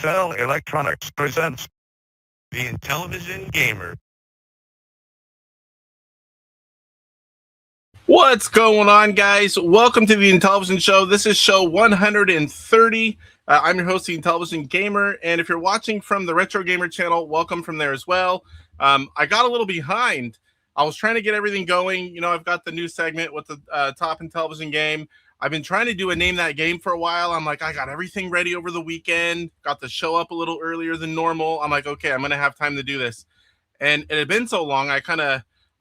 Intel Electronics presents the Intellivision Gamer. What's going on, guys? Welcome to the Intellivision Show. This is show 130. I'm your host, the Intellivision Gamer, and if you're watching from the Retro Gamer channel, welcome from there as well. I got a little behind. I was trying to get everything going. You know, I've got the new segment with the top Intellivision game. I've been trying to do a Name That Game for a while. I'm like, I got everything ready over the weekend, got the show up a little earlier than normal. I'm like, okay, I'm going to have time to do this. And it had been so long, I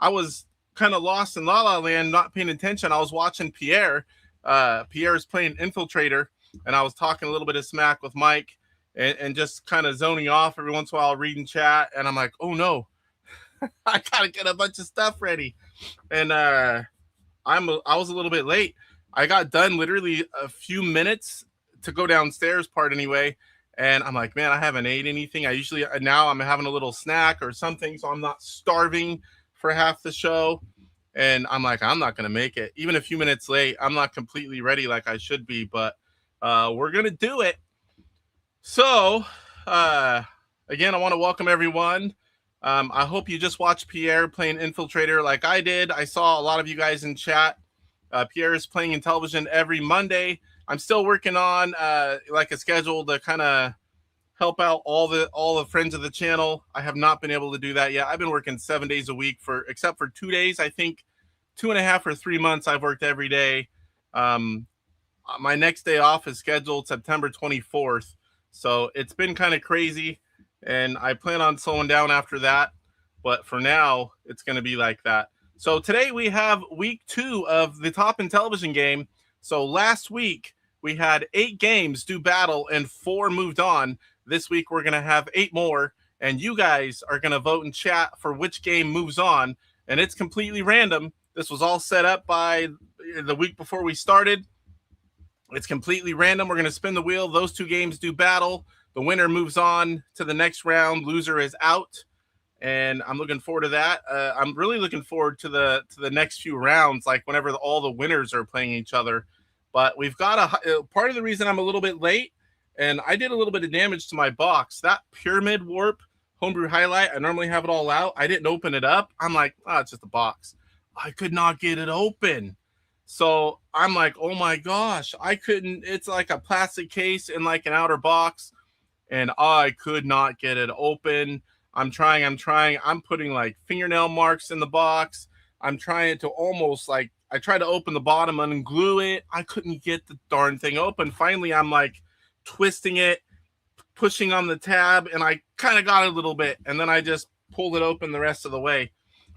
was kind of lost in La La Land, not paying attention. I was watching Pierre. Pierre's playing Infiltrator, and I was talking a little bit of smack with Mike and just kind of zoning off every once in a while, reading chat. And I'm like, oh no, I gotta get a bunch of stuff ready. And I was a little bit late. I got done literally a few minutes to go downstairs, part anyway. And I'm like, man, I haven't ate anything. Now I'm having a little snack or something, so I'm not starving for half the show. And I'm like, I'm not going to make it. Even a few minutes late, I'm not completely ready like I should be, but we're going to do it. So, again, I want to welcome everyone. I hope you just watched Pierre playing Infiltrator like I did. I saw a lot of you guys in chat. Pierre is playing Intellivision every Monday. I'm still working on like a schedule to kind of help out all the friends of the channel. I have not been able to do that yet. I've been working 7 days a week except for 2 days. I think 2.5 or 3 months I've worked every day. My next day off is scheduled September 24th. So it's been kind of crazy, and I plan on slowing down after that. But for now, it's going to be like that. So today we have week 2 of the top Intellivision game. So last week we had 8 games do battle and 4 moved on. This week we're going to have 8 more, and you guys are going to vote in chat for which game moves on, and it's completely random. This was all set up by the week before we started. It's completely random. We're going to spin the wheel. Those 2 games do battle. The winner moves on to the next round. Loser is out. And I'm looking forward to that. I'm really looking forward to the next few rounds, like whenever all the winners are playing each other. But we've got part of the reason I'm a little bit late, and I did a little bit of damage to my box. That Pyramid Warp Homebrew Highlight, I normally have it all out. I didn't open it up. I'm like, it's just a box. I could not get it open. So I'm like, oh my gosh, I couldn't. It's like a plastic case in like an outer box, and I could not get it open. I'm trying. I'm putting like fingernail marks in the box. I'm trying to almost like, I tried to open the bottom and glue it. I couldn't get the darn thing open. Finally, I'm like twisting it, pushing on the tab, and I kind of got it a little bit. And then I just pulled it open the rest of the way.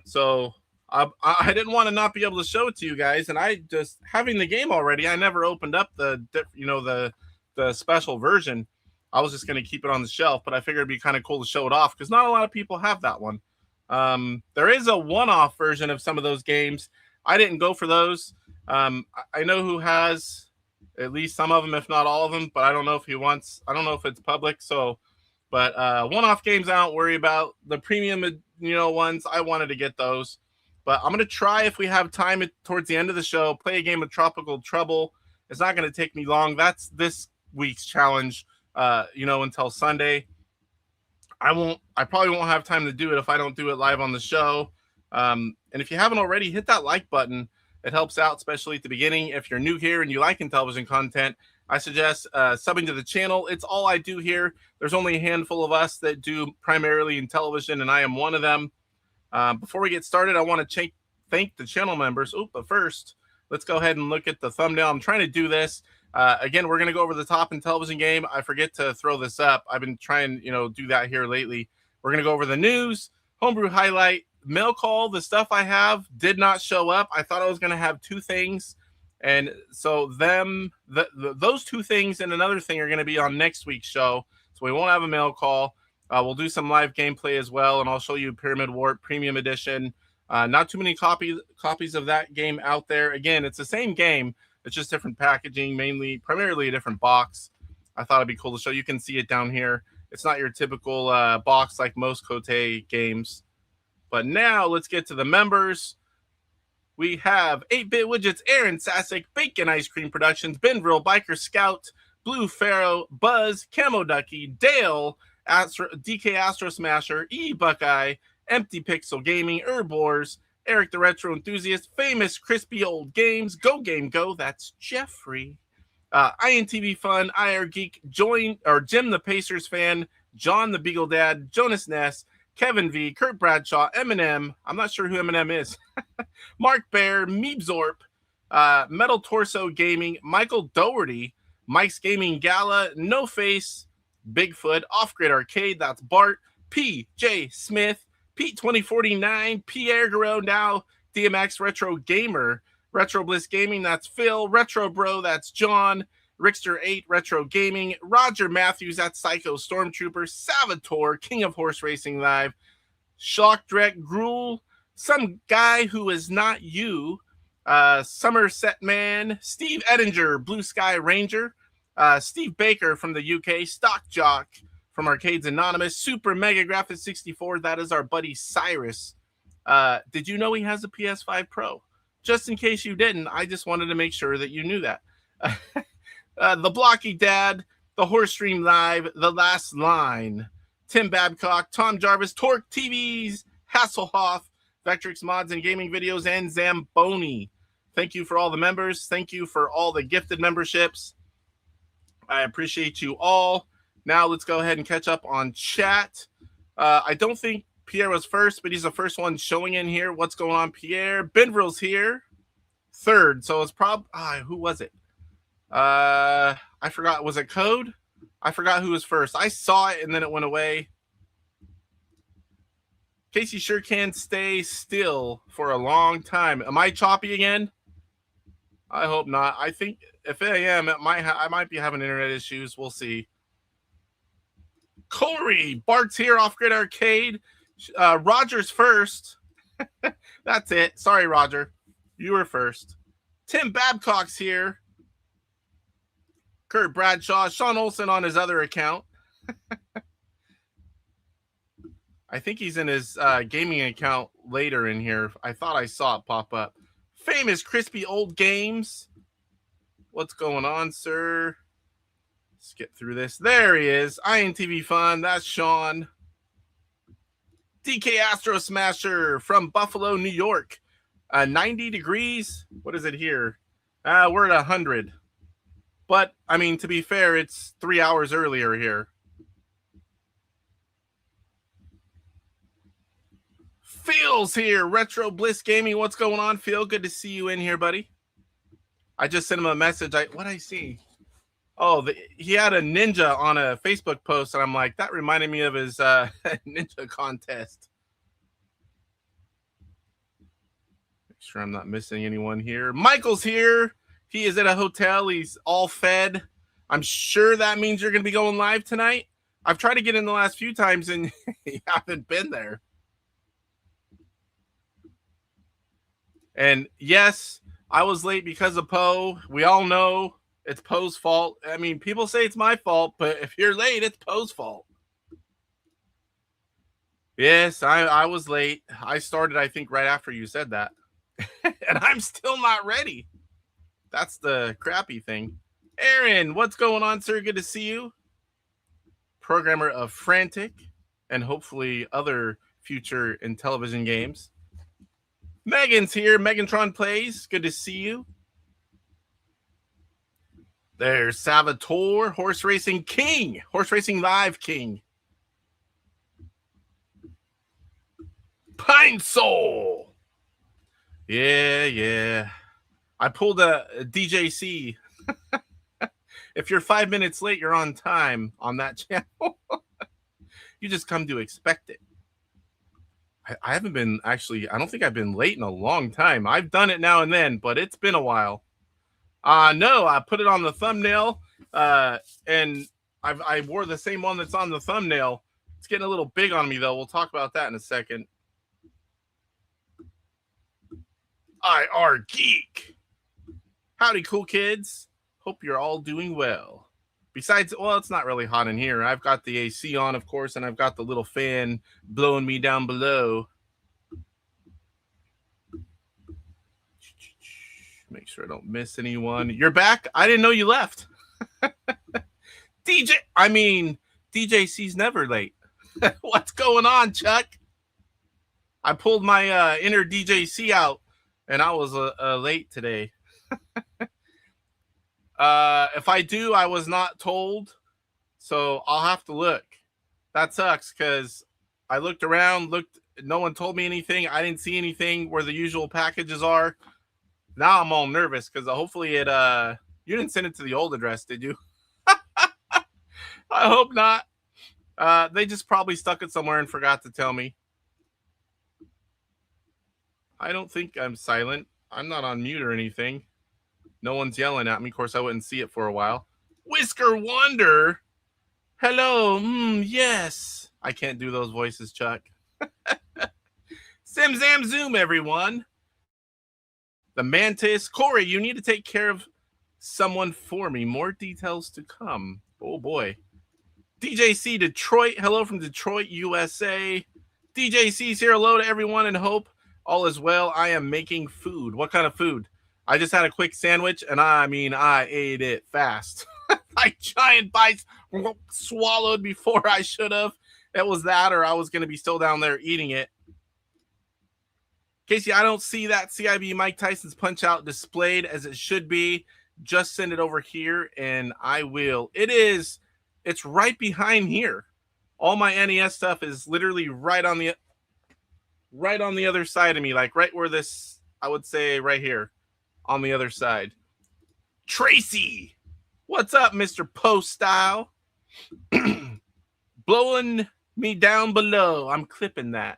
So I didn't want to not be able to show it to you guys. And I just, having the game already, I never opened up the special version. I was just going to keep it on the shelf, but I figured it'd be kind of cool to show it off because not a lot of people have that one. There is a one-off version of some of those games. I didn't go for those. I know who has at least some of them, if not all of them, but I don't know if he wants. I don't know if it's public. So, but one-off games I don't worry about. The premium, ones, I wanted to get those. But I'm going to try, if we have time towards the end of the show, play a game of Tropical Trouble. It's not going to take me long. That's this week's challenge. Until Sunday. I probably won't have time to do it if I don't do it live on the show. And if you haven't already, hit that like button. It helps out, especially at the beginning. If you're new here and you like Intellivision content, I suggest subbing to the channel. It's all I do here. There's only a handful of us that do primarily Intellivision, and I am one of them. Before we get started, I want to thank the channel members. But first, let's go ahead and look at the thumbnail. I'm trying to do this. Again, we're going to go over the top Intellivision game. I forget to throw this up. I've been trying, do that here lately. We're going to go over the news, Homebrew Highlight, mail call. The stuff I have did not show up. I thought I was going to have 2 things. And so those 2 things and another thing are going to be on next week's show. So we won't have a mail call. We'll do some live gameplay as well. And I'll show you Pyramid Warp Premium Edition. Not too many copies of that game out there. Again, it's the same game. It's just different packaging, primarily a different box. I thought it'd be cool to show. You can see it down here. It's not your typical box like most Cote games. But now let's get to the members. We have 8-Bit Widgets, Aaron Sasek, Bacon Ice Cream Productions, Benville, Biker Scout, Blue Pharaoh, Buzz, Camo Ducky, Dale, DK Astro Smasher, E Buckeye, Empty Pixel Gaming, Herbors, Eric the Retro Enthusiast, Famous Crispy Old Games, Go Game Go, that's Jeffrey, INTV Fun, IR Geek, Jim the Pacers Fan, John the Beagle Dad, Jonas Ness, Kevin V, Kurt Bradshaw, Eminem, I'm not sure who Eminem is, Mark Bear, Meebzorp, Metal Torso Gaming, Michael Doherty, Mike's Gaming Gala, No Face, Bigfoot, Off Grid Arcade, that's Bart, P.J. Smith, Pete 2049, Pierre Guerrero, now DMX Retro Gamer, Retro Bliss Gaming, that's Phil, Retro Bro, that's John, Rickster 8, Retro Gaming, Roger Matthews, that's Psycho Stormtrooper, Salvatore, King of Horse Racing Live, Shock Drek, Gruel, some guy who is not you, Somerset Man, Steve Edinger, Blue Sky Ranger, Steve Baker from the UK, Stock Jock from Arcades Anonymous, Super Mega Graphics 64, that is our buddy Cyrus. Did you know he has a PS5 Pro? Just in case you didn't, I just wanted to make sure that you knew that. The Blocky Dad, the Horse Stream Live, The Last Line, Tim Babcock, Tom Jarvis, Torque TVs, Hasselhoff, Vectrix Mods and Gaming Videos, and Zamboni. Thank you for all the members. Thank you for all the gifted memberships. I appreciate you all. Now let's go ahead and catch up on chat. I don't think Pierre was first, but he's the first one showing in here. What's going on, Pierre? Benville's here. Third, so it's probably... who was it? I forgot. Was it Code? I forgot who was first. I saw it, and then it went away. Casey sure can stay still for a long time. Am I choppy again? I hope not. I think if I am, I might be having internet issues. We'll see. Corey, Bart's here, Off Grid Arcade. Roger's first. That's it. Sorry, Roger. You were first. Tim Babcock's here. Kurt Bradshaw. Sean Olson on his other account. I think he's in his gaming account later in here. I thought I saw it pop up. Famous Crispy Old Games. What's going on, sir? Let's get through this. There he is. INTV Fun. That's Sean. DK Astro Smasher from Buffalo, New York. 90 degrees. What is it here? We're at 100. But, I mean, to be fair, it's 3 hours earlier here. Phil's here. Retro Bliss Gaming. What's going on, Phil? Good to see you in here, buddy. I just sent him a message. What'd I see? Oh, he had a ninja on a Facebook post, and I'm like, that reminded me of his ninja contest. Make sure I'm not missing anyone here. Michael's here. He is at a hotel. He's all fed. I'm sure that means you're going to be going live tonight. I've tried to get in the last few times, and you haven't been there. And yes, I was late because of Poe. We all know it's Poe's fault. I mean, people say it's my fault, but if you're late, it's Poe's fault. Yes, I was late. I started, I think, right after you said that. And I'm still not ready. That's the crappy thing. Aaron, what's going on, sir? Good to see you. Programmer of Frantic and hopefully other future Intellivision games. Megan's here. Megantron Plays. Good to see you. There's Salvatore, Horse Racing King. Horse Racing Live King. Pine Soul. Yeah. I pulled a DJC. If you're 5 minutes late, you're on time on that channel. You just come to expect it. I haven't been actually, I don't think I've been late in a long time. I've done it now and then, but it's been a while. No, I put it on the thumbnail, and I wore the same one that's on the thumbnail. It's getting a little big on me, though. We'll talk about that in a second. IR Geek. Howdy, cool kids. Hope you're all doing well. Besides, well, it's not really hot in here. I've got the AC on, of course, and I've got the little fan blowing me down below. Make sure I don't miss anyone. You're back? I didn't know you left. DJC's never late. What's going on, Chuck? I pulled my inner DJC out, and I was late today. If I do, I was not told, so I'll have to look. That sucks, because I looked around, no one told me anything. I didn't see anything where the usual packages are. Now I'm all nervous, because hopefully you didn't send it to the old address, did you? I hope not. They just probably stuck it somewhere and forgot to tell me. I don't think I'm silent. I'm not on mute or anything. No one's yelling at me. Of course, I wouldn't see it for a while. Whisker Wonder. Hello. Yes. I can't do those voices, Chuck. Sim Zam Zoom, everyone. The Mantis. Corey, you need to take care of someone for me. More details to come. Oh, boy. DJC Detroit. Hello from Detroit, USA. DJC's here. Hello to everyone and hope all is well. I am making food. What kind of food? I just had a quick sandwich, and I ate it fast. Like giant bites, swallowed before I should have. It was that, or I was going to be still down there eating it. Casey, I don't see that CIB Mike Tyson's Punch-Out displayed as it should be. Just send it over here, and I will. It's right behind here. All my NES stuff is literally right on the other side of me, like right where this, I would say right here on the other side. Tracy, what's up, Mr. Post Style? Blowing me down below. I'm clipping that.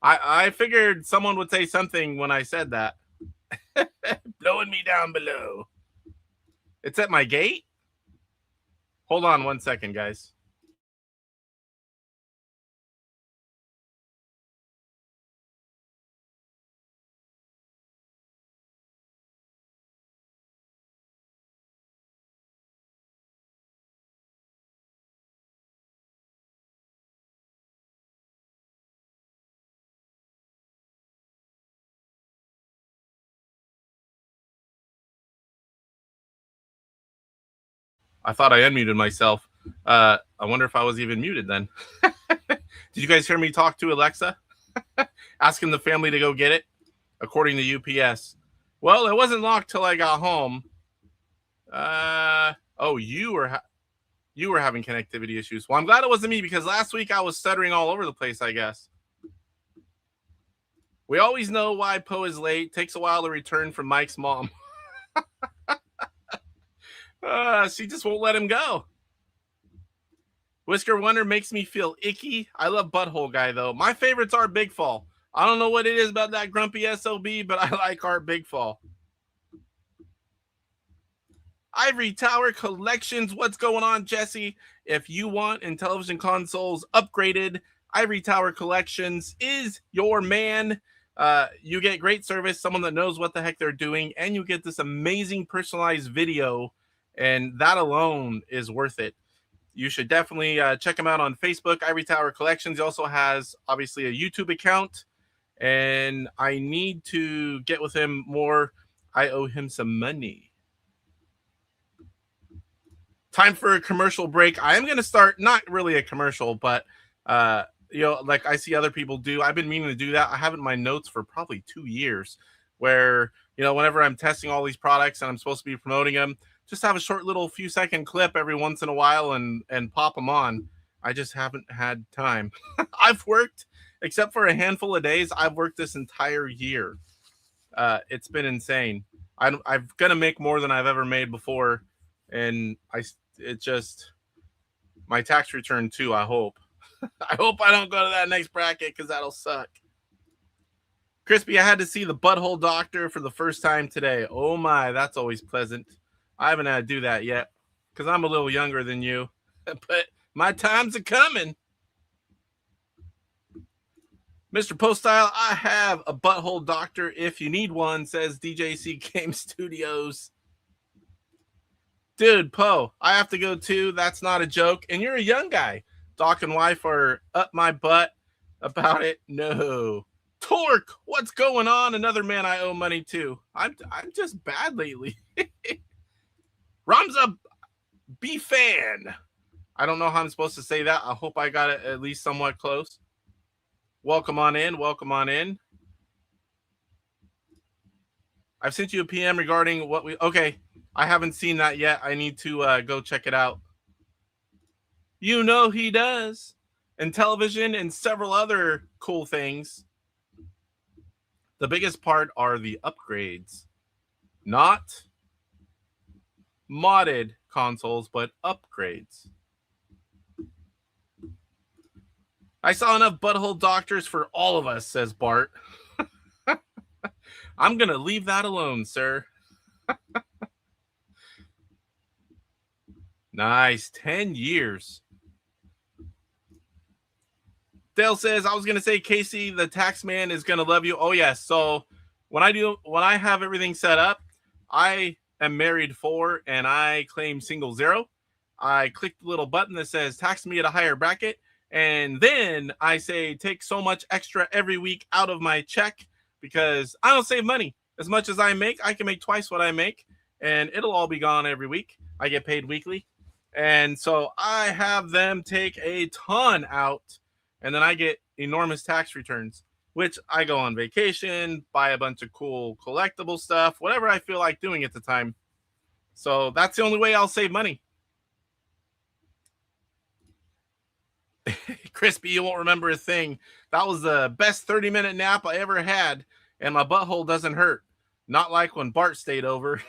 I figured someone would say something when I said that. Blowing me down below. It's at my gate? Hold on 1 second, guys. I thought I unmuted myself. I wonder if I was even muted then. Did you guys hear me talk to Alexa? Asking the family to go get it, according to UPS. Well, it wasn't locked till I got home. You were having connectivity issues. Well, I'm glad it wasn't me, because last week I was stuttering all over the place, I guess. We always know why Poe is late. Takes a while to return from Mike's mom. She just won't let him go. Whisker Wonder makes me feel icky. I love Butthole Guy, though. My favorites are Big Fall. I don't know what it is about that grumpy SOB, but I like Art Big Fall. Ivory Tower Collections. What's going on, Jesse? If you want Intellivision consoles upgraded, Ivory Tower Collections is your man. You get great service, someone that knows what the heck they're doing, and you get this amazing personalized video, and that alone is worth it. You should definitely check him out on Facebook, Ivory Tower Collections. He also has, obviously, a YouTube account, and I need to get with him more. I owe him some money. Time for a commercial break. I am going to start, not really a commercial, but, like I see other people do. I've been meaning to do that. I have it in my notes for probably 2 years, where, whenever I'm testing all these products and I'm supposed to be promoting them, just have a short little few second clip every once in a while and pop them on. I just haven't had time. I've worked, except for a handful of days, I've worked this entire year. It's been insane. I'm going to make more than I've ever made before. And my tax return too, I hope. I hope I don't go to that next bracket, because that'll suck. Crispy, I had to see the butthole doctor for the first time today. Oh my, that's always pleasant. I haven't had to do that yet, because I'm a little younger than you. But my times are coming. Mr. Post Style, I have a butthole doctor if you need one, says DJC Game Studios. Dude, Poe, I have to go too. That's not a joke. And you're a young guy. Doc and wife are up my butt about it. No. Torque, what's going on? Another man I owe money to. I'm just bad lately. Ramza B fan. I don't know how I'm supposed to say that. I hope I got it at least somewhat close. Welcome on in. Welcome on in. I've sent you a PM regarding what we... Okay, I haven't seen that yet. I need to go check it out. You know he does. Intellivision and several other cool things. The biggest part are the upgrades. Not modded consoles, but upgrades. I saw enough butthole doctors for all of us, says Bart. I'm going to leave that alone, sir. Nice. 10 years. Dale says, I was going to say, Casey, the tax man is going to love you. Oh, yes. So when I have everything set up, I am married 4 and I claim single 0. I click the little button that says tax me at a higher bracket. And then I say, take so much extra every week out of my check because I don't save money. As much as I make, I can make twice what I make and it'll all be gone every week. I get paid weekly. And so I have them take a ton out. And then I get enormous tax returns, which I go on vacation, buy a bunch of cool collectible stuff, whatever I feel like doing at the time. So that's the only way I'll save money. Crispy, you won't remember a thing. That was the best 30-minute nap I ever had, and my butthole doesn't hurt. Not like when Bart stayed over.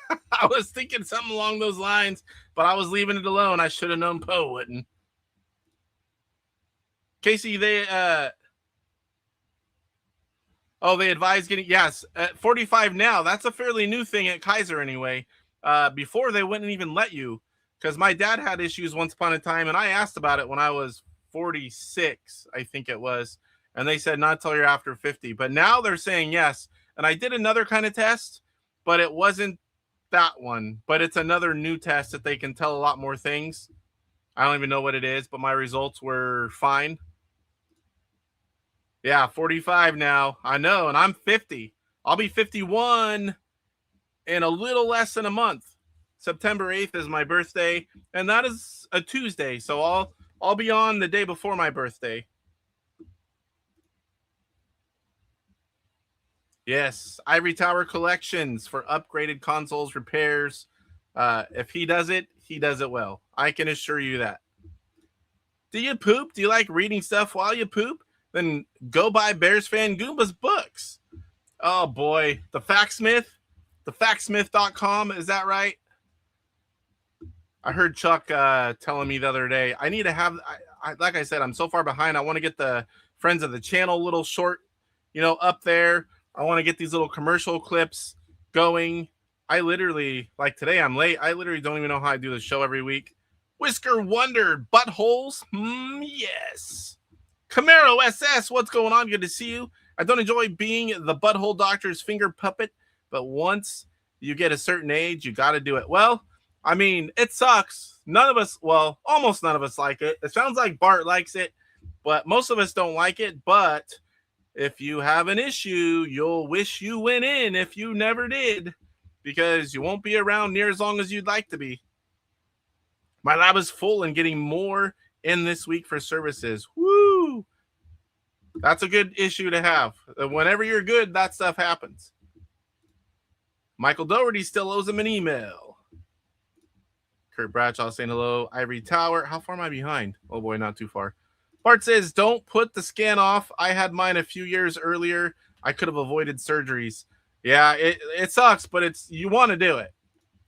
I was thinking something along those lines, but I was leaving it alone. I should have known Poe wouldn't. Casey, they advise getting, yes, at 45 now. That's a fairly new thing at Kaiser anyway. Before they wouldn't even let you, because my dad had issues once upon a time, and I asked about it when I was 46, I think it was, and they said not till you're after 50. But now they're saying yes. And I did another kind of test, but it wasn't that one. But it's another new test that they can tell a lot more things. I don't even know what it is, but my results were fine. Yeah, 45 now. I know, and I'm 50. I'll be 51 in a little less than a month. September 8th is my birthday, and that is a Tuesday, so I'll be on the day before my birthday. Yes, Ivory Tower Collections for upgraded consoles, repairs. If he does it well. I can assure you that. Do you poop? Do you like reading stuff while you poop? Then go buy Bears Fan Goomba's books. Oh, boy. The Factsmith? Thefactsmith.com, is that right? I heard Chuck telling me the other day, I need to have, like I said, I'm so far behind. I want to get the Friends of the Channel little short, up there. I want to get these little commercial clips going. I literally, like today, I'm late. I literally don't even know how I do the show every week. Whisker Wonder, buttholes? Yes. Camaro SS, what's going on? Good to see you. I don't enjoy being the butthole doctor's finger puppet, but once you get a certain age, you got to do it. Well, I mean, it sucks. None of us, well, almost none of us like it. It sounds like Bart likes it, but most of us don't like it. But if you have an issue, you'll wish you went in if you never did, because you won't be around near as long as you'd like to be. My lab is full and getting more in this week for services. Woo! That's a good issue to have. Whenever you're good, that stuff happens. Michael Doherty still owes him an email. Kurt Bradshaw saying hello. Ivory Tower. How far am I behind? Oh boy, not too far. Bart says, don't put the scan off. I had mine a few years earlier. I could have avoided surgeries. Yeah, it sucks, but you want to do it.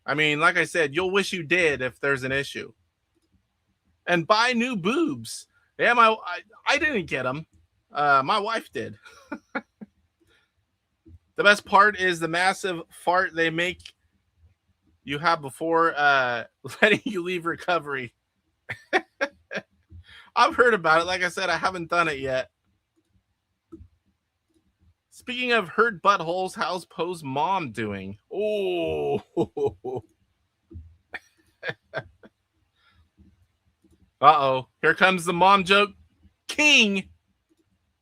I mean, like I said, you'll wish you did if there's an issue. And buy new boobs. Yeah, I didn't get them. My wife did. The best part is the massive fart they make you have before letting you leave recovery. I've heard about it. Like I said, I haven't done it yet. Speaking of hurt buttholes, how's Poe's mom doing? Oh. Uh-oh. Here comes the mom joke. King.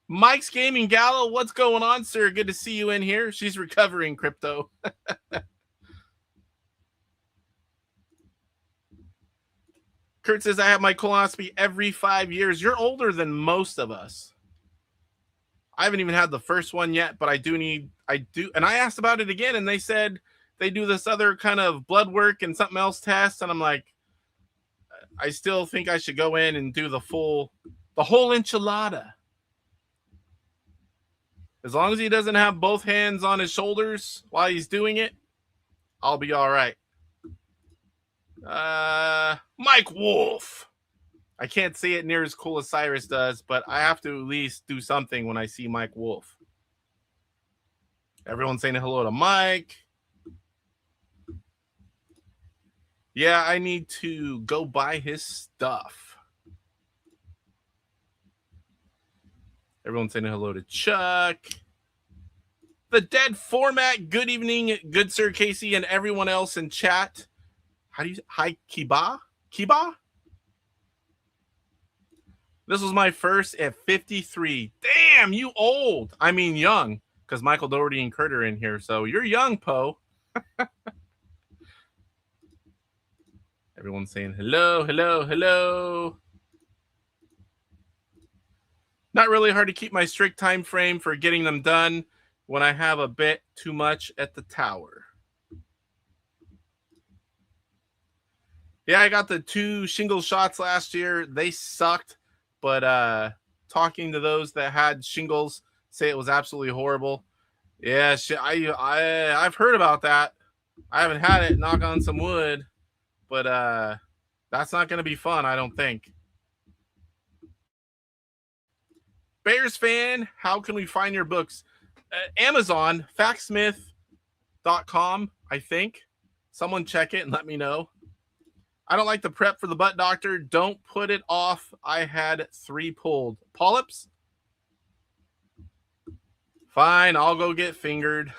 Mike's Gaming Gallo. What's going on, sir? Good to see you in here. She's recovering, crypto. Kurt says, I have my colonoscopy every 5 years. You're older than most of us. I haven't even had the first one yet, but I do. And I asked about it again, and they said they do this other kind of blood work and something else test. And I'm like, I still think I should go in and do the whole enchilada. As long as he doesn't have both hands on his shoulders while he's doing it, I'll be all right. Mike Wolf. I can't say it near as cool as Cyrus does, but I have to at least do something when I see Mike Wolf. Everyone's saying hello to Mike. Yeah, I need to go buy his stuff. Everyone's saying hello to Chuck. The Dead Format. Good evening, good Sir Casey, and everyone else in chat. How do you... Hi, Kiba? Kiba? This was my first at 53. Damn, you old. I mean young, because Michael Doherty and Kurt are in here, so you're young, Poe. Everyone's saying hello, hello, hello. Not really hard to keep my strict time frame for getting them done when I have a bit too much at the tower. Yeah, I got the 2 shingle shots last year. They sucked, but talking to those that had shingles say it was absolutely horrible. Yeah, I've heard about that. I haven't had it, knock on some wood, but that's not going to be fun, I don't think. Bears fan, how can we find your books? Amazon, factsmith.com, I think. Someone check it and let me know. I don't like the prep for the butt doctor. Don't put it off. I had 3 pulled. Polyps? Fine, I'll go get fingered.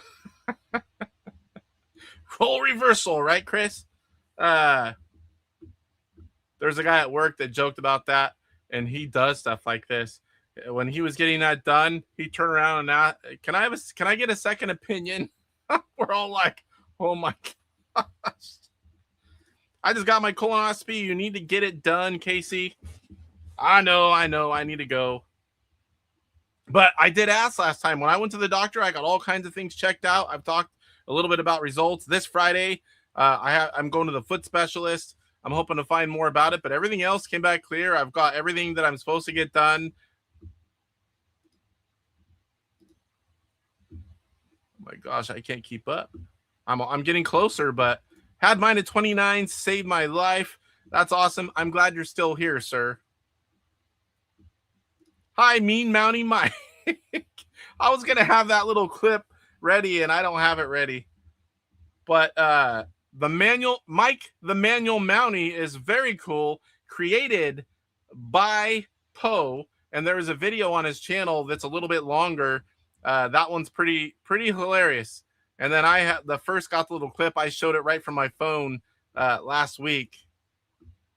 Role reversal, right, Chris? There's a guy at work that joked about that, and he does stuff like this. When he was getting that done, he turned around and asked, can I get a second opinion? We're all like, oh my gosh. I just got my colonoscopy. You need to get it done, Casey. I know. I need to go. But I did ask last time. When I went to the doctor, I got all kinds of things checked out. I've talked a little bit about results. This Friday, I'm going to the foot specialist. I'm hoping to find more about it, but everything else came back clear. I've got everything that I'm supposed to get done. Oh my gosh, I can't keep up. I'm getting closer, but had mine at 29, saved my life. That's awesome. I'm glad you're still here, sir. Hi, Mean Mountie Mike. I was going to have that little clip ready, and I don't have it ready. But the manual Mountie is very cool, created by Poe, and there is a video on his channel that's a little bit longer. That one's pretty hilarious. And then I got the little clip. I showed it right from my phone last week.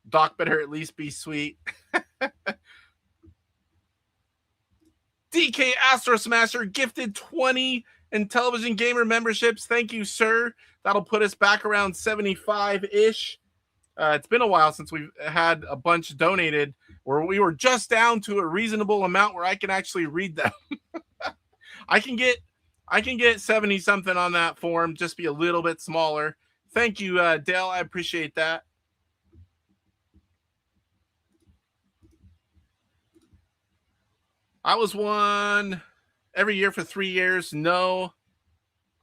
Doc better at least be sweet. DK Astro Smasher gifted 20 Intellivision Gamer memberships. Thank you, sir. That'll put us back around 75-ish. It's been a while since we've had a bunch donated, where we were just down to a reasonable amount where I can actually read them. I can get 70 something on that form, just be a little bit smaller. Thank you, Dale. I appreciate that. I was one every year for 3 years. No,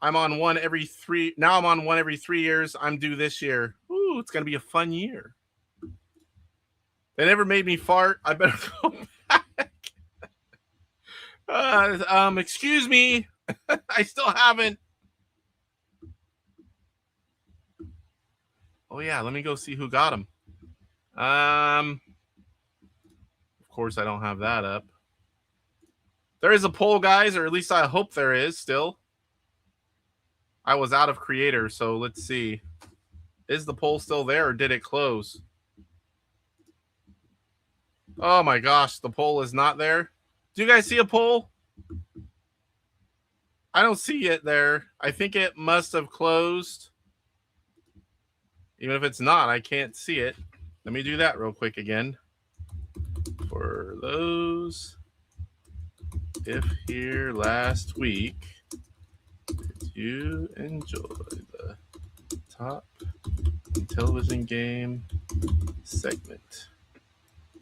I'm on one every 3. Now I'm on one every 3 years. I'm due this year. Ooh, it's going to be a fun year. They never made me fart. I better go back. Excuse me. I still haven't. Oh yeah, let me go see who got them. Of course I don't have that up. There is a poll, guys, or at least I hope there is still. I was out of creator, so let's see. Is the poll still there, or did it close? Oh my gosh, the poll is not there. Do you guys see a poll? I don't see it there. I think it must have closed. Even if it's not, I can't see it. Let me do that real quick again. For those, if here last week, did you enjoy the top Intellivision game segment?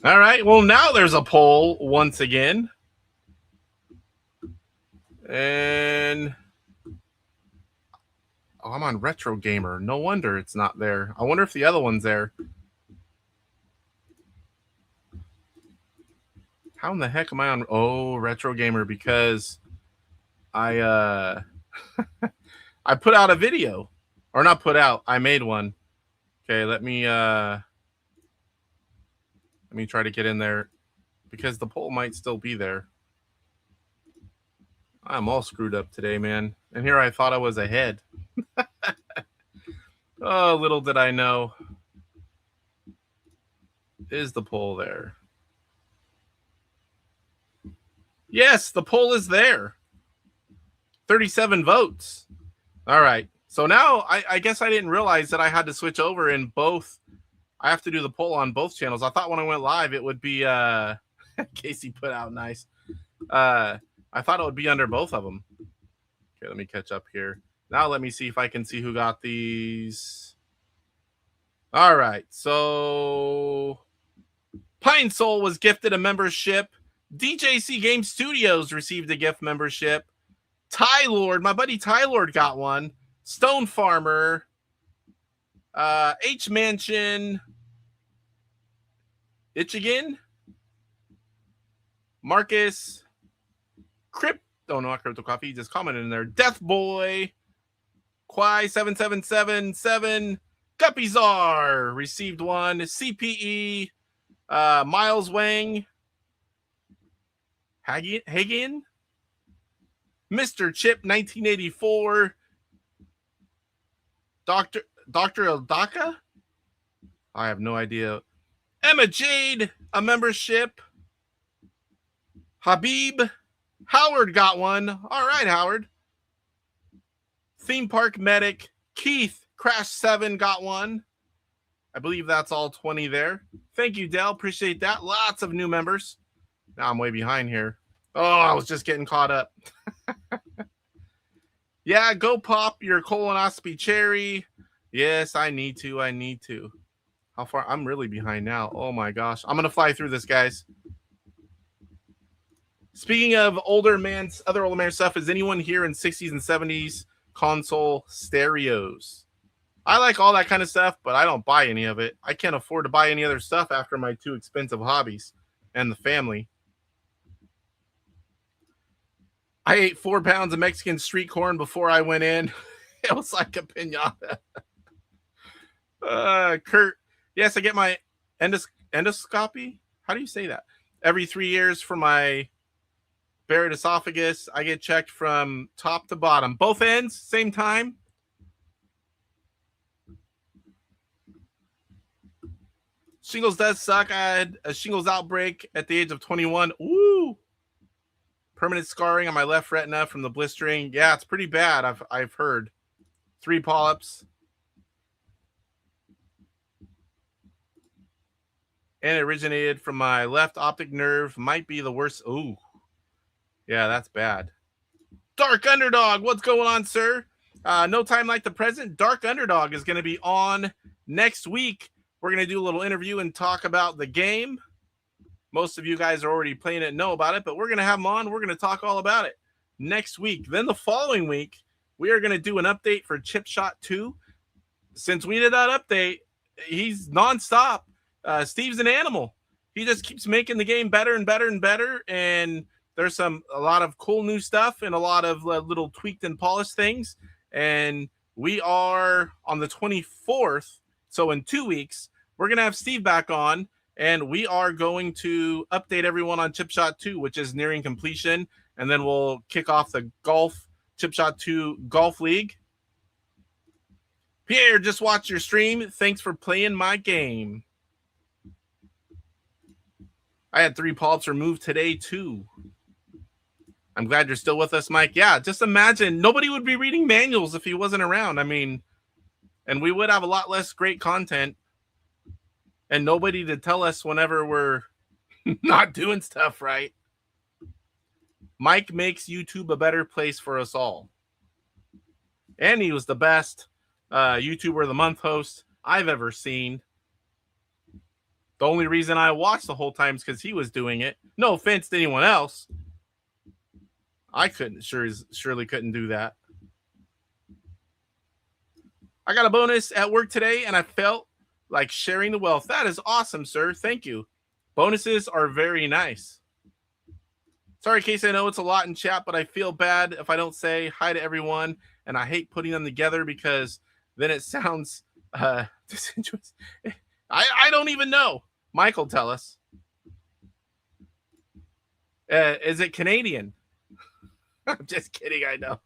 All right. Well, now there's a poll once again. And I'm on Retro Gamer. No wonder it's not there. I wonder if the other one's there. How in the heck am I on Retro Gamer? Because I I put out a video. Or not put out, I made one. Okay, let me try to get in there because the poll might still be there. I'm all screwed up today, man. And here I thought I was ahead. Oh, little did I know. Is the poll there? Yes, the poll is there. 37 votes. All right. So now I guess I didn't realize that I had to switch over in both. I have to do the poll on both channels. I thought when I went live, it would be Casey put out nice. I thought it would be under both of them. Okay, let me catch up here. Now let me see if I can see who got these. All right. So Pine Soul was gifted a membership. DJC Game Studios received a gift membership. Ty Lord, my buddy Ty Lord got one. Stone Farmer, H Mansion, Itchigan, Marcus, not Crypto Coffee, he just commented in there. Death Boy, Quai7777, Guppyzar received one. CPE, Miles Wang, Hagen, Mr. Chip 1984, Dr. Eldaka? I have no idea. Emma Jade, a membership. Habib. Howard got one. All right, Howard. Theme Park Medic. Keith, Crash 7 got one. I believe that's all 20 there. Thank you, Dell. Appreciate that. Lots of new members. Now I'm way behind here. Oh, I was just getting caught up. Yeah, go pop your colonoscopy cherry. Yes, I need to. How far? I'm really behind now. Oh my gosh. I'm going to fly through this, guys. Speaking of other older man stuff, is anyone here in 60s and 70s console stereos? I like all that kind of stuff, but I don't buy any of it. I can't afford to buy any other stuff after my two expensive hobbies and the family. I ate 4 pounds of Mexican street corn before I went in. It was like a piñata. Kurt, yes, I get my endoscopy. How do you say that? Every 3 years for my buried esophagus. I get checked from top to bottom. Both ends, same time. Shingles does suck. I had a shingles outbreak at the age of 21. Ooh. Permanent scarring on my left retina from the blistering. Yeah, it's pretty bad. I've heard. 3 polyps. And it originated from my left optic nerve. Might be the worst. Ooh. Yeah, that's bad. Dark Underdog, what's going on, sir? No time like the present. Dark Underdog is going to be on next week. We're going to do a little interview and talk about the game. Most of you guys are already playing it and know about it, but we're going to have him on. We're going to talk all about it next week. Then the following week, we are going to do an update for Chip Shot 2. Since we did that update, he's nonstop. Steve's an animal. He just keeps making the game better and better and better. And there's a lot of cool new stuff and a lot of little tweaked and polished things. And we are on the 24th. So in 2 weeks, we're going to have Steve back on. And we are going to update everyone on Chip Shot 2, which is nearing completion. And then we'll kick off the Chip Shot 2 Golf League. Pierre, just watch your stream. Thanks for playing my game. I had 3 polyps removed today, too. I'm glad you're still with us, Mike. Yeah, just imagine. Nobody would be reading manuals if he wasn't around. I mean, and we would have a lot less great content. and nobody to tell us whenever we're not doing stuff right. Mike makes YouTube a better place for us all. And he was the best YouTuber of the Month host I've ever seen. The only reason I watched the whole time is because he was doing it. No offense to anyone else. I surely couldn't do that. I got a bonus at work today, and I felt like sharing the wealth. That is awesome, sir. Thank you. Bonuses are very nice. Sorry, Casey, I know it's a lot in chat, but I feel bad if I don't say hi to everyone, and I hate putting them together because then it sounds disinterested. I don't even know. Michael, tell us. Is it Canadian? I'm just kidding, I know.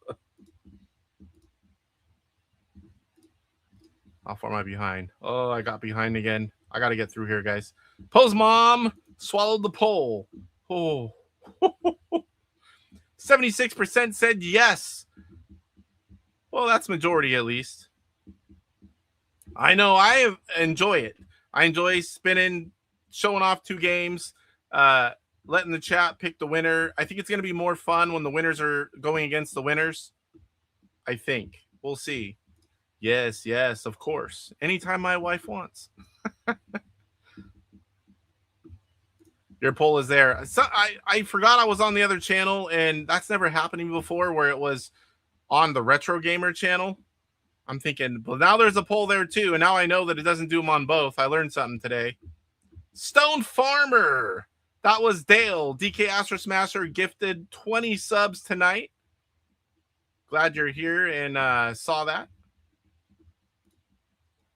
How far am I behind? Oh, I got behind again. I got to get through here, guys. Pose Mom swallowed the poll. Oh. 76% said yes. Well, that's majority at least. I know I enjoy it. I enjoy spinning, showing off 2 games, letting the chat pick the winner. I think it's going to be more fun when the winners are going against the winners. I think. We'll see. Yes, of course. Anytime my wife wants. Your poll is there. So I forgot I was on the other channel, and that's never happened to me before where it was on the Retro Gamer channel. I'm thinking, well, now there's a poll there too, and now I know that it doesn't do them on both. I learned something today. Stone Farmer. That was Dale. DK Astro Smasher gifted 20 subs tonight. Glad you're here and saw that.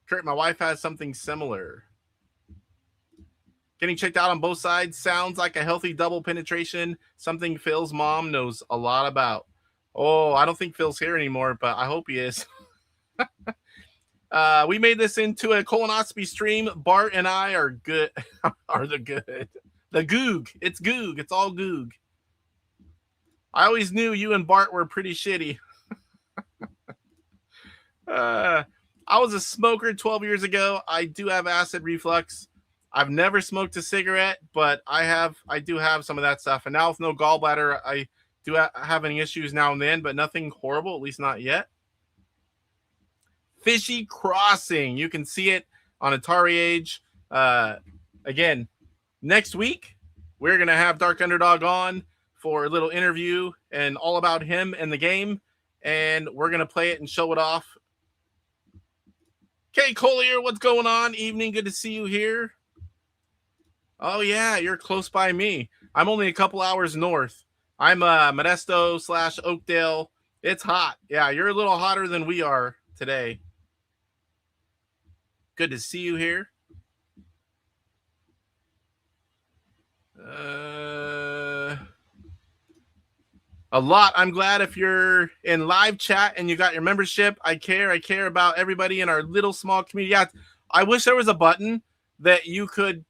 Kurt, my wife has something similar. Getting checked out on both sides sounds like a healthy double penetration, something Phil's mom knows a lot about. Oh, I don't think Phil's here anymore, but I hope he is. We made this into a colonoscopy stream. Bart and I are good. The Goog. It's Goog. It's all Goog. I always knew you and Bart were pretty shitty. I was a smoker 12 years ago. I do have acid reflux. I've never smoked a cigarette, but I do have some of that stuff. And now with no gallbladder, I do have any issues now and then, but nothing horrible, at least not yet. Fishy Crossing. You can see it on AtariAge. Again, next week, we're going to have Dark Underdog on for a little interview and all about him and the game. And we're going to play it and show it off. Okay, Collier, what's going on? Evening, good to see you here. Oh, yeah, you're close by me. I'm only a couple hours north. I'm Modesto / Oakdale. It's hot. Yeah, you're a little hotter than we are today. Good to see you here. A lot. I'm glad if you're in live chat and you got your membership. I care about everybody in our little small community. Yeah, I wish there was a button that you could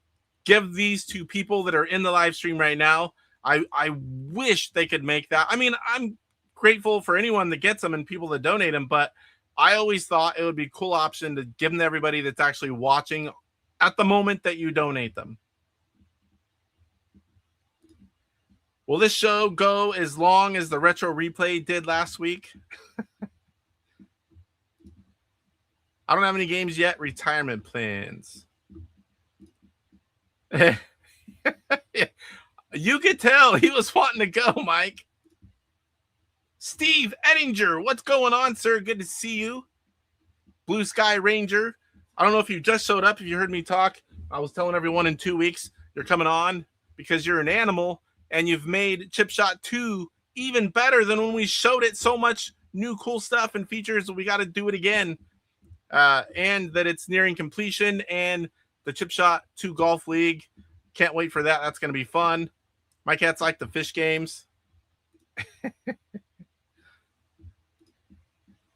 give these to people that are in the live stream right now. I wish they could make that. I mean, I'm grateful for anyone that gets them and people that donate them, but I always thought it would be a cool option to give them to everybody that's actually watching at the moment that you donate them. Will this show go as long as the Retro Replay did last week? I don't have any games yet. Retirement plans. You could tell he was wanting to go, Mike. Steve Ettinger, what's going on, sir? Good to see you. Blue Sky Ranger. I don't know if you just showed up, if you heard me talk. I was telling everyone in 2 weeks you're coming on because you're an animal and you've made Chip Shot 2 even better than when we showed it. So much new cool stuff and features. We got to do it again. And that it's nearing completion, and the Chip Shot 2 Golf League. Can't wait for that. That's going to be fun. My cats like the fish games.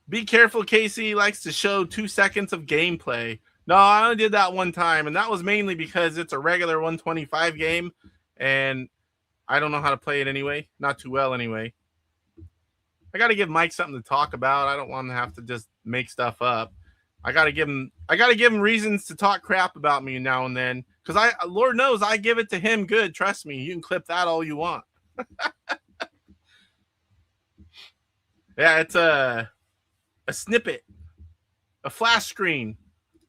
Be careful, Casey likes to show 2 seconds of gameplay. No, I only did that one time, and that was mainly because it's a regular 125 game, and I don't know how to play it anyway. Not too well anyway. I got to give Mike something to talk about. I don't want to have to just make stuff up. I gotta give him reasons to talk crap about me now and then, because Lord knows I give it to him good. Trust me, you can clip that all you want. Yeah, it's a snippet, a flash screen.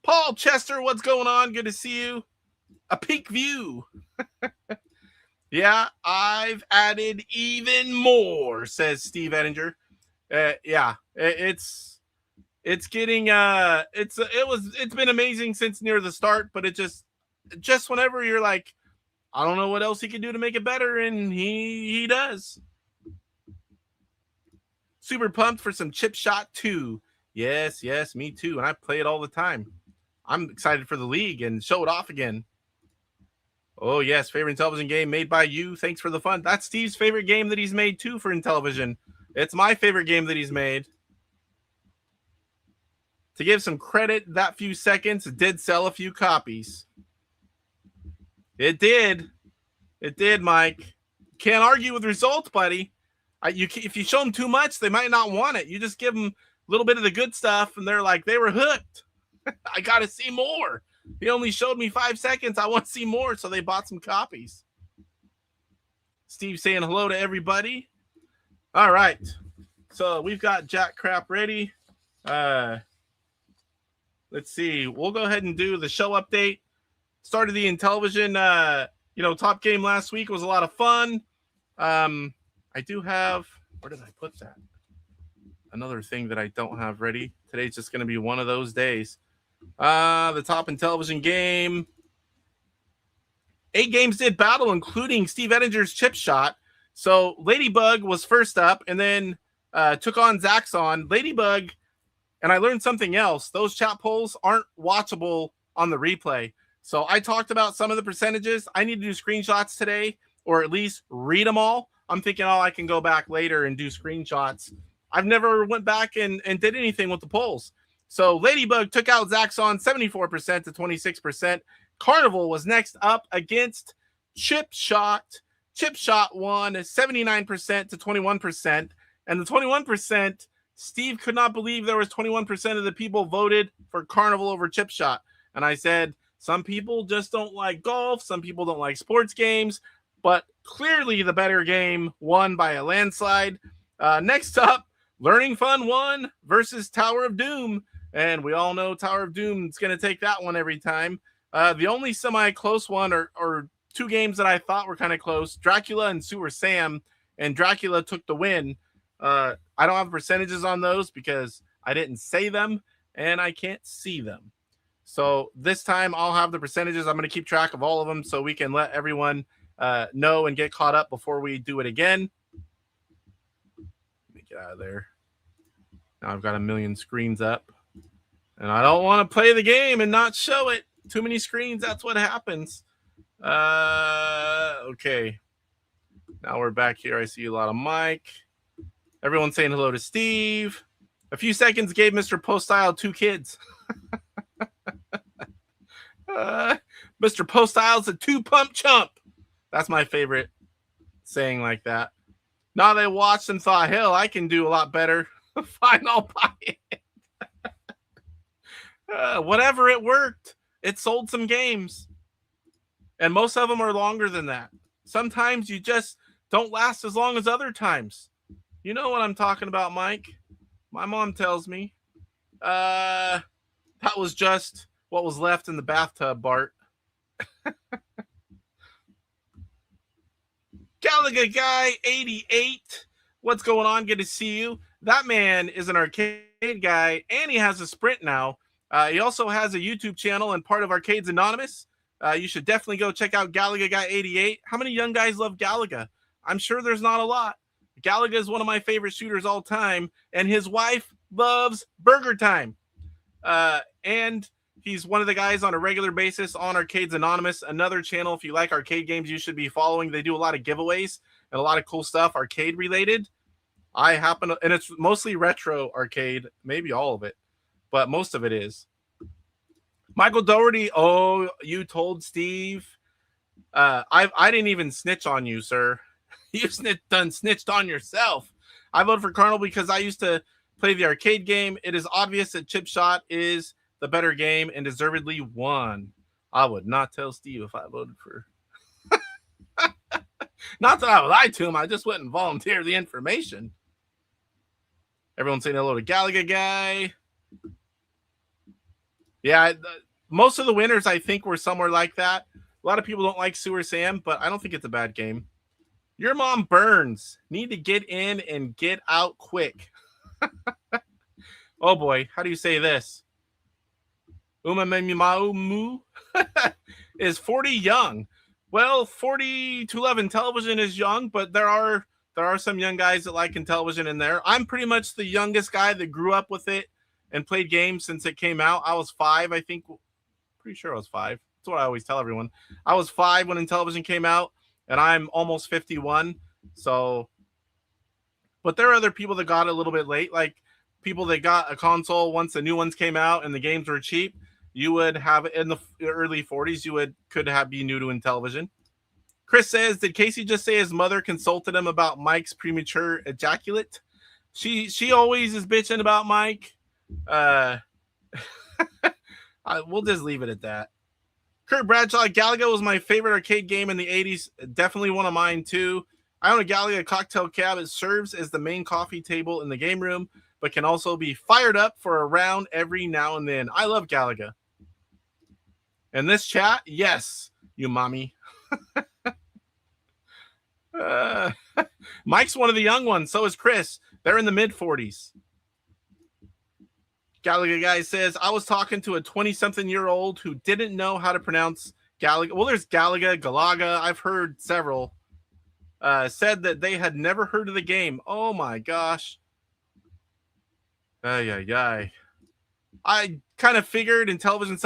Paul Chester, what's going on? Good to see you. A peek view. Yeah, I've added even more, says Steve Ettinger. Yeah, it's getting it's been amazing since near the start, but it just whenever you're like, I don't know what else he can do to make it better, and he does. Super pumped for some Chip Shot 2. Yes, me too, and I play it all the time. I'm excited for the league and show it off again. Oh, yes, favorite Intellivision game made by you. Thanks for the fun. That's Steve's favorite game that he's made, too, for Intellivision. It's my favorite game that he's made. To give some credit, that few seconds did sell a few copies. It did. It did, Mike. Can't argue with results, buddy. If you show them too much, they might not want it. You just give them a little bit of the good stuff, and they're like, they were hooked. I got to see more. He only showed me 5 seconds. I want to see more, so they bought some copies. Steve saying hello to everybody. All right. So we've got Jack Crap ready. Let's see. We'll go ahead and do the show update. Started the Intellivision, top game last week. Was a lot of fun. I do have, where did I put that? Another thing that I don't have ready. Today's just going to be one of those days. The top Intellivision game. 8 games did battle, including Steve Ettinger's Chip Shot. So Ladybug was first up, and then took on Zaxxon. Ladybug, and I learned something else. Those chat polls aren't watchable on the replay. So I talked about some of the percentages. I need to do screenshots today, or at least read them all. I'm thinking, I can go back later and do screenshots. I've never went back and did anything with the polls. So Ladybug took out Zaxxon 74% to 26%. Carnival was next up against Chip Shot. Chip Shot won 79% to 21%. And the 21%, Steve could not believe there was 21% of the people voted for Carnival over Chip Shot. And I said, some people just don't like golf. Some people don't like sports games. But clearly the better game won by a landslide. Next up, Learning Fun won versus Tower of Doom. And we all know Tower of Doom is going to take that one every time. The only semi-close one or 2 games that I thought were kind of close, Dracula and Sewer Sam, and Dracula took the win. I don't have percentages on those because I didn't say them, and I can't see them. So this time I'll have the percentages. I'm going to keep track of all of them so we can let everyone know and get caught up before we do it again. Let me get out of there. Now I've got a million screens up, and I don't want to play the game and not show it. Too many screens, that's what happens. Okay. Now we're back here. I see a lot of Mike. Everyone's saying hello to Steve. A few seconds gave Mr. Postile 2 kids. Mr. Postile's a 2-pump chump. That's my favorite saying like that. Now they watched and thought, hell, I can do a lot better. Fine, I'll buy it. Whatever, it worked. It sold some games. And most of them are longer than that. Sometimes you just don't last as long as other times. You know what I'm talking about, Mike. My mom tells me. That was just what was left in the bathtub, Bart. Galaga Guy 88. What's going on? Good to see you. That man is an arcade guy, and he has a Sprint now. He also has a YouTube channel and part of Arcades Anonymous. You should definitely go check out Galaga Guy 88. How many young guys love Galaga? I'm sure there's not a lot. Galaga is one of my favorite shooters all time, and his wife loves Burger Time. And he's one of the guys on a regular basis on Arcades Anonymous, another channel. If you like arcade games, you should be following. They do a lot of giveaways and a lot of cool stuff arcade related. And it's mostly retro arcade, maybe all of it, but most of it is. Michael Doherty, oh, you told Steve. I didn't even snitch on you, sir. You snitched on yourself. I voted for Carnival because I used to play the arcade game. It is obvious that Chip Shot is the better game and deservedly won. I would not tell Steve if I voted for. Not that I would lie to him, I just wouldn't volunteer the information. Everyone's saying hello to Galaga Guy. Yeah, most of the winners, I think, were somewhere like that. A lot of people don't like Sewer Sam, but I don't think it's a bad game. Your mom burns. Need to get in and get out quick. Oh boy, how do you say this? Umamemimaumu is 40 young. Well, 40 to 11 television is young, but there are some young guys that like Intellivision in there. I'm pretty much the youngest guy that grew up with it and played games since it came out. I was 5, I think. Pretty sure I was 5. That's what I always tell everyone. I was 5 when Intellivision came out, and I'm almost 51. So, but there are other people that got it a little bit late, like people that got a console once the new ones came out and the games were cheap. You would have in the early 40s. You could be new to Intellivision. Chris says, did Casey just say his mother consulted him about Mike's premature ejaculate? She always is bitching about Mike. We'll just leave it at that. Kurt Bradshaw, Galaga was my favorite arcade game in the 80s. Definitely one of mine, too. I own a Galaga cocktail cab. It serves as the main coffee table in the game room, but can also be fired up for a round every now and then. I love Galaga. In this chat, yes, you mommy. Mike's one of the young ones. So is Chris. They're in the mid-40s. Galaga Guy says, I was talking to a 20-something-year-old who didn't know how to pronounce Galaga. Well, there's Galaga, Galaga. I've heard several. Said that they had never heard of the game. Oh, my gosh. I kind of figured Intellivision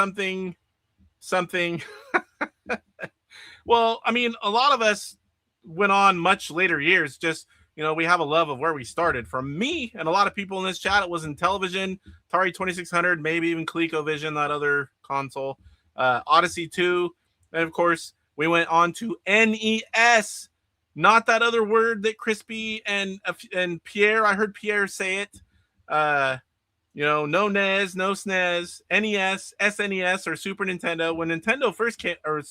something. Well, I mean, a lot of us went on much later years. Just, we have a love of where we started. For me and a lot of people in this chat, it was Intellivision, Atari 2600, maybe even ColecoVision, that other console, Odyssey 2. And, of course, we went on to NES, not that other word that Crispy and Pierre, I heard Pierre say it. No NES, no SNES, NES, SNES, or Super Nintendo. When Nintendo first came, or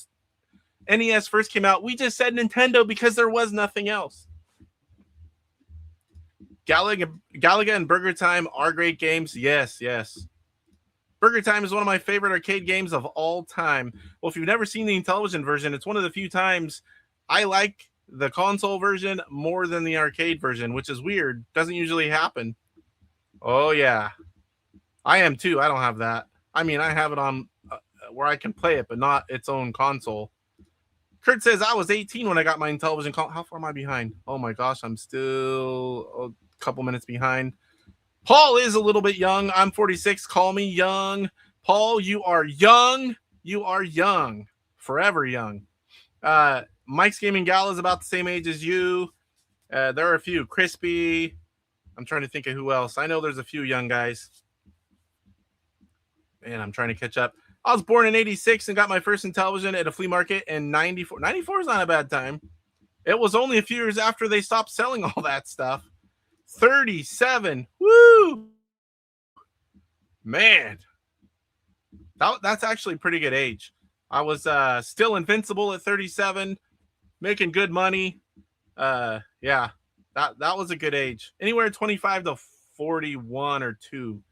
NES first came out, we just said Nintendo because there was nothing else. Galaga and Burger Time are great games. Yes. Burger Time is one of my favorite arcade games of all time. Well, if you've never seen the Intellivision version, it's one of the few times I like the console version more than the arcade version, which is weird. Doesn't usually happen. Oh, yeah. I am too. I don't have that. I mean, I have it on where I can play it, but not its own console. Kurt says, I was 18 when I got my Intellivision console. How far am I behind? Oh, my gosh. I'm still a couple minutes behind. Paul is a little bit young. I'm 46. Call me young. Paul, you are young. You are young. Forever young. Mike's Gaming Gala is about the same age as you. There are a few. Crispy. I'm trying to think of who else. I know there's a few young guys. Man, I'm trying to catch up. I was born in 86 and got my first Intellivision at a flea market in 94. 94 is not a bad time. It was only a few years after they stopped selling all that stuff. 37. Woo! Man. That's actually a pretty good age. I was still invincible at 37, making good money. Yeah, that was a good age. Anywhere 25 to 41 or 2.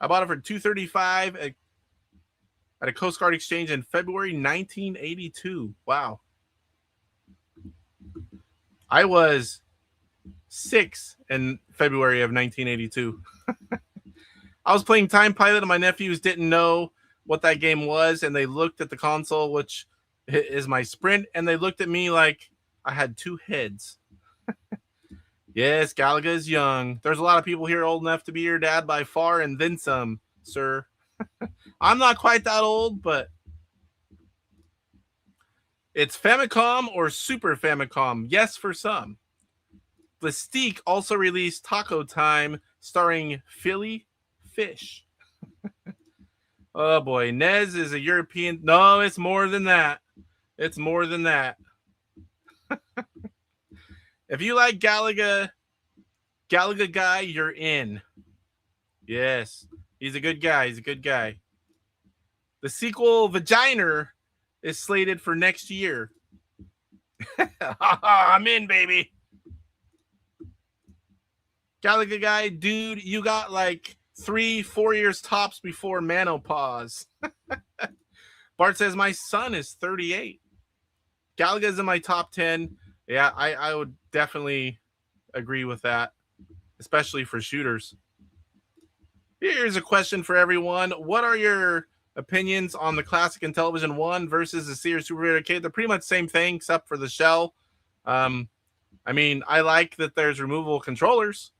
I bought it for $235 at a Coast Guard exchange in February 1982. Wow. I was 6 in February of 1982. I was playing Time Pilot and my nephews didn't know what that game was, and they looked at the console, which is my Sprint, and they looked at me like I had 2 heads. Yes, Galaga is young. There's a lot of people here old enough to be your dad by far and then some, sir. I'm not quite that old, but it's Famicom or Super Famicom. Yes, for some. Plastique also released Taco Time starring Philly Fish. Oh boy, NES is a European. No, it's more than that. It's more than that. If you like Galaga Guy, you're in. Yes. He's a good guy. He's a good guy. The sequel, Vagina, is slated for next year. I'm in, baby. Galaga guy, dude, you got like 3-4 years tops before menopause. Bart says, my son is 38. Galaga's in my top 10. Yeah, I would definitely agree with that, especially for shooters. Here's a question for everyone. What are your opinions on the classic Intellivision 1 versus the Sears Super Video Arcade? They're pretty much the same thing except for the shell. I mean, I like that there's removable controllers,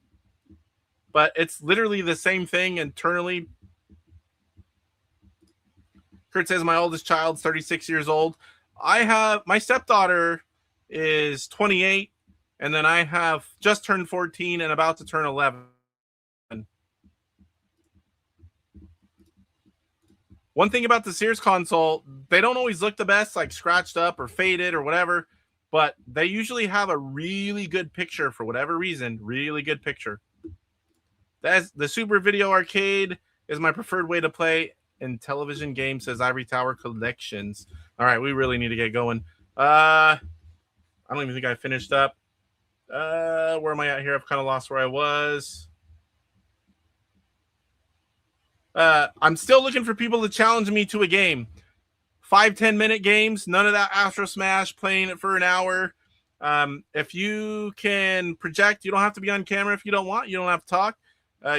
but it's literally the same thing internally. Kurt says my oldest child's 36 years old. I have my stepdaughter is 28, and then I have just turned 14 and about to turn 11. One thing about the Sears console, they don't always look the best, like scratched up or faded or whatever, but they usually have a really good picture for whatever reason, really good picture. That's the Super Video Arcade is my preferred way to play Intellivision Game, says Ivory Tower Collections. All right, we really need to get going. I don't even think I finished up. Where am I at here? I've kind of lost where I was. I'm still looking for people to challenge me to a game. 5-10 minute games, none of that Astro Smash, playing it for an hour. If you can project, you don't have to be on camera if you don't want. You don't have to talk.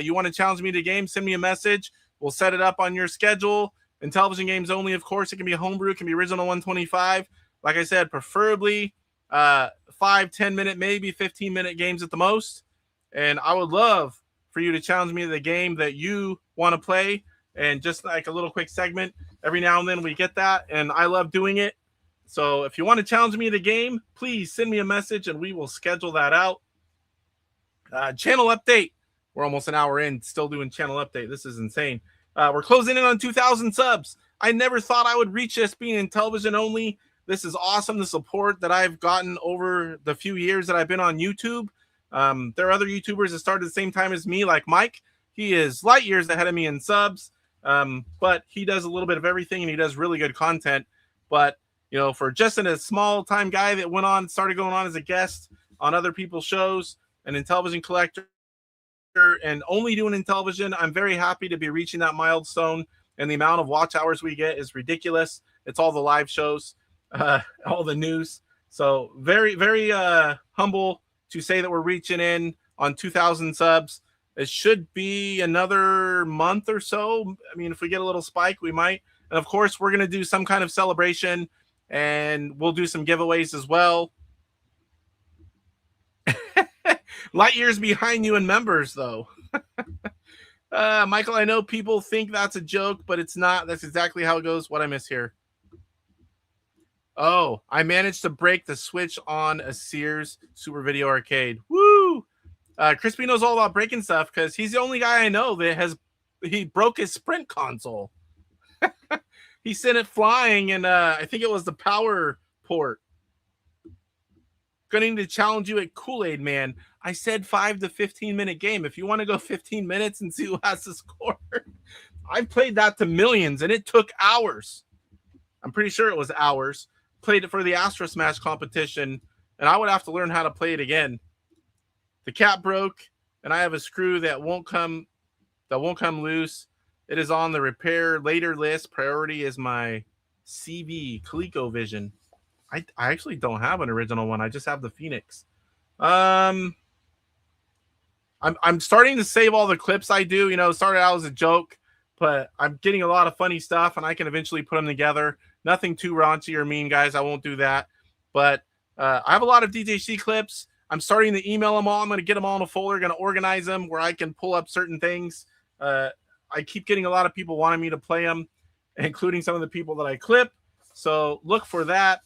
You want to challenge me to a game, send me a message. We'll set it up on your schedule. Intellivision games only, of course. It can be a homebrew. It can be original 125. Like I said, preferably 5-10 minute, maybe 15-minute games at the most. And I would love for you to challenge me to the game that you want to play. And just like a little quick segment, every now and then we get that. And I love doing it. So if you want to challenge me to the game, please send me a message and we will schedule that out. Channel update. We're almost an hour in, still doing channel update. This is insane. We're closing in on 2,000 subs. I never thought I would reach this being Intellivision only. This is awesome, the support that I've gotten over the few years that I've been on YouTube. There are other YouTubers that started at the same time as me, like Mike. He is light years ahead of me in subs, but he does a little bit of everything, and he does really good content. But, you know, for just a small-time guy that went on, started going on as a guest on other people's shows, an Intellivision collector, and only doing Intellivision, I'm very happy to be reaching that milestone, and the amount of watch hours we get is ridiculous. It's all the live shows, all the news. So very, very humble to say that we're reaching in on 2,000 subs. It should be another month or so. I mean, if we get a little spike, we might. And of course, we're going to do some kind of celebration, and we'll do some giveaways as well. Light years behind you in members, though. Michael, I know people think that's a joke, but it's not. That's exactly how it goes. What I miss here. Oh, I managed to break the switch on a Sears Super Video Arcade. Woo! Crispy knows all about breaking stuff because he's the only guy I know that he broke his Sprint console. He sent it flying, and I think it was the power port. Going to challenge you at Kool-Aid Man. I said 5 to 15 minute game. If you want to go 15 minutes and see who has the score, I played that to millions, and it took hours. I'm pretty sure it was hours. Played it for the Astro Smash competition, and I would have to learn how to play it again. The cap broke, and I have a screw that won't come loose. It is on the repair later list. Priority is my CV ColecoVision. I actually don't have an original one. I just have the Phoenix. I'm starting to save all the clips I do. You know, it started out as a joke, but I'm getting a lot of funny stuff, and I can eventually put them together. Nothing too raunchy or mean, guys. I won't do that. But I have a lot of DJC clips. I'm starting to email them all. I'm going to get them all in a folder, going to organize them where I can pull up certain things. I keep getting a lot of people wanting me to play them, including some of the people that I clip. So look for that.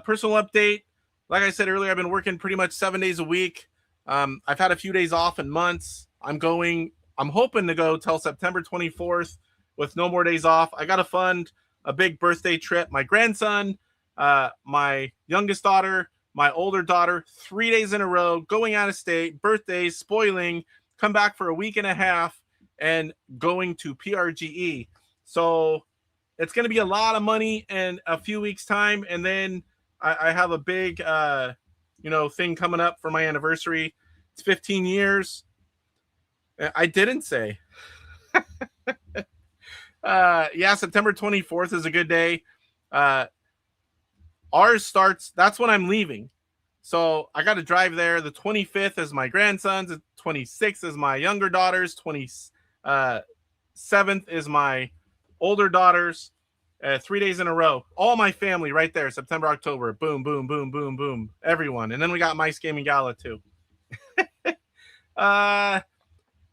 Personal update. Like I said earlier, I've been working pretty much 7 days a week. I've had a few days off in months. I'm hoping to go till September 24th with no more days off. I got to fund a big birthday trip. My grandson, my youngest daughter, my older daughter, 3 days in a row, going out of state, birthdays, spoiling, come back for a week and a half, and going to PRGE. So it's going to be a lot of money in a few weeks' time, and then I have a big, thing coming up for my anniversary. It's 15 years. I didn't say. September 24th is a good day. Ours starts, that's when I'm leaving. So I got to drive there. The 25th is my grandson's. The 26th is my younger daughter's. 27th is my older daughter's. 3 days in a row. All my family right there. September, October. Boom, boom, boom, boom, boom. Everyone. And then we got Mice Gaming Gala too.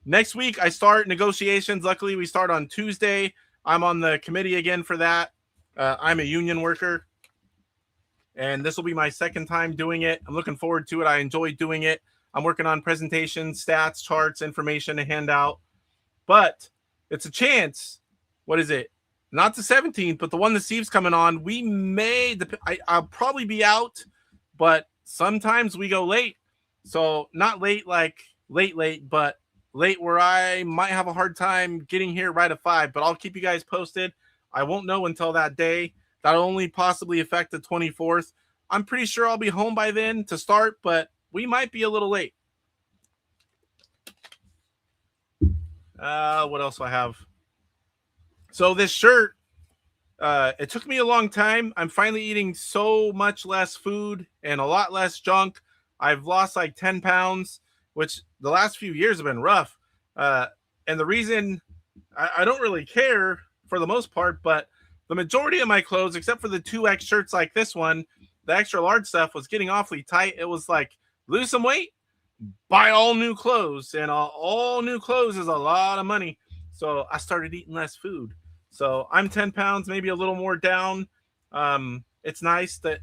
Next week, I start negotiations. Luckily, we start on Tuesday. I'm on the committee again for that. I'm a union worker. And this will be my second time doing it. I'm looking forward to it. I enjoy doing it. I'm working on presentations, stats, charts, information to hand out. But it's a chance. What is it? Not the 17th, but the one that Steve's coming on. We may, I'll probably be out, but sometimes we go late. So not late like late, but late where I might have a hard time getting here right at 5. But I'll keep you guys posted. I won't know until that day. That'll only possibly affect the 24th. I'm pretty sure I'll be home by then to start, but we might be a little late. What else do I have? So this shirt, it took me a long time. I'm finally eating so much less food and a lot less junk. I've lost like 10 pounds, which the last few years have been rough. And the reason I don't really care for the most part, but the majority of my clothes, except for the 2X shirts like this one, the extra large stuff was getting awfully tight. It was like, lose some weight, buy all new clothes. And all new clothes is a lot of money. So I started eating less food. So I'm 10 pounds, maybe a little more down. It's nice that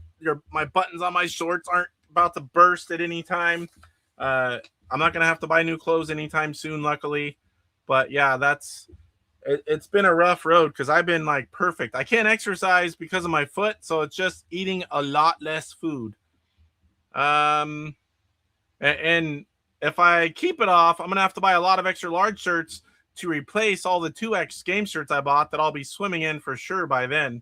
my buttons on my shorts aren't about to burst at any time. I'm not going to have to buy new clothes anytime soon, luckily. But yeah, it's been a rough road because I've been like perfect. I can't exercise because of my foot, so it's just eating a lot less food. And if I keep it off, I'm going to have to buy a lot of extra large shirts to replace all the 2X game shirts I bought that I'll be swimming in for sure by then.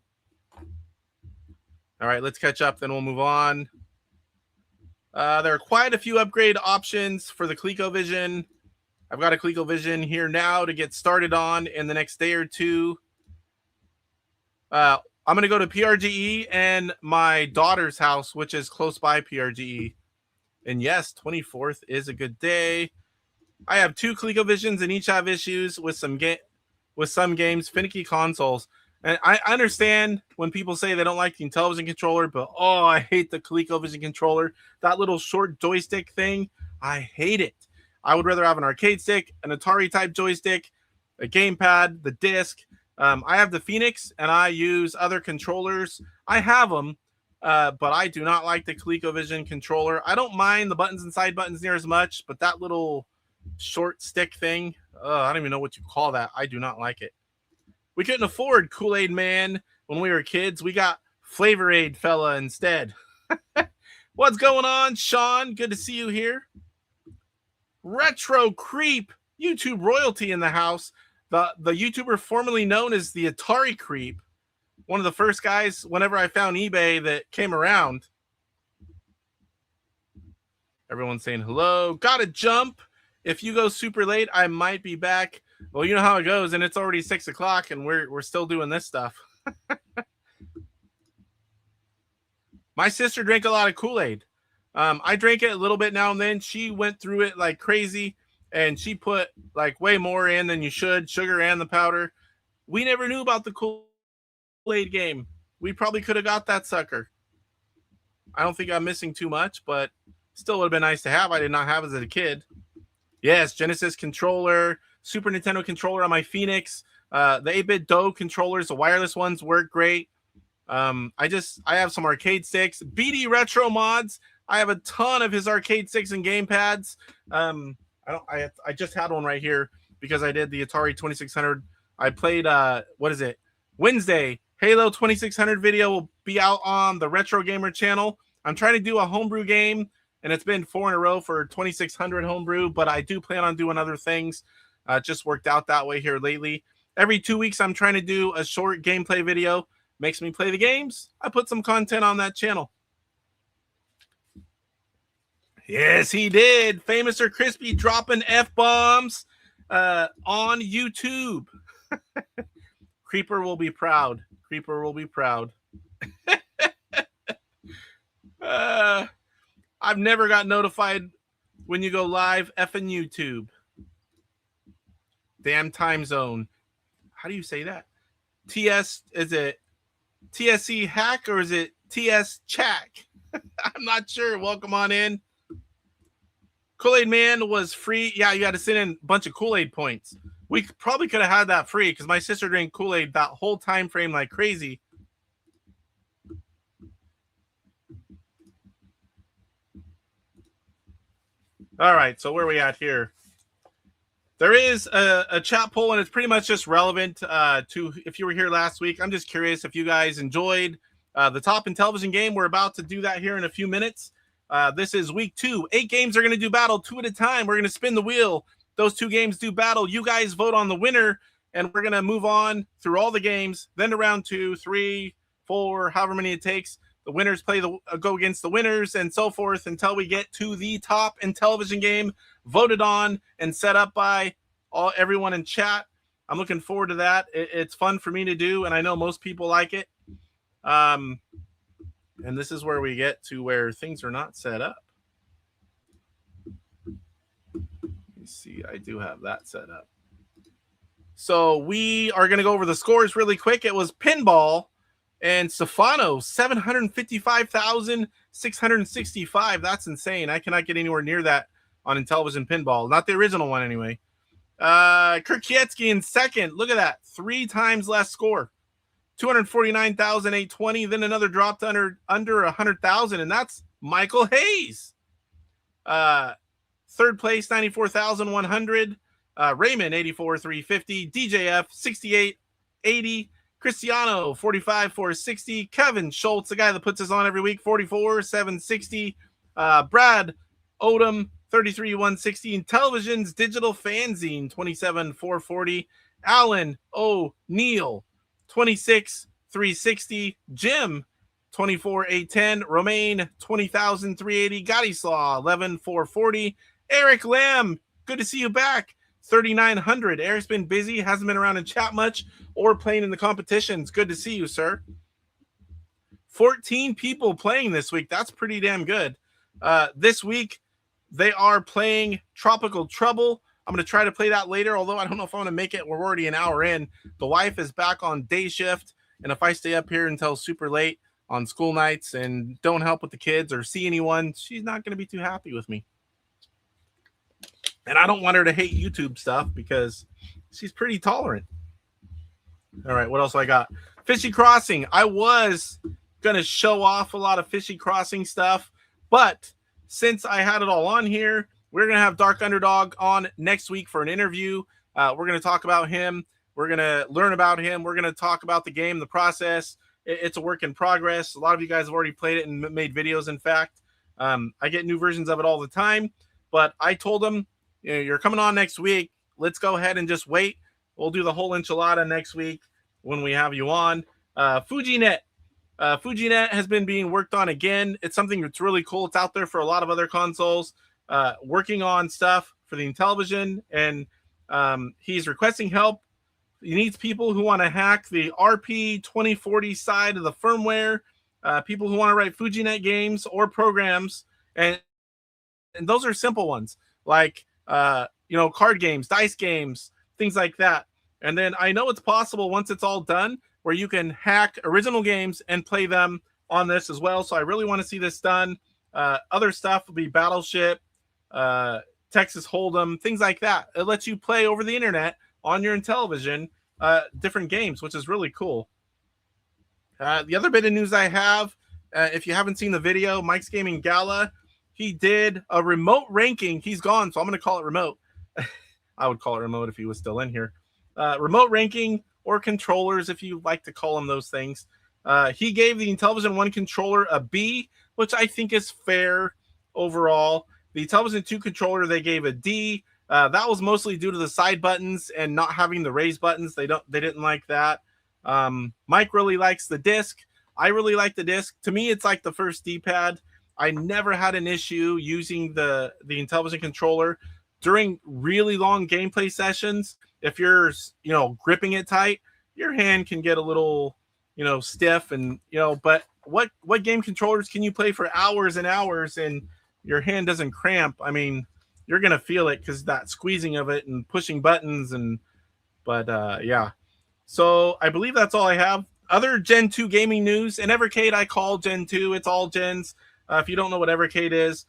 All right, let's catch up, then we'll move on. There are quite a few upgrade options for the ColecoVision. I've got a ColecoVision here now to get started on in the next day or two. I'm going to go to PRGE and my daughter's house, which is close by PRGE. And yes, 24th is a good day. I have 2 ColecoVisions and each have issues with some games, finicky consoles. And I understand when people say they don't like the Intellivision controller, but oh, I hate the ColecoVision controller. That little short joystick thing, I hate it. I would rather have an arcade stick, an Atari type joystick, a gamepad, the disc. I have the Phoenix and I use other controllers. I have them, but I do not like the ColecoVision controller. I don't mind the buttons and side buttons near as much, but that little short stick thing, I don't even know what you call that. I do not like it. We couldn't afford Kool-Aid Man when we were kids. We got Flavor Aid fella instead. What's going on, Sean? Good to see you here. Retro Creep, YouTube royalty in the house. The YouTuber formerly known as the Atari Creep. One of the first guys, whenever I found eBay, that came around. Everyone's saying hello. Gotta jump. If you go super late, I might be back. Well, you know how it goes, and it's already 6 o'clock, and we're still doing this stuff. My sister drank a lot of Kool-Aid. I drank it a little bit now and then. She went through it like crazy, and she put like way more in than you should, sugar and the powder. We never knew about the Kool-Aid game. We probably could have got that sucker. I don't think I'm missing too much, but still would have been nice to have. I did not have it as a kid. Yes, Genesis controller, Super Nintendo controller on my Phoenix. The 8-bit DOE controllers, the wireless ones work great. I have some arcade sticks. BD Retro Mods. I have a ton of his arcade sticks and gamepads. I just had one right here because I did the Atari 2600. I played Wednesday. Halo 2600 video will be out on the Retro Gamer channel. I'm trying to do a homebrew game and it's been 4 in a row for 2600 homebrew, but I do plan on doing other things. It just worked out that way here lately. Every 2 weeks, I'm trying to do a short gameplay video. Makes me play the games. I put some content on that channel. Yes, he did. Famous or Crispy dropping F-bombs on YouTube. Creeper will be proud. Creeper will be proud. I've never got notified when you go live. Effing YouTube. Damn time zone. How do you say that? TS, is it TSC hack or is it TS Chack? I'm not sure. Welcome on in. Kool-Aid Man was free. Yeah, you got to send in a bunch of Kool-Aid points. We probably could have had that free because my sister drank Kool-Aid that whole time frame like crazy. All right, so where are we at here? There is a chat poll, and it's pretty much just relevant to if you were here last week. I'm just curious if you guys enjoyed the top Intellivision game. We're about to do that here in a few minutes. This is week 2. 8 games are going to do battle 2 at a time. We're going to spin the wheel. Those 2 games do battle. You guys vote on the winner, and we're going to move on through all the games, then to round 2, 3, 4, however many it takes. The winners go against the winners and so forth until we get to the top Intellivision game voted on and set up by everyone in chat. I'm looking forward to that. It's fun for me to do, and I know most people like it. And this is where we get to where things are not set up. Let me see. I do have that set up. So we are going to go over the scores really quick. It was pinball. And Stefano, 755,665. That's insane. I cannot get anywhere near that on Intellivision Pinball. Not the original one, anyway. Kirkietsky in second. Look at that. 3 times less score. 249,820. Then another drop to under 100,000, and that's Michael Hayes. Third place, 94,100. Raymond, 84,350. DJF, 68,80. Cristiano, 45,460. Kevin Schultz, the guy that puts us on every week, 44,760. Brad Odom, 33,160. Intellivision's Digital Fanzine, 27,440. Alan O'Neill, 26,360. Jim, 24,810. Romaine, 20,380. Gadislaw, 11,440. Eric Lamb, good to see you back. 3,900. Eric's been busy, hasn't been around in chat much or playing in the competitions. Good to see you, sir. 14 people playing this week. That's pretty damn good. This week, they are playing Tropical Trouble. I'm going to try to play that later, although I don't know if I'm going to make it. We're already an hour in. The wife is back on day shift, and if I stay up here until super late on school nights and don't help with the kids or see anyone, she's not going to be too happy with me. And I don't want her to hate YouTube stuff because she's pretty tolerant. All right, what else I got? Fishy Crossing. I was going to show off a lot of Fishy Crossing stuff, but since I had it all on here, we're going to have Dark Underdog on next week for an interview. We're going to talk about him. We're going to learn about him. We're going to talk about the game, the process. It's a work in progress. A lot of you guys have already played it and made videos, in fact. I get new versions of it all the time, but I told him, you're coming on next week. Let's go ahead and just wait. We'll do the whole enchilada next week when we have you on. FujiNet. FujiNet has been being worked on again. It's something that's really cool. It's out there for a lot of other consoles. Working on stuff for the Intellivision, and he's requesting help. He needs people who want to hack the RP2040 side of the firmware, people who want to write FujiNet games or programs, and those are simple ones like card games, dice games, things like that. And then I know it's possible once it's all done where you can hack original games and play them on this as well. So I really want to see this done. Other stuff will be Battleship, Texas Hold'em, things like that. It lets you play over the internet on your Intellivision different games, which is really cool. The other bit of news I have, if you haven't seen the video, Mike's Gaming Gala, he did a remote ranking. He's gone, so I'm going to call it remote. I would call it remote if he was still in here. Remote ranking or controllers, if you like to call them those things. He gave the Intellivision 1 controller a B, which I think is fair. overall. The Intellivision 2 controller, they gave a D. That was mostly due to the side buttons and not having the raise buttons. They didn't like that. Mike really likes the disc. I really like the disc. To me, it's like the first D-pad. I never had an issue using the Intellivision controller during really long gameplay sessions. If you're, gripping it tight, your hand can get a little, stiff, and but what game controllers can you play for hours and hours and your hand doesn't cramp? I mean, you're gonna feel it because that squeezing of it and pushing buttons but yeah. So I believe that's all I have. Other Gen 2 gaming news, and Evercade I call Gen 2. It's all gens. If you don't know what Evercade is,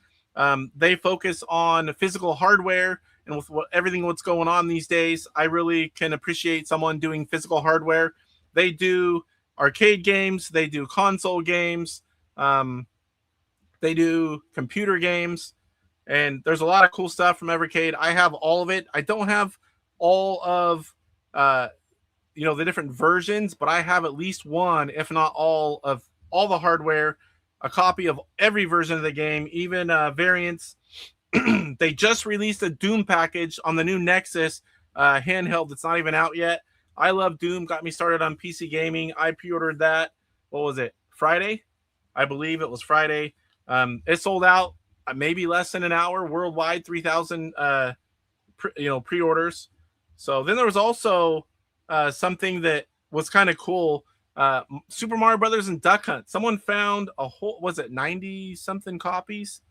they focus on physical hardware, and with everything what's going on these days, I really can appreciate someone doing physical hardware. They do arcade games, they do console games, they do computer games, and there's a lot of cool stuff from Evercade. I have all of it. I don't have all of the different versions, but I have at least one, if not all, of all the hardware, a copy of every version of the game, even variants. They just released a Doom package on the new Nexus handheld that's not even out yet. I love Doom, got me started on PC gaming. I pre-ordered that. What was it? Friday? I believe it was Friday. It sold out maybe less than an hour worldwide, 3,000 pre-orders. So then there was also something that was kind of cool. Super Mario Brothers and Duck Hunt. Someone found a whole, was it 90 something copies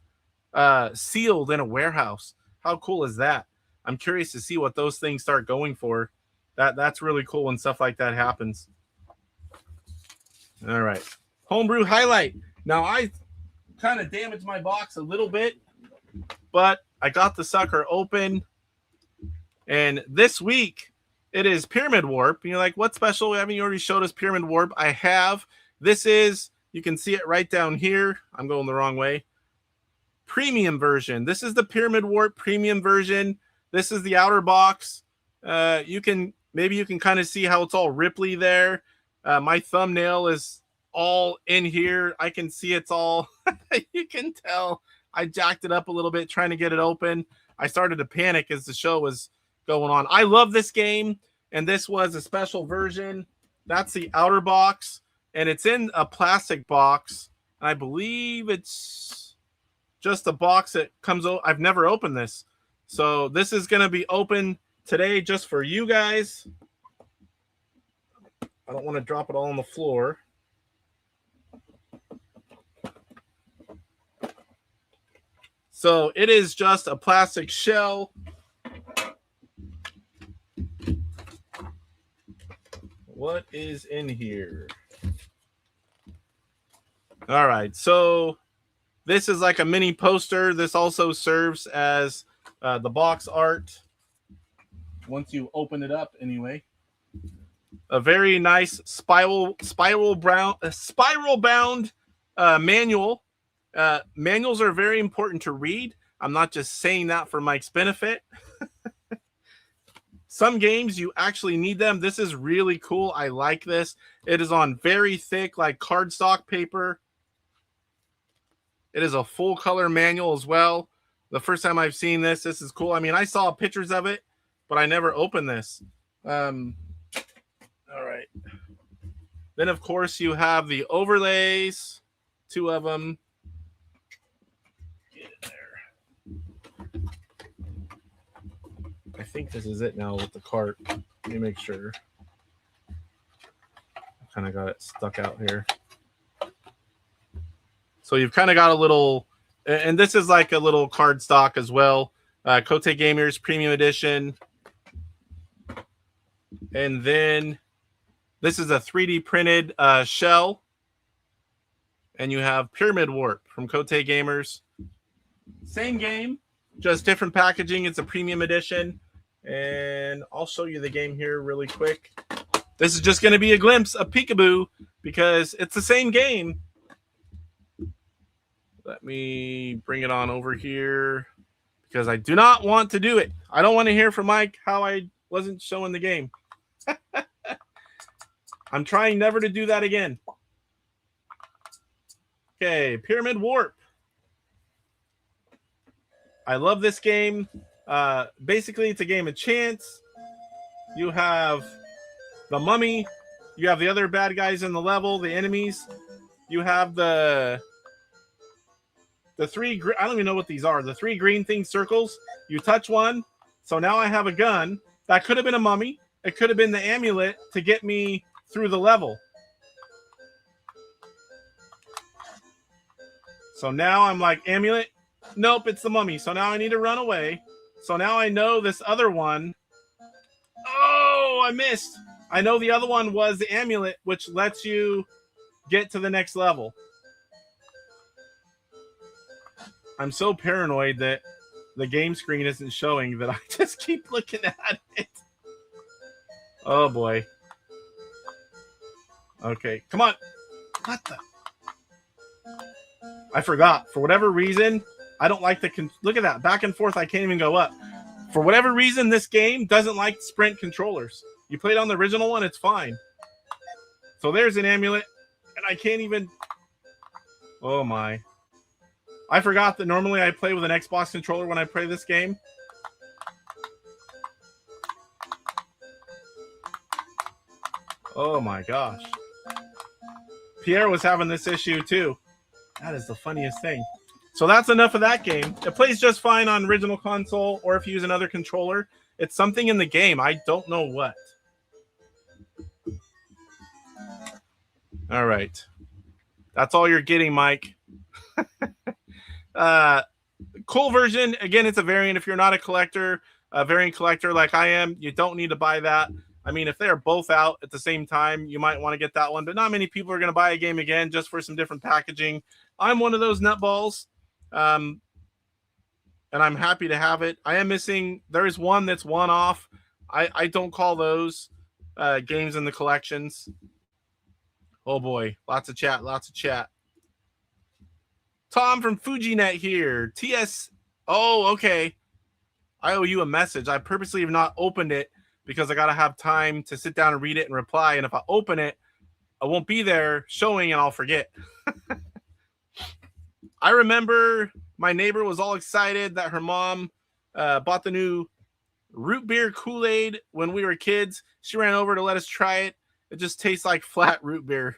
sealed in a warehouse. How cool is that? I'm curious to see what those things start going for. That's really cool when stuff like that happens. All right. Homebrew Highlight. Now, I kind of damaged my box a little bit, but I got the sucker open. And this week, it is Pyramid Warp. And you're like, what's special? Haven't you already showed us Pyramid Warp? I have. This is, you can see it right down here. I'm going the wrong way. Premium version. This is the Pyramid Warp premium version. This is the outer box. Maybe you can kind of see how it's all ripply there. My thumbnail is all in here. I can see it's all, you can tell I jacked it up a little bit trying to get it open. I started to panic as the show was going on. I love this game, and this was a special version. That's the outer box, and it's in a plastic box. And I believe it's just a box that comes out. I've never opened this. So this is going to be open today just for you guys. I don't want to drop it all on the floor. So it is just a plastic shell. What is in here? All right. So this is like a mini poster. This also serves as the box art. Once you open it up, anyway. A very nice spiral bound manual. Manuals are very important to read. I'm not just saying that for Mike's benefit. Some games you actually need them. This is really cool. I like this. It is on very thick, like cardstock paper. It is a full color manual as well. The first time I've seen this, this is cool. I mean, I saw pictures of it, but I never opened this. All right. Then, of course, you have the overlays, 2 of them. Get in there. I think this is it now with the cart. Let me make sure. I kind of got it stuck out here. So you've kind of got a little, and this is like a little card stock as well. Kote Gamers Premium Edition. And then this is a 3D printed shell. And you have Pyramid Warp from Kote Gamers. Same game, just different packaging. It's a premium edition. And I'll show you the game here really quick. This is just going to be a glimpse of Peekaboo because it's the same game. Let me bring it on over here because I do not want to do it. I don't want to hear from Mike how I wasn't showing the game. I'm trying never to do that again. Okay, Pyramid Warp. I love this game. Basically, it's a game of chance. You have the mummy. You have the other bad guys in the level, the enemies. You have the three, I don't even know what these are. The three green things, circles. You touch one. So now I have a gun. That could have been a mummy. It could have been the amulet to get me through the level. So now I'm like, amulet? Nope, it's the mummy. So now I need to run away. So now I know this other one. Oh, I missed. I know the other one was the amulet, which lets you get to the next level. I'm so paranoid that the game screen isn't showing that I just keep looking at it. Oh, boy. Okay, come on. What the? I forgot. For whatever reason, I don't like the... Look at that. Back and forth, I can't even go up. For whatever reason, this game doesn't like sprint controllers. You played on the original one, it's fine. So there's an amulet, and I can't even... Oh, my. I forgot that normally I play with an Xbox controller when I play this game. Oh, my gosh. Pierre was having this issue, too. That is the funniest thing. So that's enough of that game. It plays just fine on original console, or if you use another controller. It's something in the game. I don't know what. All right. That's all you're getting, Mike. Cool version. Again, it's a variant. If you're not a variant collector like I am, you don't need to buy that. I mean, if they're both out at the same time, you might want to get that one. But not many people are going to buy a game again just for some different packaging. I'm one of those nutballs. And I'm happy to have it. I am missing. There is one that's one-off. I don't call those games in the collections. Oh, boy. Lots of chat. Lots of chat. Tom from FujiNet here. TS. Oh, okay. I owe you a message. I purposely have not opened it because I got to have time to sit down and read it and reply. And if I open it, I won't be there showing and I'll forget. I remember my neighbor was all excited that her mom bought the new root beer Kool-Aid when we were kids. She ran over to let us try it. It just tastes like flat root beer.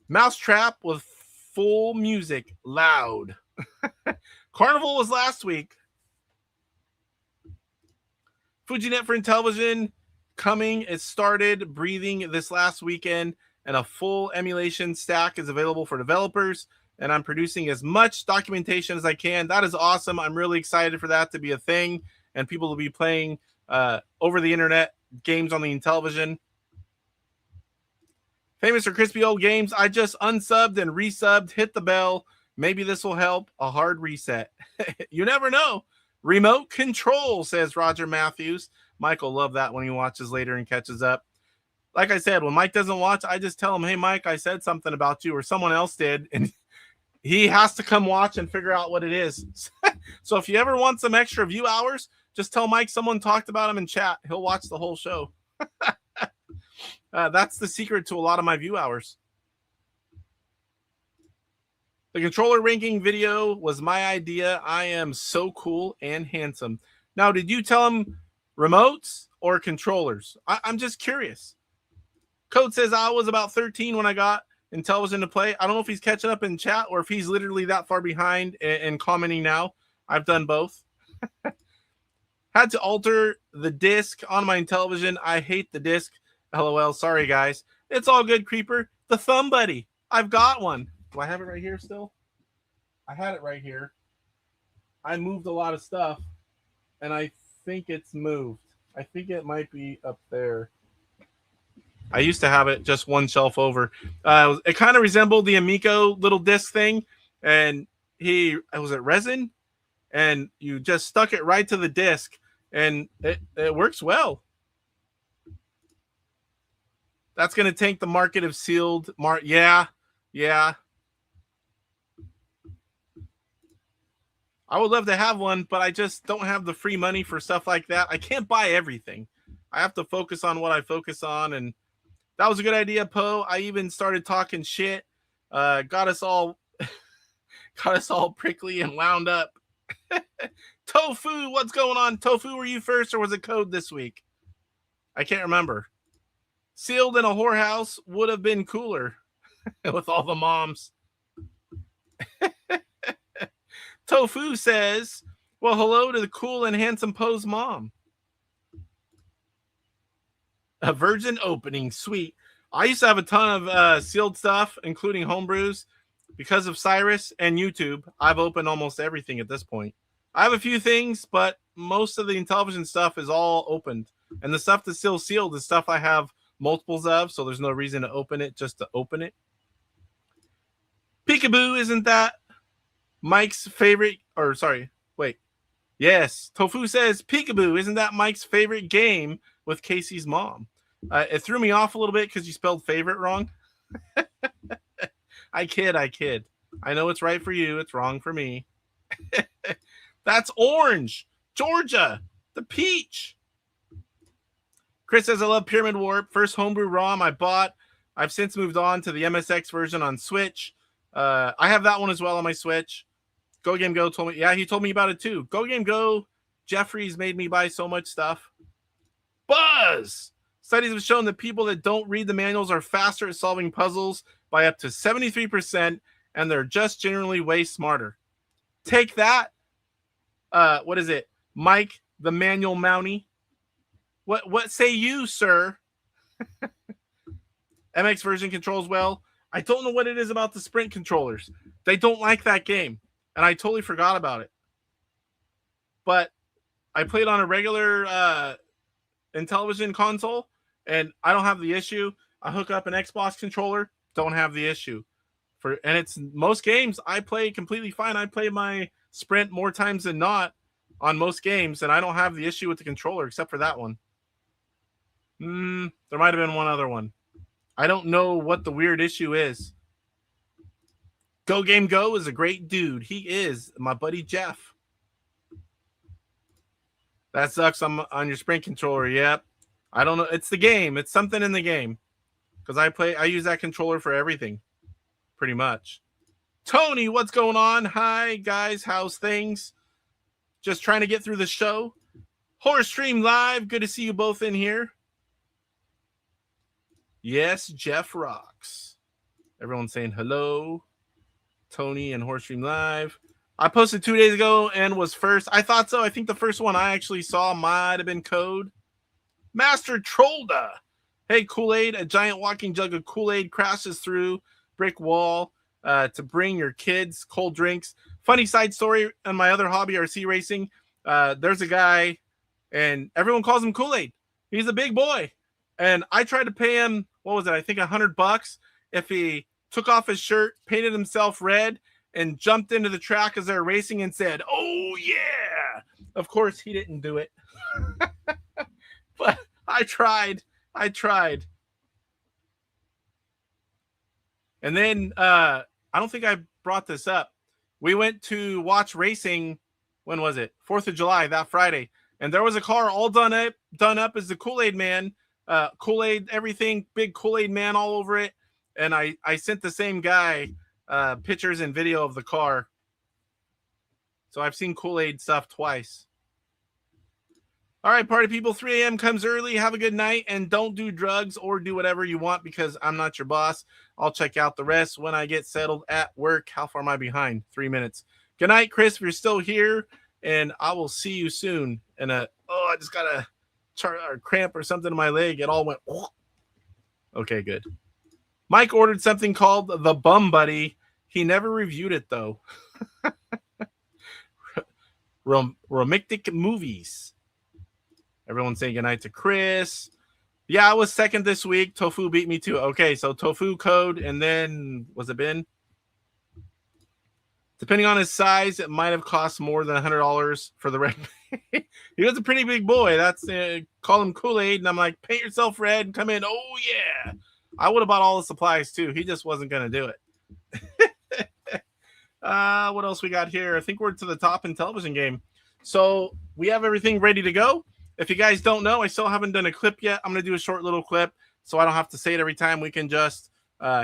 Mousetrap with full music, loud. Carnival was last week. FujiNet for Intellivision coming. It started breathing this last weekend, and a full emulation stack is available for developers. And I'm producing as much documentation as I can. That is awesome. I'm really excited for that to be a thing, and people will be playing over the internet games on the Intellivision. Famous for crispy old games. I just unsubbed and resubbed. Hit the bell. Maybe this will help. A hard reset. You never know. Remote control, says Roger Matthews. Mike will love that when he watches later and catches up. Like I said, when Mike doesn't watch, I just tell him, hey, Mike, I said something about you, or someone else did. And he has to come watch and figure out what it is. So if you ever want some extra view hours, just tell Mike someone talked about him in chat. He'll watch the whole show. That's the secret to a lot of my view hours. The controller ranking video was my idea. I am so cool and handsome. Now, did you tell him remotes or controllers? I'm just curious. Code says I was about 13 when I got Intellivision to play. I don't know if he's catching up in chat or if he's literally that far behind and commenting now. I've done both. Had to alter the disc on my Intellivision. I hate the disc. LOL. Sorry, guys. It's all good, Creeper. The Thumb Buddy. I've got one. Do I have it right here still? I had it right here. I moved a lot of stuff, and I think it's moved. I think it might be up there. I used to have it just one shelf over. It kind of resembled the Amico little disc thing, and it was resin, and you just stuck it right to the disc, and it works well. That's going to tank the market of sealed. Yeah. I would love to have one, but I just don't have the free money for stuff like that. I can't buy everything. I have to focus on what I focus on, and that was a good idea, Poe. I even started talking shit. Got us all prickly and wound up. Tofu, what's going on? Tofu, were you first or was it Code this week? I can't remember. Sealed in a whorehouse would have been cooler with all the moms. Tofu says, well, hello to the cool and handsome Poe's mom. A virgin opening, sweet. I used to have a ton of sealed stuff, including Homebrews. Because of Cyrus and YouTube, I've opened almost everything at this point. I have a few things, but most of the Intellivision stuff is all opened. And the stuff that's still sealed is stuff I have multiples of, so there's no reason to open it just to open it. Peekaboo, isn't that Mike's favorite? Or sorry, wait. Yes, Tofu says, Peekaboo, isn't that Mike's favorite game with Casey's mom? It threw me off a little bit because you spelled favorite wrong. I kid. I know it's right for you. It's wrong for me. That's orange. Georgia. The peach. Chris says, I love Pyramid Warp. First homebrew ROM I bought. I've since moved on to the MSX version on Switch. I have that one as well on my Switch. Go Game Go told me. Yeah, he told me about it too. Go Game Go. Jeffries made me buy so much stuff. Buzz. Studies have shown that people that don't read the manuals are faster at solving puzzles by up to 73%, and they're just generally way smarter. Take that. What is it? Mike, the manual mountie. What say you, sir? MX version controls well. I don't know what it is about the Sprint controllers. They don't like that game, and I totally forgot about it. But I played on a regular Intellivision console, and I don't have the issue. I hook up an Xbox controller, don't have the issue. And it's most games I play completely fine. I play my Sprint more times than not on most games, and I don't have the issue with the controller except for that one. There might have been one other one. I don't know what the weird issue is. Go Game Go is a great dude. He is my buddy Jeff. That sucks on your Sprint controller. Yep. I don't know. It's the game. It's something in the game. Because I use that controller for everything. Pretty much. Tony, what's going on? Hi, guys. How's things? Just trying to get through the show. Horror Stream Live. Good to see you both in here. Yes, Jeff rocks. Everyone's saying hello. Tony and Horror Stream Live. I posted 2 days ago and was first. I thought so. I think the first one I actually saw might have been Code. Master Trollda. Hey, Kool-Aid. A giant walking jug of Kool-Aid crashes through brick wall to bring your kids cold drinks. Funny side story on my other hobby, RC racing. There's a guy, and everyone calls him Kool-Aid. He's a big boy. And I tried to pay him, what was it? I think $100 if he took off his shirt, painted himself red, and jumped into the track as they're racing and said, "Oh, yeah." Of course, he didn't do it. But I tried. And then, I don't think I brought this up. We went to watch racing, when was it? 4th of July, that Friday. And there was a car all done up as the Kool-Aid man. Kool-Aid, everything, big Kool-Aid man all over it. And I sent the same guy pictures and video of the car. So I've seen Kool-Aid stuff twice. All right, party people, 3 a.m. comes early. Have a good night, and don't do drugs or do whatever you want because I'm not your boss. I'll check out the rest when I get settled at work. How far am I behind? 3 minutes. Good night, Chris, if you're still here, and I will see you soon. And I just got a cramp or something in my leg. It all went. Okay, good. Mike ordered something called the Bum Buddy. He never reviewed it, though. Romantic movies. Everyone's saying goodnight to Chris. Yeah, I was second this week. Tofu beat me too. Okay, so Tofu, Code, and then was it Ben? Depending on his size, it might have cost more than $100 for the red. He was a pretty big boy. That's call him Kool-Aid, and I'm like, paint yourself red and come in. Oh yeah, I would have bought all the supplies too. He just wasn't gonna do it. What else we got here? I think we're to the top Intellivision game. So we have everything ready to go. If you guys don't know, I still haven't done a clip yet. I'm going to do a short little clip so I don't have to say it every time. We can just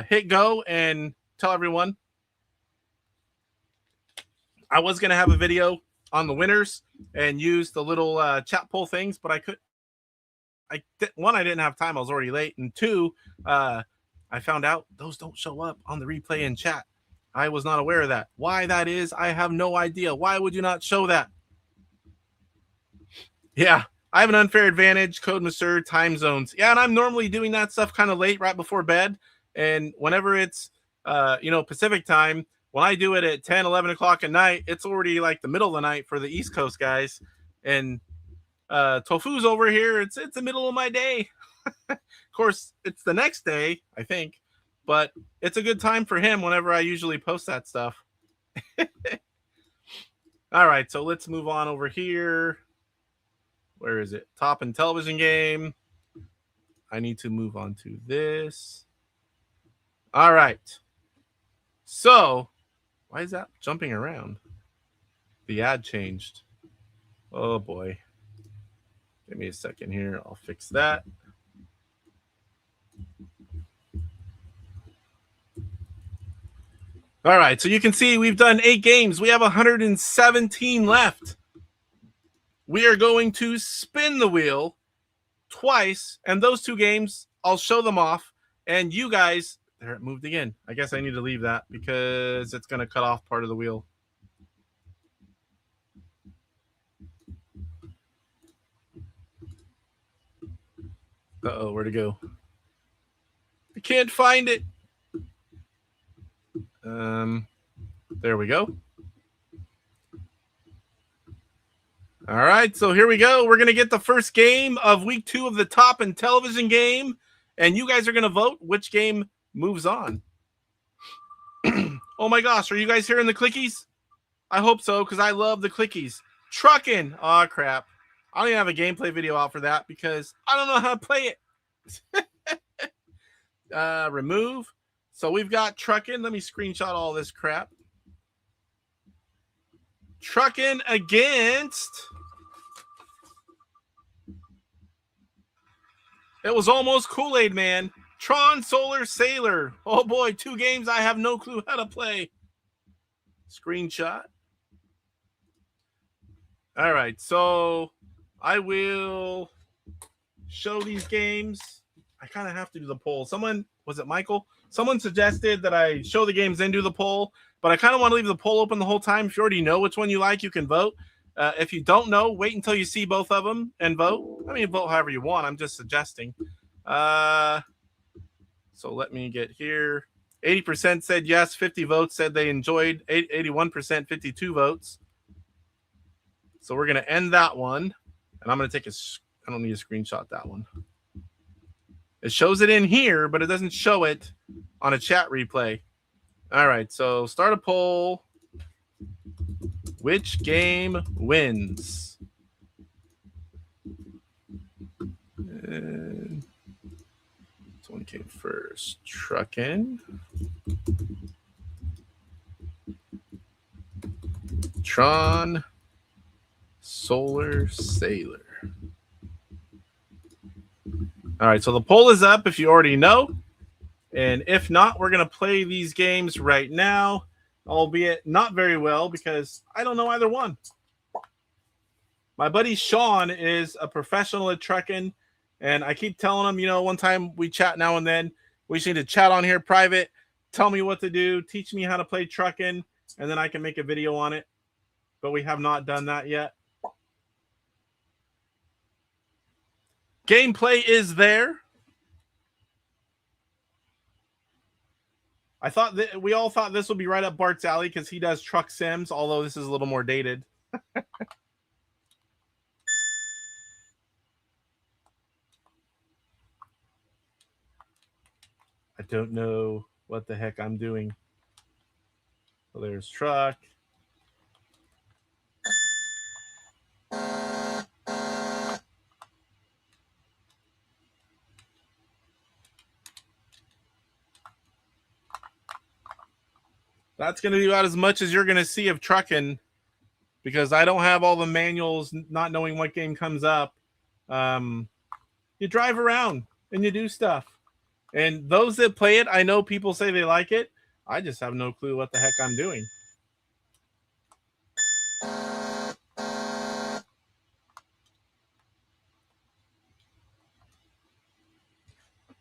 hit go and tell everyone. I was going to have a video on the winners and use the little chat poll things, but I didn't have time. I was already late, and two, I found out those don't show up on the replay in chat. I was not aware of that. Why that is, I have no idea. Why would you not show that? Yeah, I have an unfair advantage, Code Master, time zones. Yeah, and I'm normally doing that stuff kind of late, right before bed. And whenever it's, Pacific time, when I do it at 10, 11 o'clock at night, it's already like the middle of the night for the East Coast guys. And Tofu's over here. It's the middle of my day. Of course, it's the next day, I think. But it's a good time for him whenever I usually post that stuff. All right, so let's move on over here. Where is it? Top Intellivision Game. I need to move on to this. All right. So, why is that jumping around? The ad changed. Oh, boy. Give me a second here. I'll fix that. All right, so you can see we've done 8 games. We have 117 left. We are going to spin the wheel twice, and those 2 games, I'll show them off, and you guys, there it moved again. I guess I need to leave that because it's going to cut off part of the wheel. Uh-oh, where'd it go? I can't find it. There we go. All right, so here we go. We're going to get the first game of week 2 of the Top Intellivision Game, and you guys are going to vote which game moves on. Oh my gosh, are you guys hearing the clickies? I hope so, because I love the clickies. Truckin'. Oh, crap. I don't even have a gameplay video out for that because I don't know how to play it. Remove. So we've got Truckin'. Let me screenshot all this crap. Truckin' against... It was almost Kool-Aid Man. Tron Solar Sailor. Oh boy, 2 games I have no clue how to play. Screenshot. All right, so I will show these games. I kind of have to do the poll. Someone, was it Michael? Someone suggested that I show the games and do the poll, but I kind of want to leave the poll open the whole time. If you already know which one you like, you can vote. If you don't know, wait until you see both of them and vote. I mean, vote however you want. I'm just suggesting. So let me get here. 80% said yes. 50 votes said they enjoyed. 81%, 52 votes. So we're going to end that one. And I'm going to take I don't need to screenshot that one. It shows it in here, but it doesn't show it on a chat replay. All right, so start a poll. Which game wins? This one came first. Truckin'. Tron Solar Sailor. All right, so the poll is up if you already know. And if not, we're going to play these games right now, albeit not very well because I don't know either one. My buddy Sean is a professional at trucking, and I keep telling him, one time we chat now and then. We just need to chat on here private, tell me what to do, teach me how to play trucking, and then I can make a video on it. But we have not done that yet. Gameplay is there. We all thought this would be right up Bart's alley because he does truck sims, although this is a little more dated. I don't know what the heck I'm doing. So there's truck. That's going to be about as much as you're going to see of trucking because I don't have all the manuals, not knowing what game comes up. You drive around and you do stuff. And those that play it, I know people say they like it. I just have no clue what the heck I'm doing.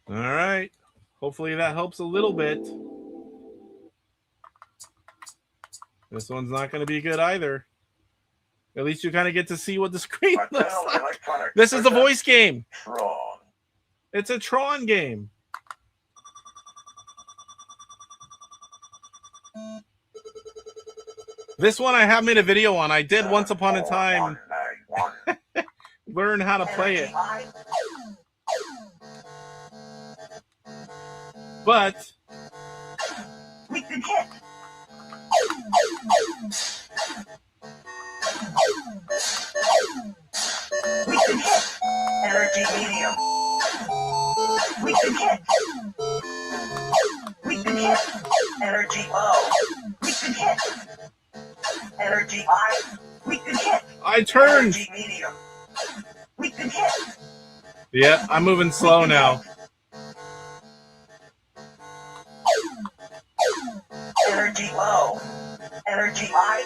All right. Hopefully that helps a little bit. This one's not going to be good either. At least you kind of get to see what the screen looks like. This is the voice game. Tron. It's a Tron game. This one I have made a video on. I did once upon a time learn how to play it. But we've been hit. We've been hit. Energy medium. We've been hit. We've been hit. Energy low. We've been hit. Energy high. We've been hit. I turned. Energy medium. We've been hit. Yeah, I'm moving slow now. Energy low. Energy high.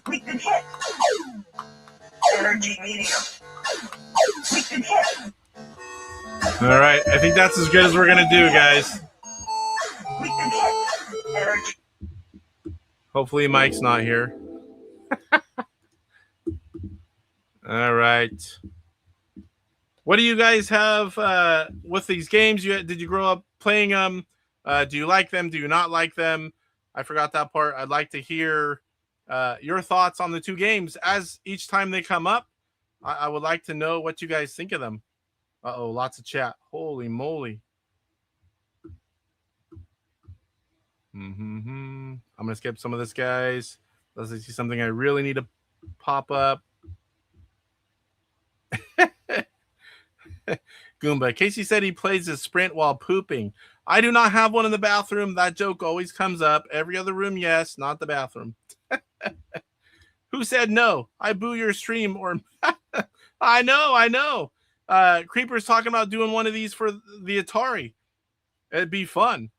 We've been hit. Energy medium. We've been hit. All right, I think that's as good as we're gonna do, guys. We've been hit. Energy. Hopefully Mike's not here. All right. What do you guys have with these games? Did you grow up playing them? Do you like them? Do you not like them? I forgot that part. I'd like to hear your thoughts on the two games as each time they come up. I would like to know what you guys think of them. Uh-oh, lots of chat. Holy moly. I'm going to skip some of this, guys. Let's see something I really need to pop up. Goomba. Casey said he plays his Sprint while pooping. I do not have one in the bathroom. That joke always comes up. Every other room, yes, not the bathroom. Who said no? I boo your stream. Or I know. Creeper's talking about doing one of these for the Atari. It'd be fun.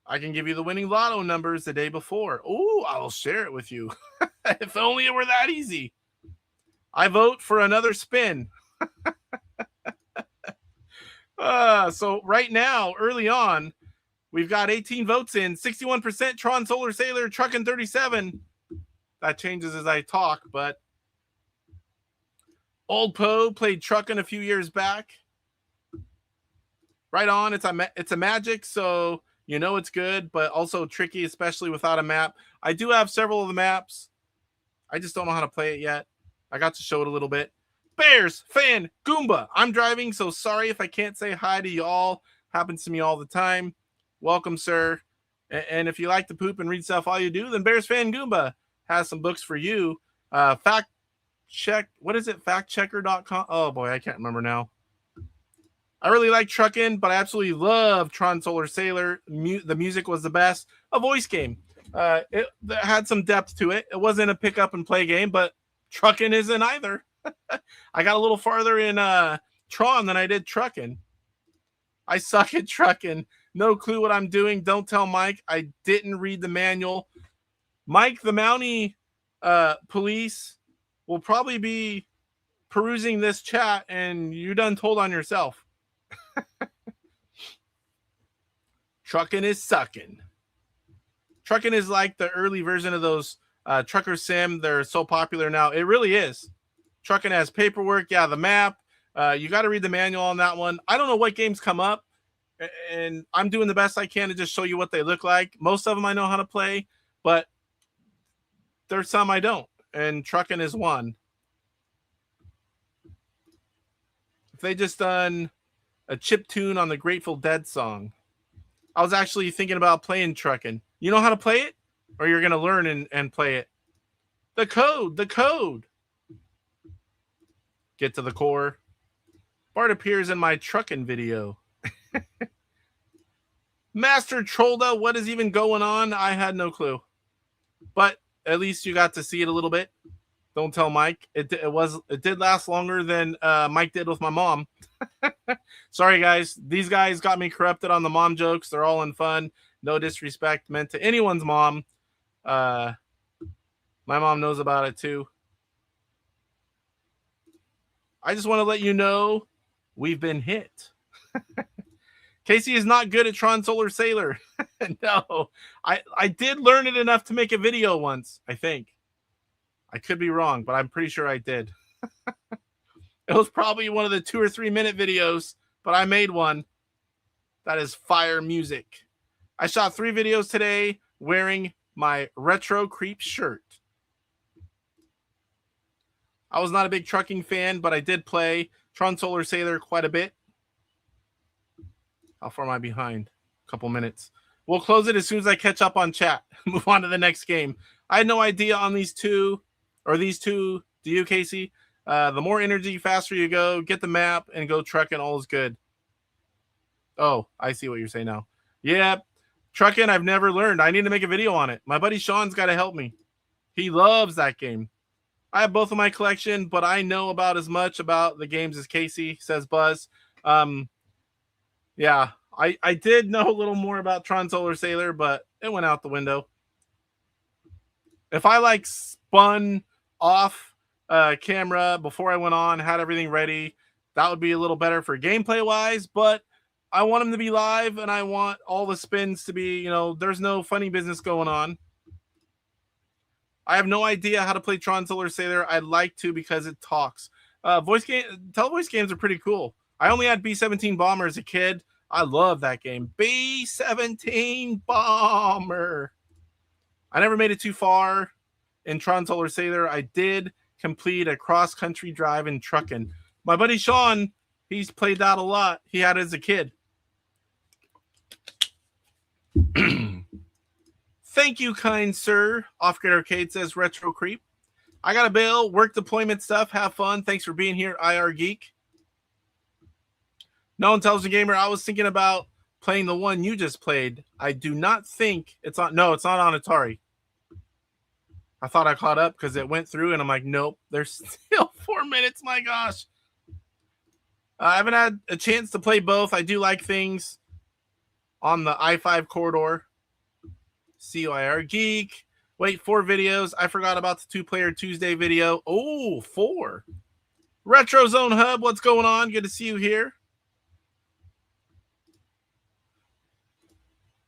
I can give you the winning lotto numbers the day before. Oh, I'll share it with you. If only it were that easy. I vote for another spin. So right now, early on, we've got 18 votes in, 61% Tron Solar Sailor, Truckin' 37. That changes as I talk, but Old Poe played Truckin' a few years back. Right on, it's a magic, so you know it's good, but also tricky, especially without a map. I do have several of the maps. I just don't know how to play it yet. I got to show it a little bit. Bears, fan, Goomba. I'm driving, so sorry if I can't say hi to y'all. Happens to me all the time. Welcome, sir. And if you like to poop and read stuff all you do, then Bears fan Goomba has some books for you. Fact check. What is it? Factchecker.com. Oh, boy, I can't remember now. I really like Truckin', but I absolutely love Tron Solar Sailor. The music was the best. A voice game. It had some depth to it. It wasn't a pick up and play game, but Truckin' isn't either. I got a little farther in Tron than I did Truckin'. I suck at Truckin'. No clue what I'm doing. Don't tell Mike. I didn't read the manual. Mike, the Mountie police, will probably be perusing this chat, and you done told on yourself. Truckin' is suckin'. Truckin' is like the early version of those Trucker Sim. They're so popular now. It really is. Truckin' has paperwork. Yeah, the map. You got to read the manual on that one. I don't know what games come up, and I'm doing the best I can to just show you what they look like. Most of them I know how to play, but there's some I don't, and Truckin' is one. If they just done a chip tune on the Grateful Dead song, I was actually thinking about playing Truckin'. You know how to play it? Or you're going to learn and play it? The code. Get to the core. Bart appears in my Truckin' video. Master Trolda, what is even going on? I had no clue. But at least you got to see it a little bit. Don't tell Mike. It did last longer than Mike did with my mom. Sorry, guys. These guys got me corrupted on the mom jokes. They're all in fun. No disrespect meant to anyone's mom. My mom knows about it too. I just want to let you know we've been hit. Casey is not good at Tron Solar Sailor. No, I did learn it enough to make a video once, I think. I could be wrong, but I'm pretty sure I did. It was probably one of the 2 or 3 minute videos, but I made one. That is fire music. I shot 3 videos today wearing my Retro Creep shirt. I was not a big trucking fan, but I did play Tron Solar Sailor quite a bit. How far am I behind? A couple minutes. We'll close it as soon as I catch up on chat. Move on to the next game. I had no idea on these two. Do you, Casey? The more energy, faster you go. Get the map and go trucking. All is good. Oh, I see what you're saying now. Yeah, trucking I've never learned. I need to make a video on it. My buddy Sean's got to help me. He loves that game. I have both of my collection, but I know about as much about the games as Casey, says Buzz. Yeah, I did know a little more about Tron Solar Sailor, but it went out the window. If I like spun off camera before I went on, had everything ready, that would be a little better for gameplay wise, but I want them to be live and I want all the spins to be, there's no funny business going on. I have no idea how to play Tron Solar Sailor. I'd like to because it talks. Televoice games are pretty cool. I only had B-17 Bomber as a kid. I love that game. B-17 Bomber. I never made it too far in Tron Solar Sailor. I did complete a cross-country drive in trucking. My buddy Sean, he's played that a lot. He had it as a kid. Thank you, kind sir. Off-Grid Arcade says Retro Creep. I got a bail, work deployment stuff, have fun. Thanks for being here, IR Geek. No Intelligent Gamer, I was thinking about playing the one you just played. I do not think it's on. No, it's not on Atari. I thought I caught up because it went through, and I'm like, nope, there's still 4 minutes. My gosh. I haven't had a chance to play both. I do like things on the I-5 corridor. CYR Geek. Wait, 4 videos. I forgot about the 2-player Tuesday video. Oh, 4. Retro Zone Hub, what's going on? Good to see you here.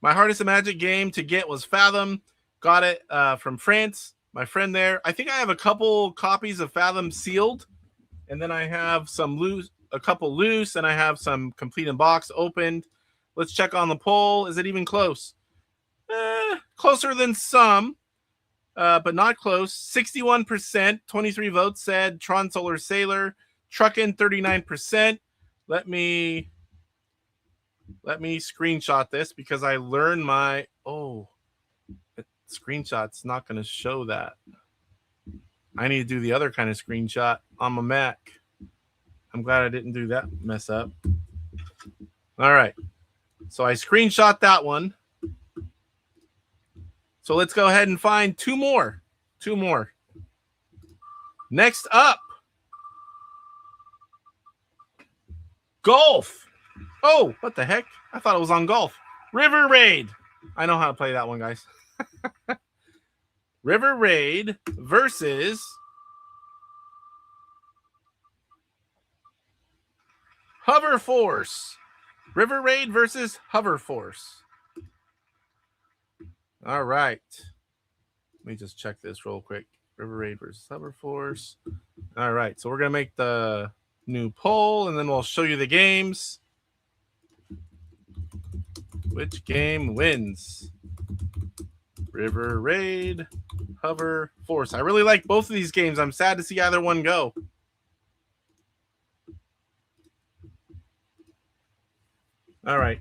My hardest Magic game to get was Fathom. Got it from France. My friend there. I think I have a couple copies of Fathom sealed. And then I have a couple loose. And I have some complete in box opened. Let's check on the poll. Is it even close? Closer than some, but not close. 61%, 23 votes said Tron Solar Sailor. Truckin' 39%. Let me screenshot this because I learned my screenshot's not going to show that. I need to do the other kind of screenshot on my Mac. I'm glad I didn't do that mess up. All right. So I screenshot that one. So let's go ahead and find 2 more. 2 more. Next up. Golf. Oh, what the heck? I thought it was on golf. River Raid. I know how to play that one, guys. River Raid versus Hover Force. River Raid versus Hover Force. All right. Let me just check this real quick. River Raid versus Hover Force. All right. So we're going to make the new poll, and then we'll show you the games. Which game wins? River Raid, Hover Force. I really like both of these games. I'm sad to see either one go. All right.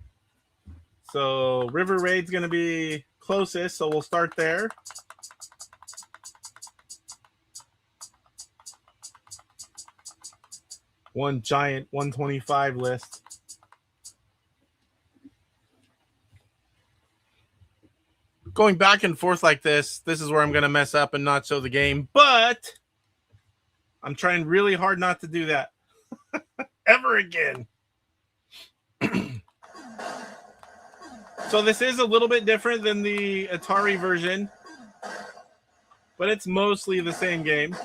So River Raid's going to be closest, so we'll start there. One giant 125 list. Going back and forth like this is where I'm going to mess up and not show the game, but I'm trying really hard not to do that ever again. So this is a little bit different than the Atari version. but it's mostly the same game.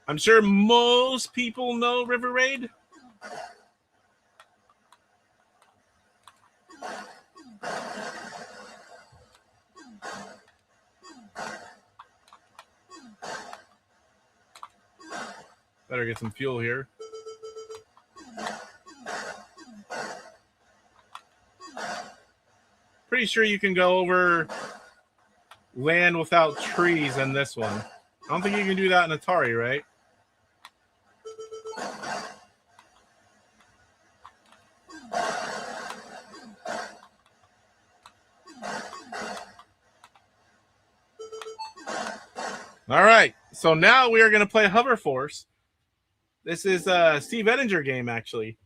I'm sure most people know River Raid. Better get some fuel here. Pretty sure you can go over land without trees in this one. I don't think you can do that in Atari, right? All right, so now we are going to play Hover Force. This is a Steve Ettinger game, actually.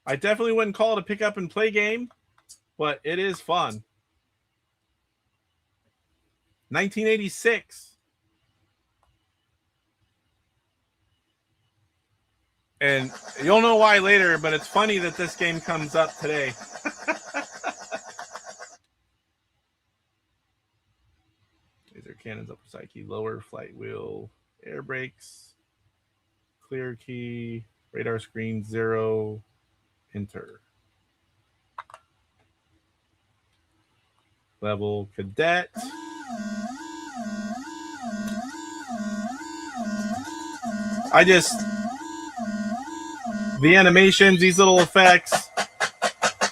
I definitely wouldn't call it a pick up and play game, but it is fun. 1986. And you'll know why later, but it's funny that this game comes up today. Laser cannons, upper side key, lower flight wheel, air brakes, clear key, radar screen 0, enter. Level cadet. The animations, these little effects,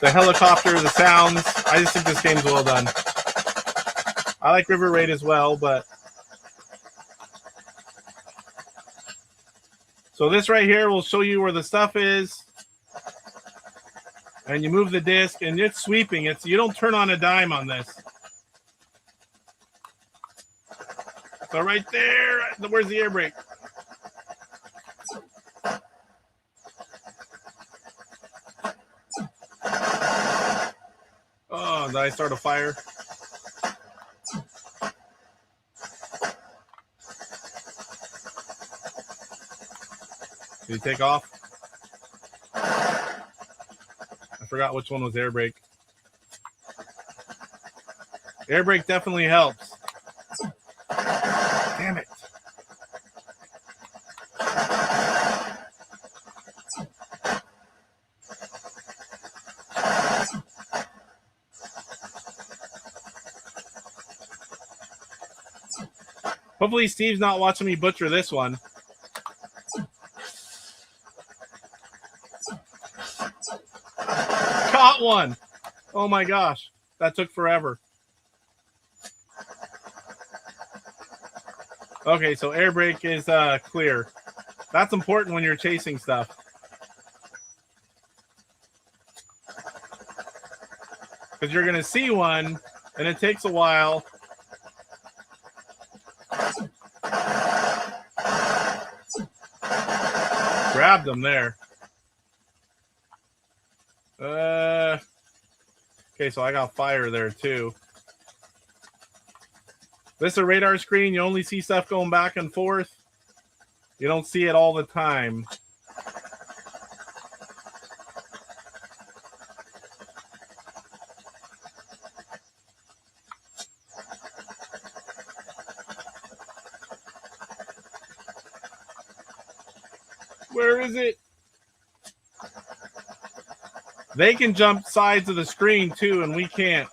the helicopter, the sounds, I just think this game's well done. I like River Raid as well, but... So this right here will show you where the stuff is. And you move the disc, and it's sweeping. You don't turn on a dime on this. So right there, where's the air brake? Oh, did I start a fire? Did he take off? I forgot which one was air brake. Air brake definitely helps. Damn it. Hopefully Steve's not watching me butcher this one. Caught one. Oh my gosh. That took forever. Okay, so air brake is clear. That's important when you're chasing stuff. Because you're going to see one, and it takes a while. Grabbed them there. Okay, so I got fire there too. This is a radar screen. You only see stuff going back and forth. You don't see it all the time. Where is it? They can jump sides of the screen too, and we can't.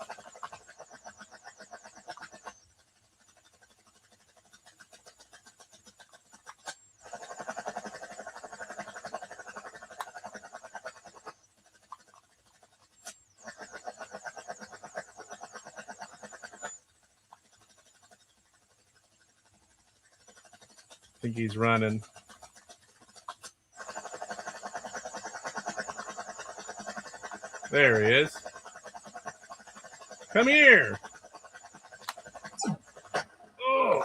I think he's running. There he is. Come here. Oh.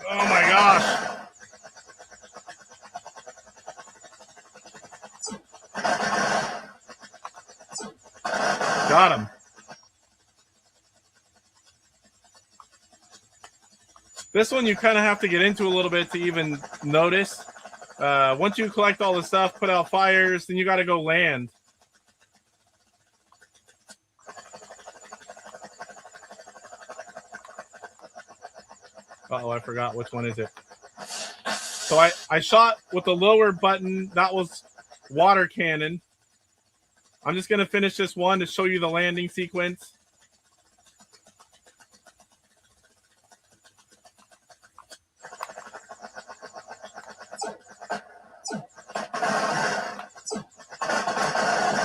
Oh my gosh. Got him. This one you kind of have to get into a little bit to even notice. Once you collect all the stuff, put out fires, then you got to go land. Uh-oh, I forgot which one is it. So I shot with the lower button. That was water cannon. I'm just going to finish this one to show you the landing sequence.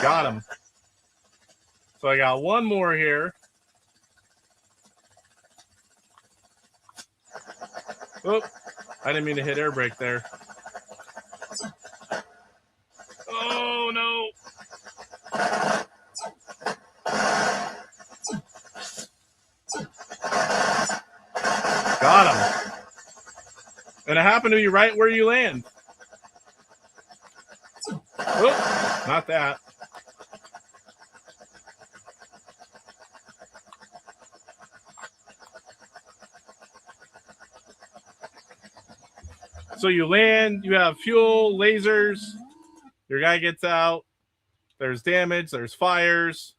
Got him. So I got one more here. Oh, I didn't mean to hit air brake there. Oh, no. Got him. And it happened to be right where you land. Oh, not that. So you land, you have fuel, lasers, your guy gets out, there's damage, there's fires.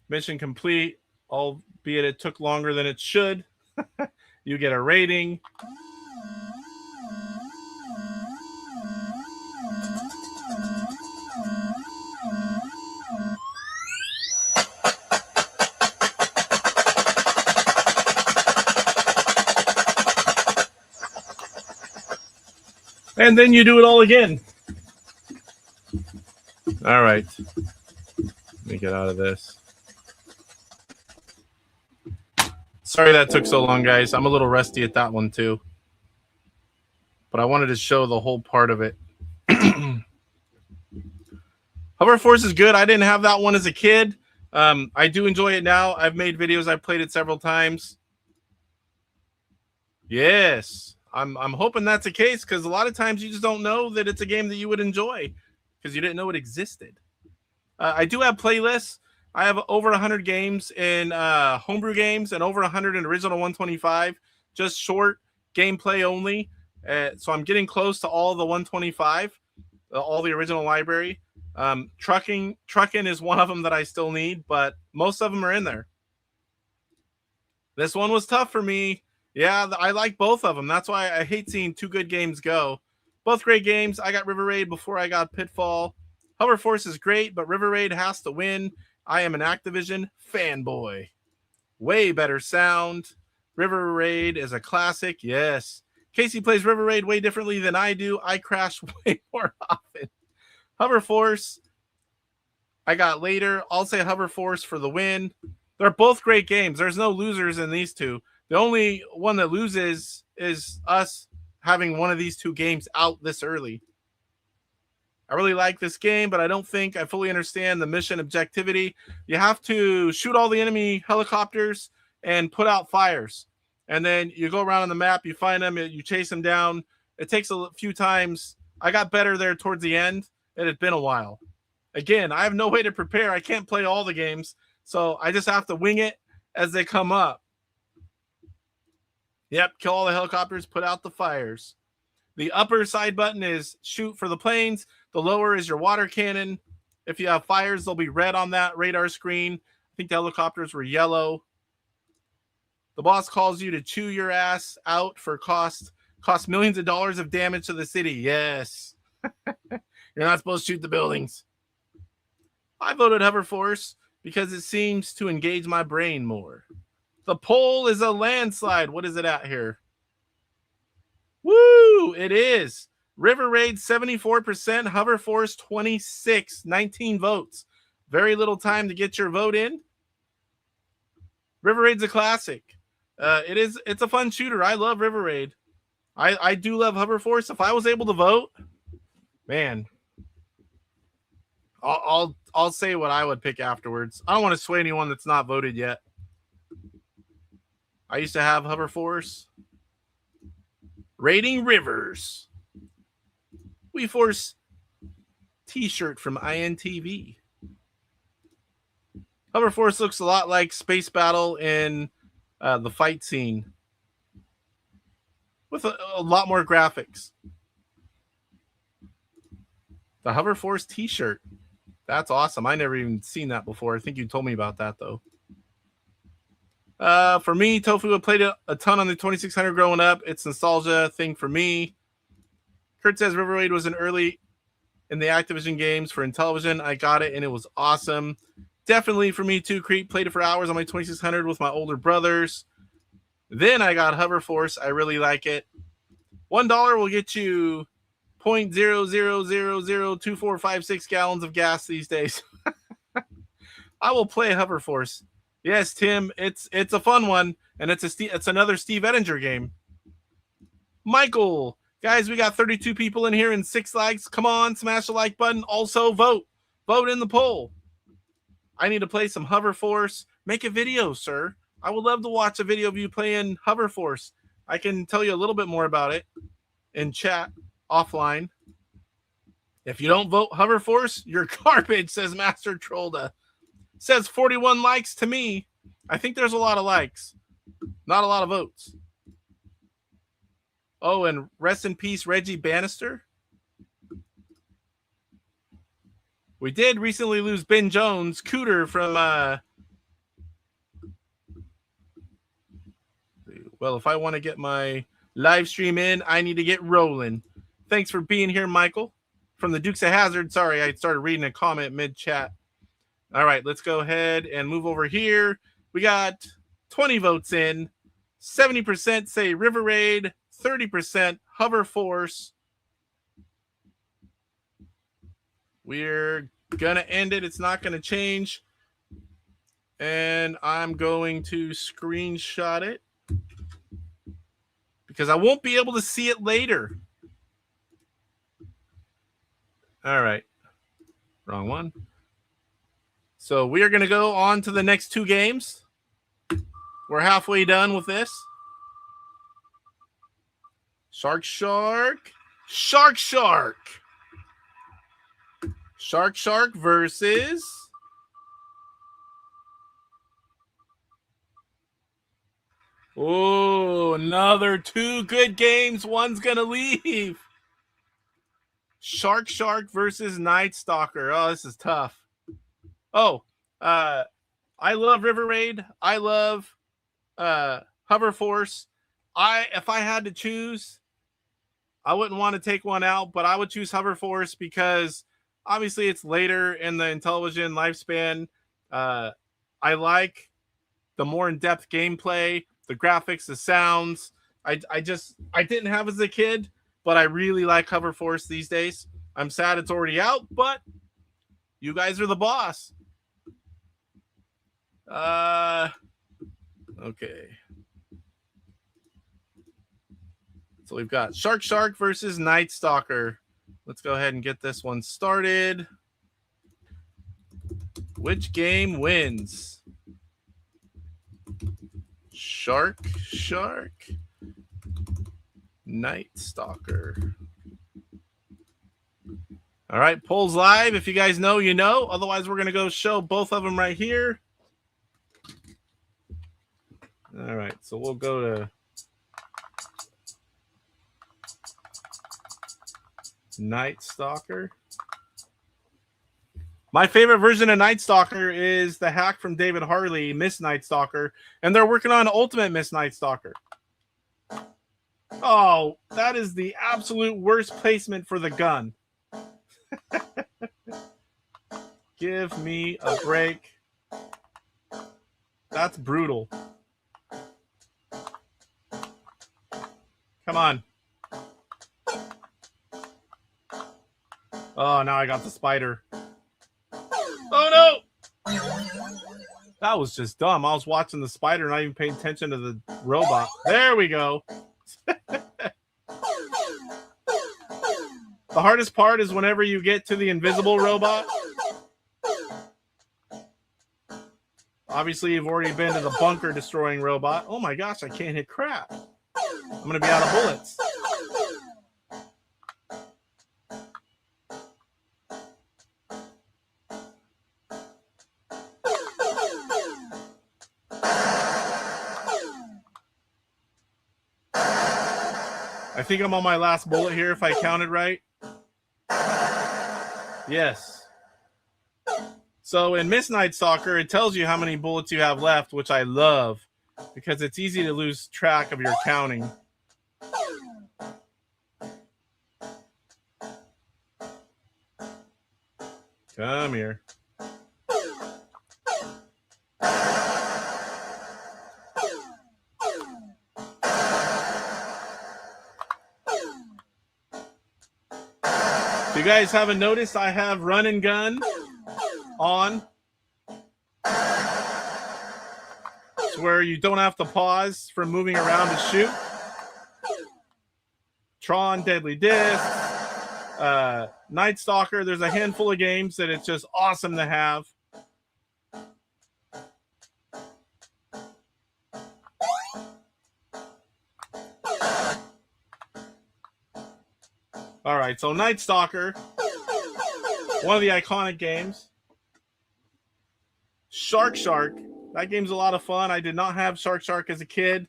Mission complete, albeit it took longer than it should. You get a rating. And then you do it all again. All right. Let me get out of this. Sorry that took so long, guys. I'm a little rusty at that one, too. But I wanted to show the whole part of it. Hover Force is good. I didn't have that one as a kid. I do enjoy it now. I've made videos. I've played it several times. Yes. I'm hoping that's the case because a lot of times you just don't know that it's a game that you would enjoy because you didn't know it existed. I do have playlists. I have over 100 games in homebrew games and over 100 in original 125, just short gameplay only. So I'm getting close to all the 125, all the original library. Trucking is one of them that I still need, but most of them are in there. This one was tough for me. Yeah, I like both of them. That's why I hate seeing two good games go. Both great games. I got River Raid before I got Pitfall. Hover Force is great, but River Raid has to win. I am an Activision fanboy. Way better sound. River Raid is a classic. Yes. Casey plays River Raid way differently than I do. I crash way more often. Hover Force, I got later. I'll say Hover Force for the win. They're both great games. There's no losers in these two. The only one that loses is us having one of these two games out this early. I really like this game, but I don't think I fully understand the mission objectivity. You have to shoot all the enemy helicopters and put out fires. And then you go around on the map, you find them, you chase them down. It takes a few times. I got better there towards the end. It had been a while. Again, I have no way to prepare. I can't play all the games, so I just have to wing it as they come up. Yep, kill all the helicopters, put out the fires. The upper side button is shoot for the planes. The lower is your water cannon. If you have fires, they'll be red on that radar screen. I think the helicopters were yellow. The boss calls you to chew your ass out for cost millions of dollars of damage to the city. Yes. You're not supposed to shoot the buildings. I voted Hover Force because it seems to engage my brain more. The poll is a landslide. What is it at here? Woo! It is. River Raid 74%, Hover Force 26, 19 votes. Very little time to get your vote in. River Raid's a classic. It's a fun shooter. I love River Raid. I do love Hover Force. If I was able to vote, man, I'll say what I would pick afterwards. I don't want to sway anyone that's not voted yet. I used to have Hover Force. Raiding rivers. We force t-shirt from INTV. Hover Force looks a lot like Space Battle in the fight scene, with a lot more graphics. The Hover Force t-shirt. That's awesome. I never even seen that before. I think you told me about that, though. For me, Tofu, I played it a ton on the 2600 growing up. It's nostalgia thing for me. Kurt says River Raid was an early in the Activision games for Intellivision. I got it, and it was awesome. Definitely for me, too, Creep. Played it for hours on my 2600 with my older brothers. Then I got Hover Force. I really like it. $1 will get you 0.00002456 gallons of gas these days. I will play Hover Force. Yes, Tim, it's a fun one, and it's another Steve Ettinger game. Michael, guys, we got 32 people in here and 6 likes. Come on, smash the like button. Also, vote in the poll. I need to play some Hover Force. Make a video, sir. I would love to watch a video of you playing Hover Force. I can tell you a little bit more about it in chat offline. If you don't vote Hover Force, you're garbage, says Master Trolda. Says 41 likes to me. I think there's a lot of likes, not a lot of votes. Oh, and rest in peace, Reggie Bannister. We did recently lose Ben Jones, Cooter from well, if I want to get my live stream in, I need to get rolling. Thanks for being here, Michael. From the Dukes of Hazzard. Sorry, I started reading a comment mid-chat. All right, let's go ahead and move over here. We got 20 votes in. 70% say River Raid. 30% Hover Force. We're going to end it. It's not going to change. And I'm going to screenshot it because I won't be able to see it later. All right. Wrong one. So we are going to go on to the next 2 games. We're halfway done with this. Shark versus another 2 good games. One's going to leave. Shark versus Night Stalker. Oh, this is tough. Oh, I love River Raid. I love Hover Force. If I had to choose, I wouldn't want to take one out, but I would choose Hover Force because obviously it's later in the Intellivision lifespan. I like the more in-depth gameplay, the graphics, the sounds. I didn't have as a kid, but I really like Hover Force these days. I'm sad it's already out, but you guys are the boss. Okay. So we've got Shark versus Night Stalker. Let's go ahead and get this one started. Which game wins? Shark, Night Stalker. All right, polls live. If you guys know, you know. Otherwise, we're going to go show both of them right here. All right, so we'll go to Night Stalker. My favorite version of Night Stalker is the hack from David Harley, Miss Night Stalker, and they're working on Ultimate Miss Night Stalker. Oh, that is the absolute worst placement for the gun. Give me a break. That's brutal. Come on. Oh, now I got the spider. Oh, no! That was just dumb. I was watching the spider, not even paying attention to the robot. There we go. The hardest part is whenever you get to the invisible robot. Obviously, you've already been to the bunker destroying robot. Oh my gosh, I can't hit crap. I'm going to be out of bullets. think I'm on my last bullet here if I counted right. Yes. So in Miss Night Stalker, it tells you how many bullets you have left, which I love because it's easy to lose track of your counting. Come here. If you guys haven't noticed, I have run and gun on. It's where you don't have to pause from moving around to shoot. Tron, Deadly Disc, Night Stalker. There's a handful of games that it's just awesome to have. All right, so Night Stalker, one of the iconic games. Shark. That game's a lot of fun. I did not have Shark as a kid.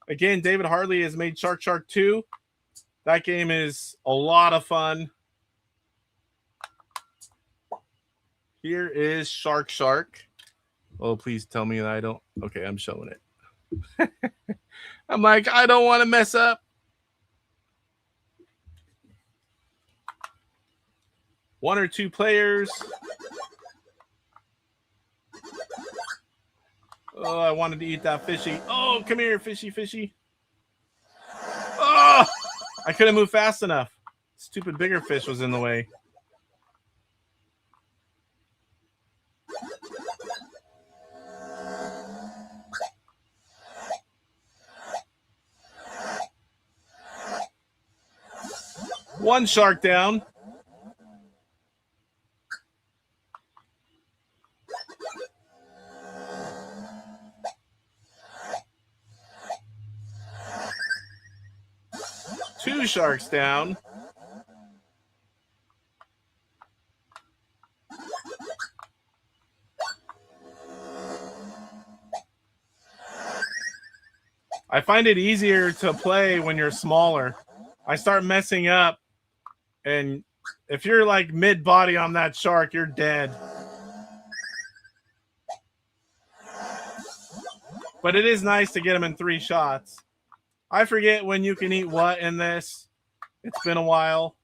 Again, David Hartley has made Shark 2. That game is a lot of fun. Here is Shark. Oh, please tell me that I don't. Okay, I'm showing it. I'm like, I don't want to mess up. One or two players. Oh, I wanted to eat that fishy. Oh, come here, fishy. Oh, I couldn't move fast enough. Stupid bigger fish was in the way. One shark down. Two sharks down. I find it easier to play when you're smaller. I start messing up, and if you're like mid-body on that shark, you're dead. But it is nice to get them in 3 shots. I forget when you can eat what in this. It's been a while.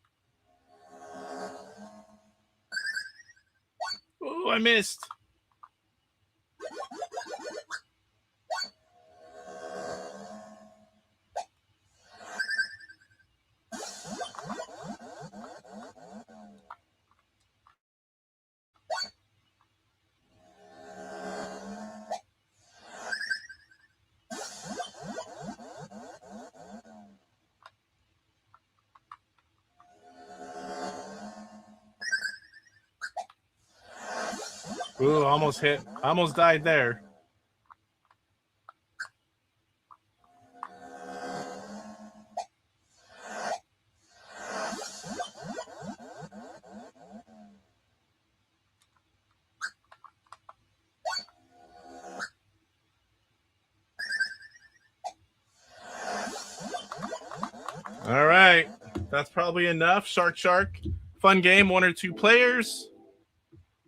Oh, I missed. Ooh, almost hit. Almost died there. All right. That's probably enough. Shark. Fun game, 1 or 2 players.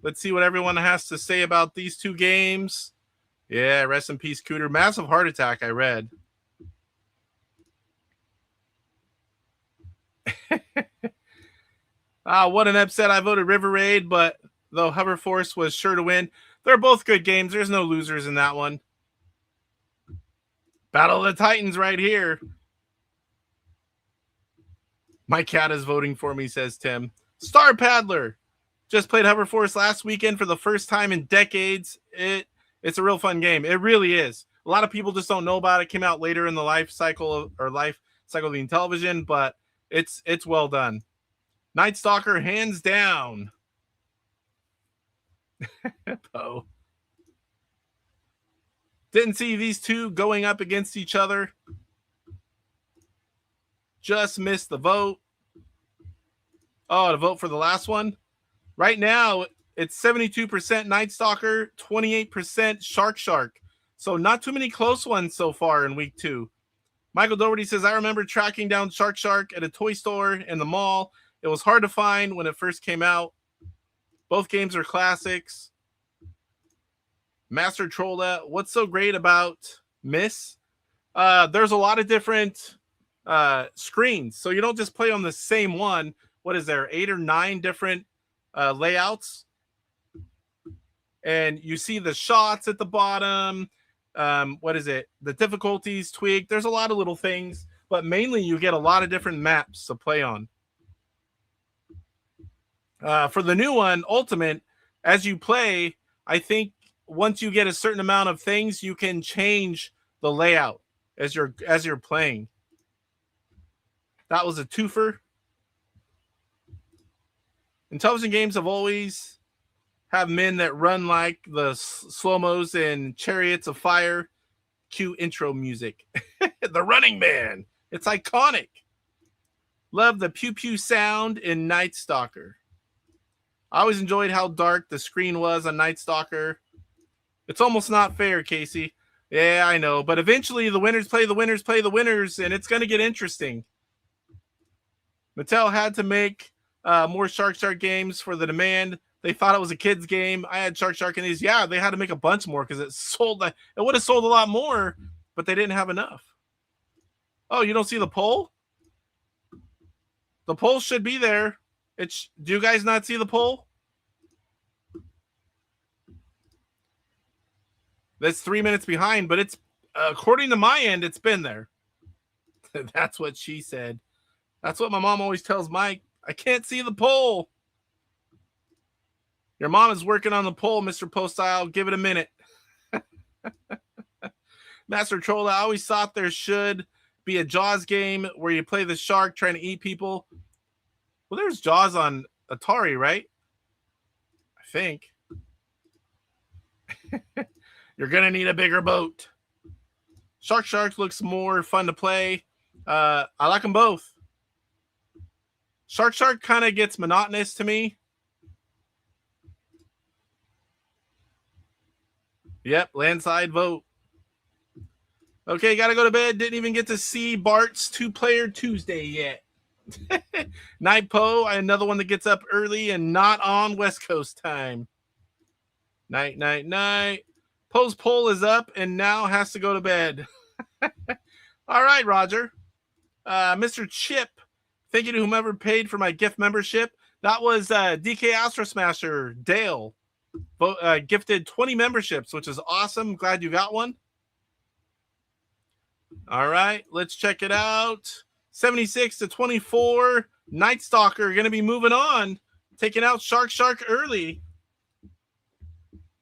Let's see what everyone has to say about these 2 games. Yeah, rest in peace, Cooter. Massive heart attack, I read. What an upset. I voted River Raid, but though Hover Force was sure to win. They're both good games. There's no losers in that one. Battle of the Titans right here. My cat is voting for me, says Tim. Star Paddler. Just played Hover Force last weekend for the first time in decades. It's a real fun game. It really is. A lot of people just don't know about it. It came out later in the life cycle of the Intellivision, but it's well done. Night Stalker, hands down. Oh. Didn't see these 2 going up against each other. Just missed the vote. Oh, to vote for the last one? Right now, it's 72% Night Stalker, 28% Shark. So not too many close ones so far in week 2. Michael Doherty says, I remember tracking down Shark at a toy store in the mall. It was hard to find when it first came out. Both games are classics. Master Trolla, what's so great about Miss? There's a lot of different screens. So you don't just play on the same one. What is there, 8 or 9 different layouts? And you see the shots at the bottom. What is it? The difficulties tweaked. There's a lot of little things, but mainly you get a lot of different maps to play on. For the new one, Ultimate, as you play, I think once you get a certain amount of things, you can change the layout as you're playing. That was a twofer. Intellivision games have always have men that run like the slow-mos in Chariots of Fire. Cue intro music. The Running Man. It's iconic. Love the pew-pew sound in Night Stalker. I always enjoyed how dark the screen was on Night Stalker. It's almost not fair, Casey. Yeah, I know. But eventually the winners play the winners play the winners, and it's going to get interesting. Mattel had to make more Shark games for the demand. They thought it was a kid's game. I had Shark in these. Yeah, they had to make a bunch more because it would have sold a lot more, but they didn't have enough. Oh, you don't see the poll? The poll should be there. Do you guys not see the poll? That's 3 minutes behind, but it's according to my end, it's been there. That's what she said. That's what my mom always tells Mike. I can't see the poll. Your mom is working on the poll, Mr. Postile. Give it a minute. Master Troll, I always thought there should be a Jaws game where you play the shark trying to eat people. Well, there's Jaws on Atari, right? I think. You're going to need a bigger boat. Shark looks more fun to play. I like them both. Shark kind of gets monotonous to me. Yep, landslide vote. Okay, got to go to bed. Didn't even get to see Bart's 2-player Tuesday yet. Night Po, another one that gets up early and not on West Coast time. Night. Poe's poll is up and now has to go to bed. All right, Roger. Mr. Chip, thank you to whomever paid for my gift membership. That was DK Astro Smasher, Dale. Gifted 20 memberships, which is awesome. Glad you got one. All right, let's check it out. 76-24. Night Stalker going to be moving on. Taking out Shark early.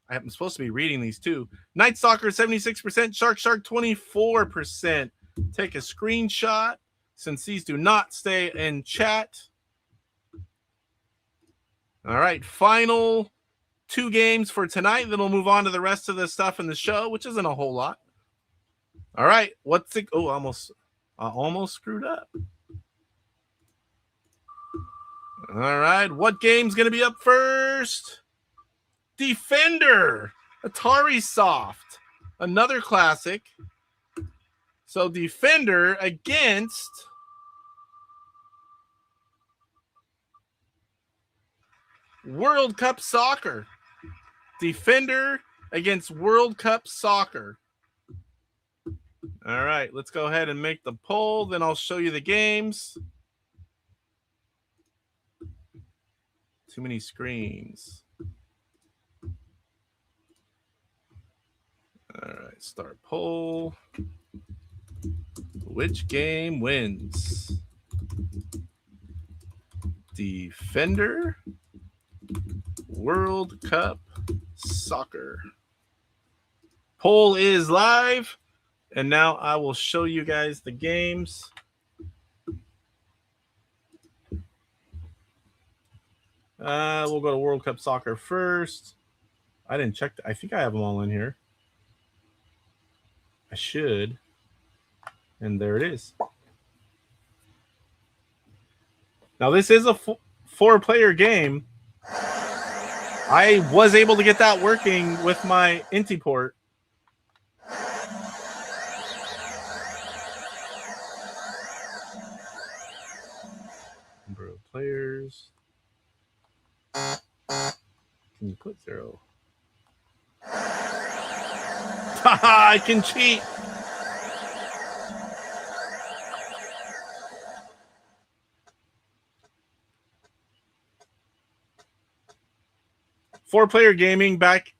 I'm supposed to be reading these too. Night Stalker 76%, Shark 24%. Take a screenshot since these do not stay in chat. All right, final 2 games for tonight. Then we'll move on to the rest of the stuff in the show, which isn't a whole lot. All right, what's it? Oh, I almost screwed up. All right, what game's going to be up first? Defender, Atari Soft, another classic. So Defender against World Cup Soccer. Defender against World Cup Soccer. All right, let's go ahead and make the poll. Then I'll show you the games. Too many screens. All right, start poll. Which game wins? Defender, World Cup Soccer. Poll is live, and now I will show you guys the games. We'll go to World Cup Soccer first. I didn't check. I think I have them all in here. I should. And there it is. Now, this is a 4-player game. I was able to get that working with my Inti port. players. Can you put 0? Haha, I can cheat. Four-player gaming back,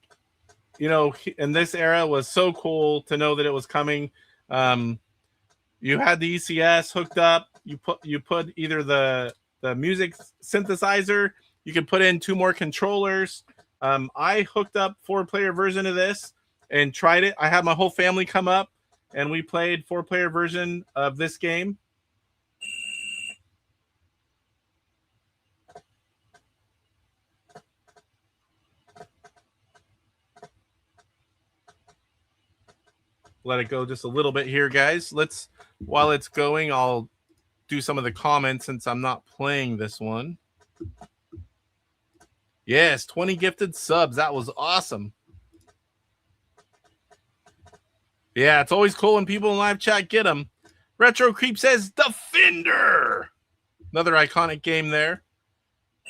you know, in this era was so cool to know that it was coming. You had the ECS hooked up. You put either the music synthesizer. You could put in 2 more controllers. I hooked up 4-player version of this and tried it. I had my whole family come up and we played 4-player version of this game. Let it go just a little bit here, guys. While it's going, I'll do some of the comments since I'm not playing this one. Yes, 20 gifted subs. That was awesome. Yeah, it's always cool when people in live chat get them. Retro Creep says, Defender! Another iconic game there.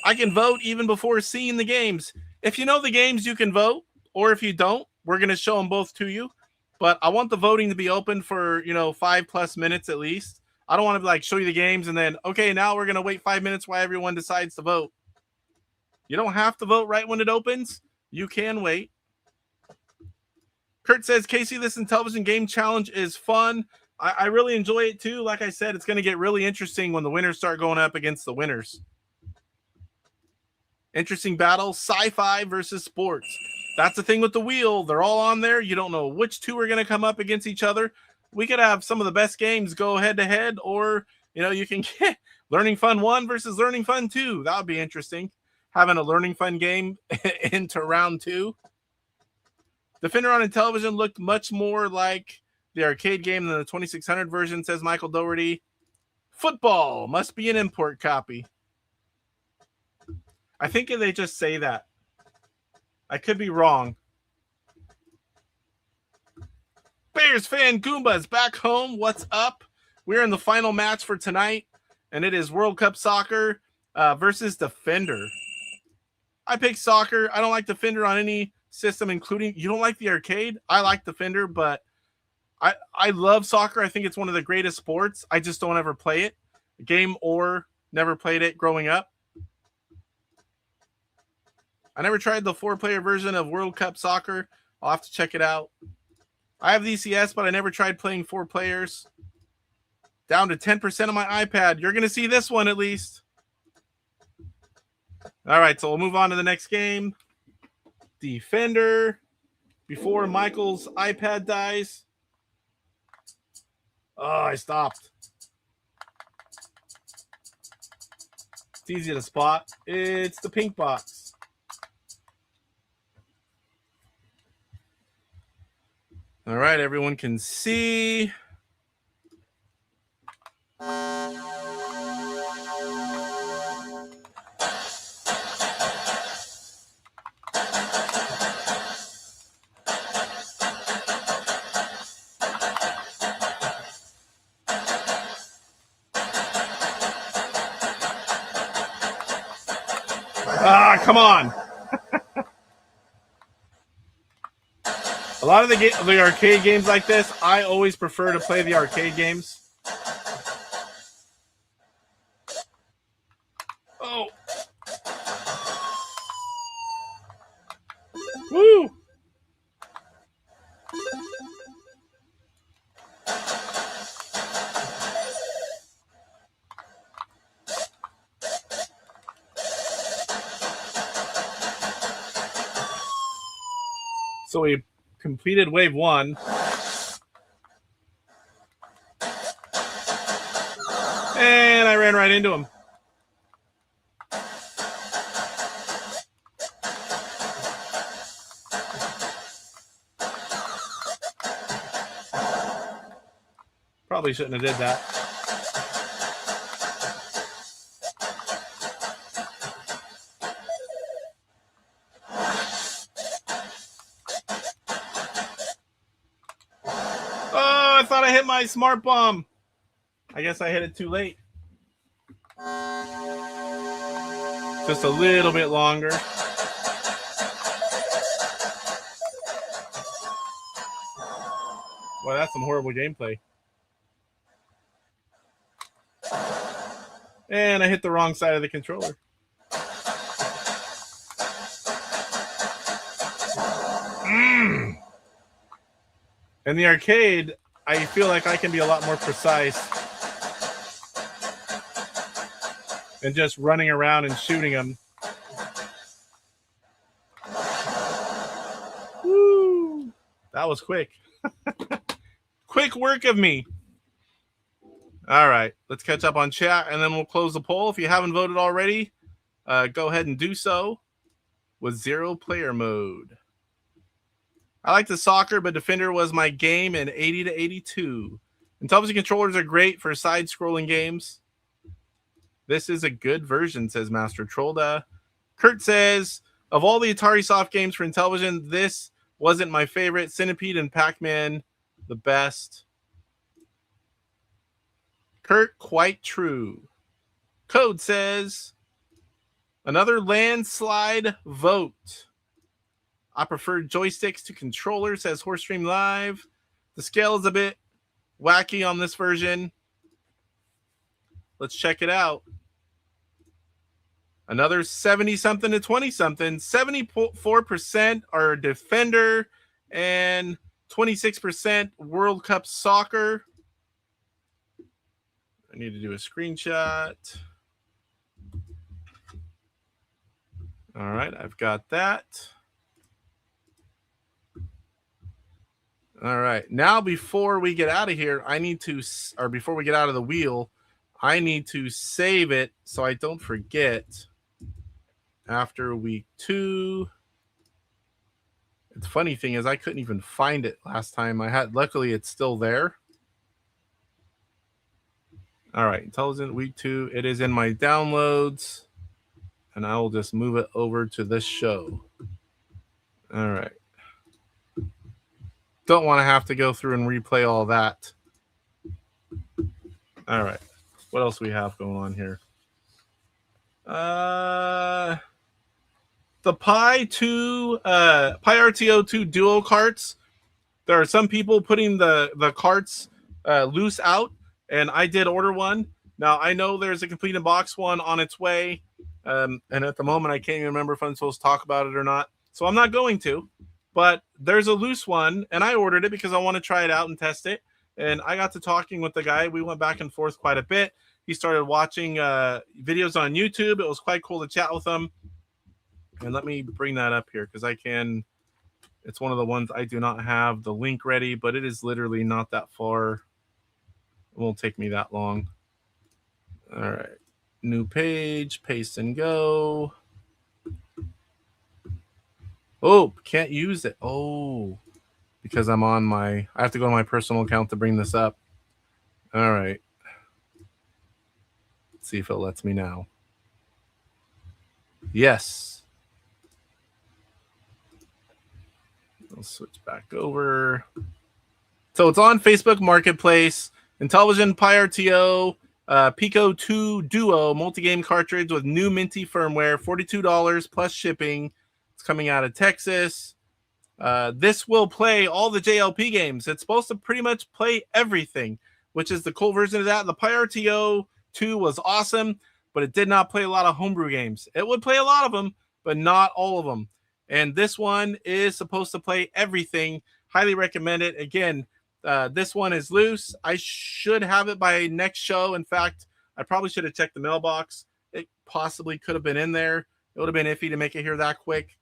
I can vote even before seeing the games. If you know the games, you can vote. Or if you don't, we're going to show them both to you. But I want the voting to be open for, 5+ minutes at least. I don't want to show you the games and then, okay, now we're going to wait 5 minutes while everyone decides to vote. You don't have to vote right when it opens. You can wait. Kurt says, Casey, this Intellivision Game Challenge is fun. I really enjoy it too. Like I said, it's going to get really interesting when the winners start going up against the winners. Interesting battle, sci-fi versus sports. That's the thing with the wheel. They're all on there. You don't know which 2 are going to come up against each other. We could have some of the best games go head-to-head, or, you can get Learning Fun 1 versus Learning Fun 2. That would be interesting. Having a Learning Fun game into round 2. Defender on Intellivision looked much more like the arcade game than the 2600 version, says Michael Doherty. Football must be an import copy. I think they just say that. I could be wrong. Bears fan Goombas back home. What's up? We're in the final match for tonight, and it is World Cup Soccer versus Defender. I picked soccer. I don't like Defender on any system, including, you don't like the arcade? I like Defender, but I love soccer. I think it's one of the greatest sports. I just don't ever play it. Game or never played it growing up. I never tried the 4-player version of World Cup Soccer. I'll have to check it out. I have VCS, but I never tried playing 4 players. Down to 10% on my iPad. You're going to see this one at least. All right, so we'll move on to the next game. Defender. Before Michael's iPad dies. Oh, I stopped. It's easy to spot. It's the pink box. All right, everyone can see. Ah, come on. A lot of the arcade games like this, I always prefer to play the arcade games. Oh. Woo. So we completed wave 1. And I ran right into him. Probably shouldn't have did that. Oh, I thought I hit my smart bomb. I guess I hit it too late. just a little bit longer. Wow, that's some horrible gameplay. And I hit the wrong side of the controller. In the arcade, I feel like I can be a lot more precise than just running around and shooting them. Woo! That was quick. Quick work of me. All right, let's catch up on chat, and then we'll close the poll. If you haven't voted already, go ahead and do so with 0-player mode. I like the soccer, but Defender was my game in 80 to 82. Intellivision controllers are great for side-scrolling games. This is a good version, says Master Trolda. Kurt says, of all the Atari soft games for Intellivision, this wasn't my favorite. Centipede and Pac-Man, the best. Kurt, quite true. Code says, another landslide vote. I prefer joysticks to controllers, says Horse Stream Live. The scale is a bit wacky on this version. Let's check it out. Another 70-something to 20-something. 74% are Defender and 26% World Cup Soccer. I need to do a screenshot. All right, I've got that. All right, now before we get out of here, before we get out of the wheel, I need to save it so I don't forget after week 2. The funny thing is I couldn't even find it last time I had. Luckily, it's still there. All right, Intelligent week 2. It is in my downloads, and I will just move it over to this show. All right. Don't want to have to go through and replay all that. All right. What else we have going on here? The Pi RTO 2 Duo carts. There are some people putting the carts loose out, and I did order one. Now, I know there's a complete in box one on its way, and at the moment, I can't even remember if I'm supposed to talk about it or not. So I'm not going to. But there's a loose one, and I ordered it because I want to try it out and test it. And I got to talking with the guy. We went back and forth quite a bit. He started watching videos on YouTube. It was quite cool to chat with him. And let me bring that up here because it's one of the ones I do not have the link ready, but it is literally not that far. It won't take me that long. All right. New page, paste and go. Oh, can't use it. Oh, because I'm on I have to go to my personal account to bring this up. All right. Let's see if it lets me now. Yes. I'll switch back over. So it's on Facebook Marketplace. Intellivision Pi RTO Pico 2 Duo multi-game cartridge with new minty firmware, $42 plus shipping. It's coming out of Texas. This will play all the JLP games. It's supposed to pretty much play everything, which is the cool version of that. The Pi RTO 2 was awesome, but it did not play a lot of homebrew games. It would play a lot of them, but not all of them. And this one is supposed to play everything. Highly recommend it. Again, this one is loose. I should have it by next show. In fact, I probably should have checked the mailbox. It possibly could have been in there. It would have been iffy to make it here that quick,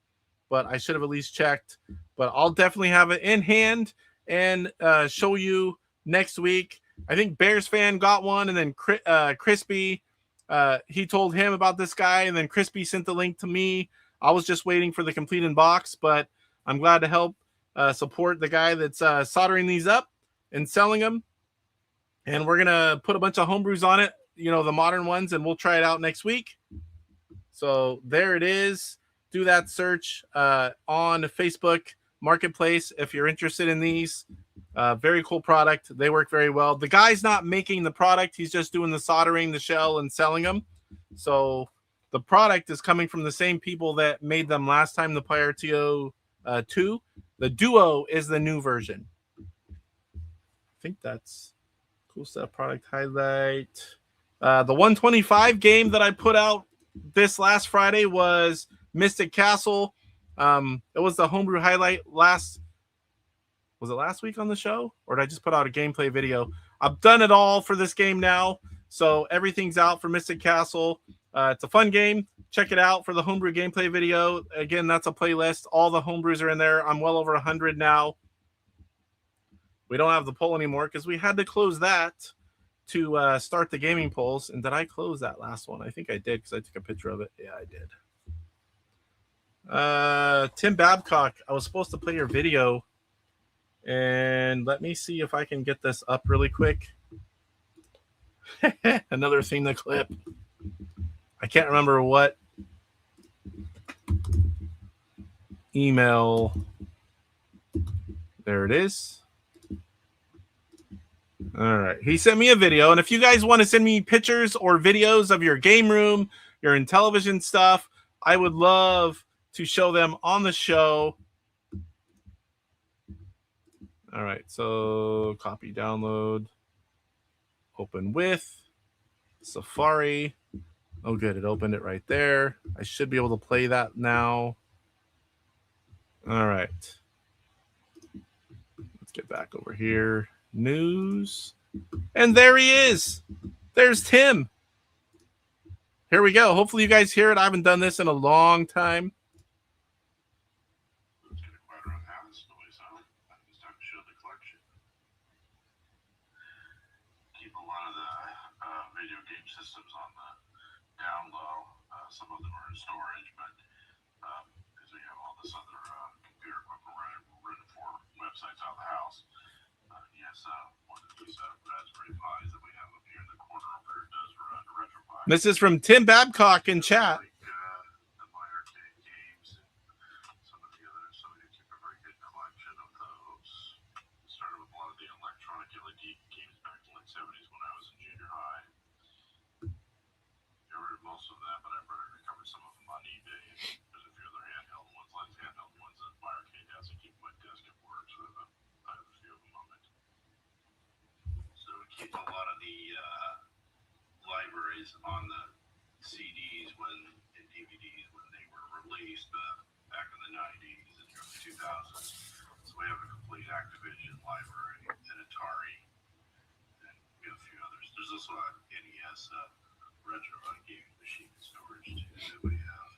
but I should have at least checked. But I'll definitely have it in hand and show you next week. I think Bears fan got one, and then Crispy, he told him about this guy, and then Crispy sent the link to me. I was just waiting for the complete in box, but I'm glad to help support the guy that's soldering these up and selling them. And we're going to put a bunch of homebrews on it, the modern ones, and we'll try it out next week. So there it is. Do that search on Facebook Marketplace if you're interested in these. Very cool product. They work very well. The guy's not making the product. He's just doing the soldering, the shell, and selling them. So the product is coming from the same people that made them last time, the PyRTO 2. The Duo is the new version. I think that's cool stuff. Product highlight. The 125 game that I put out this last Friday was Mystic Castle. It was the Homebrew Highlight was it last week on the show? Or did I just put out a gameplay video? I've done it all for this game now. So everything's out for Mystic Castle. It's a fun game. Check it out for the Homebrew gameplay video. Again, that's a playlist. All the Homebrews are in there. I'm well over 100 now. We don't have the poll anymore because we had to close that to start the gaming polls. And did I close that last one? I think I did because I took a picture of it. Yeah, I did. Tim Babcock, I was supposed to play your video. And let me see if I can get this up really quick. Another thing to clip. I can't remember what email. There it is. All right. He sent me a video. And if you guys want to send me pictures or videos of your game room, your Intellivision stuff, I would love to show them on the show. All right. So copy, download, open with Safari. Oh, good. It opened it right there. I should be able to play that now. All right. Let's get back over here. News. And there he is. There's Tim. Here we go. Hopefully you guys hear it. I haven't done this in a long time. Let's get it quite around how this noise out. It's time to show the collection. Keep a lot of the video game systems on the down low. Some of them are in storage, but because we have all this other computer equipment running for websites out of the house. Yes, one of these Raspberry Pis that we have up here in the corner over here does run a RetroPie. This is from Tim Babcock in chat. The AtariAge games and some of the others, so we keep a very good collection of those. Started with a lot of the electronic LED games back in the late 70s when I was in junior high. Got rid of most of them, but I recovered some of them on eBay. There's a few other handheld ones, handheld ones that Evercade has to keep my desk at work, so I have a few of them on it. So we keep a lot of the libraries on the CDs and DVDs when they were released back in the 90s and early 2000s. So we have a complete Activision library and Atari, and we have a few others. There's also a NES retro gaming machine storage too that we have.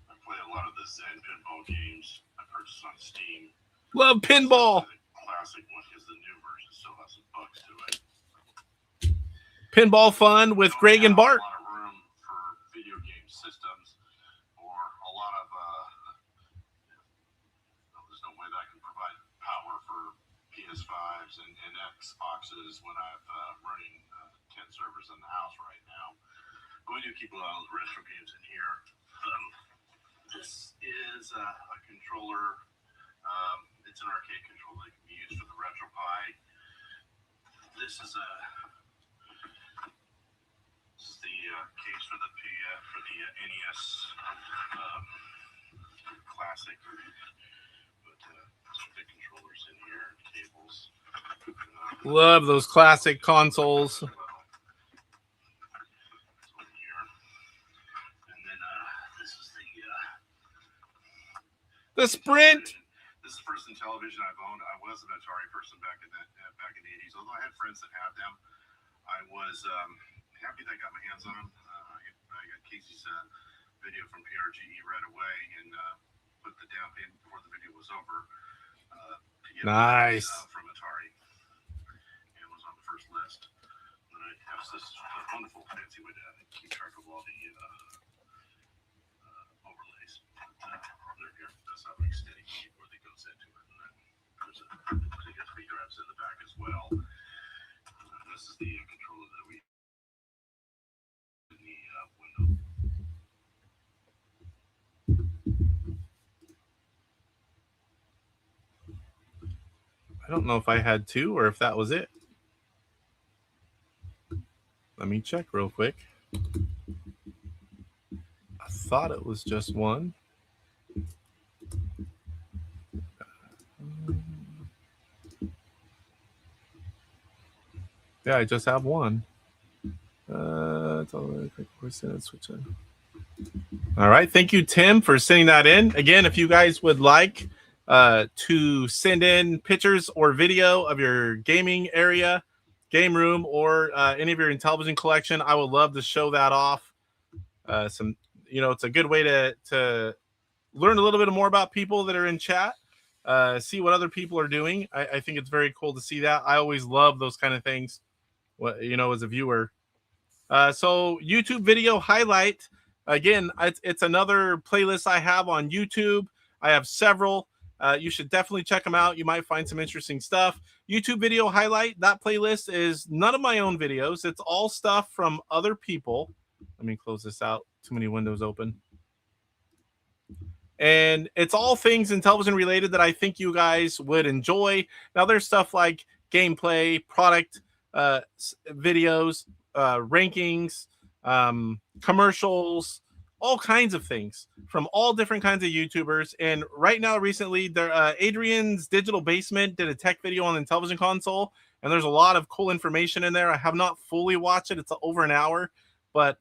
I play a lot of the Zen pinball games I purchased on Steam. Love pinball. Classic one because the new version still has some bugs to it. Pinball fun with Greg and Bart. A lot of room for video game systems, or a lot of there's no way that I can provide power for PS5s and Xboxes when I'm running 10 servers in the house right now. But we do keep a lot of the retro games in here. This is a controller. It's an arcade controller that can be used for the RetroPie. This is the case for the NES Classic. But some big controllers in here, cables. Love those classic consoles. And then this is The Sprint. This is the first Intellivision I've owned. I was an Atari person back in the 80s. Although I had friends that had them, I was happy that I got my hands on them. I got Casey's video from PRGE right away and put the down payment before the video was over. To get Nice. From Atari, and was on the first list. And then I have this wonderful fancy way to keep track of all the overlays. They're here. That's how an extended keyboard that goes into it. And then there's a speaker apps in the back as well. This is the controller that we in the window. I don't know if I had two or if that was it. Let me check real quick. thought it was just one. Yeah, I just have one. All right. Thank you, Tim, for sending that in. Again, if you guys would like to send in pictures or video of your gaming area, game room, or any of your Intellivision collection, I would love to show that off. It's a good way to learn a little bit more about people that are in chat, see what other people are doing. I think it's very cool to see that. I always love those kind of things, as a viewer. So YouTube video highlight. Again, it's another playlist I have on YouTube. I have several. You should definitely check them out. You might find some interesting stuff. YouTube video highlight. That playlist is none of my own videos. It's all stuff from other people. Let me close this out. Too many windows open. And it's all things Intellivision related that I think you guys would enjoy. Now, there's stuff like gameplay, product videos, rankings, commercials, all kinds of things from all different kinds of YouTubers. And right now, recently, Adrian's Digital Basement did a tech video on the Intellivision console, and there's a lot of cool information in there. I have not fully watched it. It's over an hour, but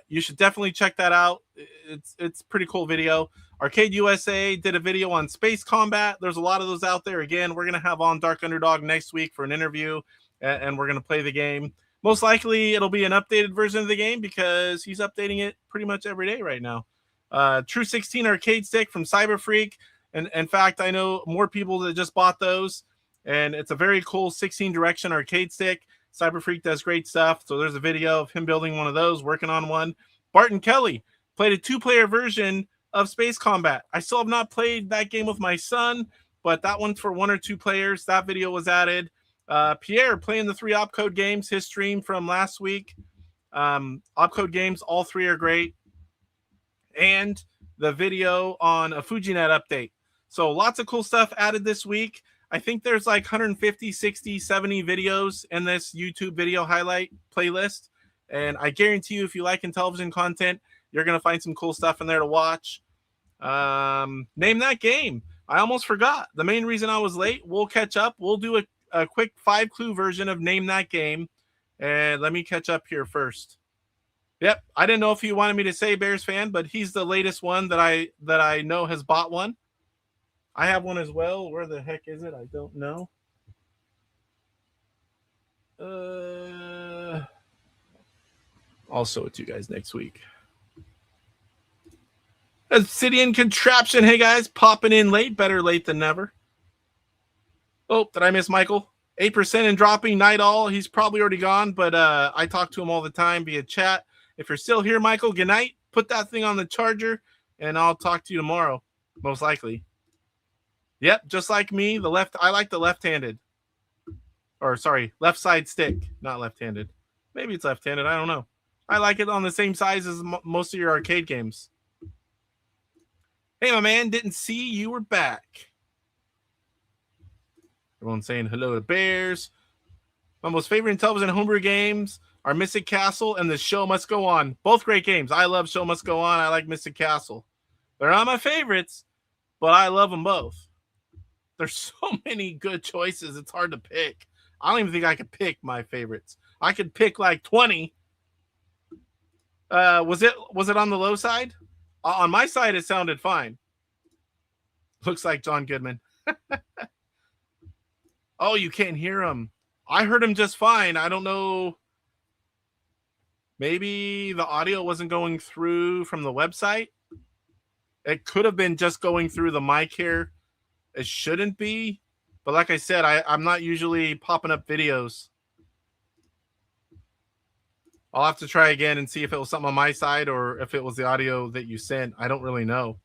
you should definitely check that out. It's a pretty cool video. Arcade USA did a video on space combat. There's a lot of those out there. Again, we're going to have on Dark Underdog next week for an interview, and we're going to play the game. Most likely, it'll be an updated version of the game because he's updating it pretty much every day right now. True 16 arcade stick from Cyber Freak. And in fact, I know more people that just bought those. And it's a very cool 16 direction arcade stick. Cyber Freak does great stuff. So there's a video of him building one of those, working on one. Barton Kelly played a 2-player version of Space Combat. I still have not played that game with my son, but that one's for 1 or 2 players. That video was added. Pierre playing the 3 Opcode games, his stream from last week. Opcode games, all 3 are great. And the video on a FujiNet update. So lots of cool stuff added this week. I think there's like 150, 60, 70 videos in this YouTube video highlight playlist. And I guarantee you, if you like Intellivision content, you're going to find some cool stuff in there to watch. Name that game. I almost forgot. The main reason I was late, we'll catch up. We'll do a quick 5-clue version of Name That Game. And let me catch up here first. Yep, I didn't know if you wanted me to say Bears fan, but he's the latest one that I know has bought one. I have one as well. Where the heck is it? I don't know. I'll show it to you guys next week. Obsidian Contraption. Hey, guys. Popping in late. Better late than never. Oh, did I miss Michael? 8% and dropping. Night All. He's probably already gone, but I talk to him all the time via chat. If you're still here, Michael, good night. Put that thing on the charger, and I'll talk to you tomorrow, most likely. Yep, just like me. I like the left-handed. Or, sorry, left side stick, not left-handed. Maybe it's left-handed. I don't know. I like it on the same size as most of your arcade games. Hey, my man, didn't see you were back. Everyone's saying hello to Bears. My most favorite Intellivision homebrew games are Mystic Castle and The Show Must Go On. Both great games. I love Show Must Go On. I like Mystic Castle. They're not my favorites, but I love them both. There's so many good choices. It's hard to pick. I don't even think I could pick my favorites. I could pick like 20. Was it on the low side? On my side, it sounded fine. Looks like John Goodman. Oh, you can't hear him. I heard him just fine. I don't know. Maybe the audio wasn't going through from the website. It could have been just going through the mic here. It shouldn't be. But like I said, I'm not usually popping up videos. I'll have to try again and see if it was something on my side or if it was the audio that you sent. I don't really know.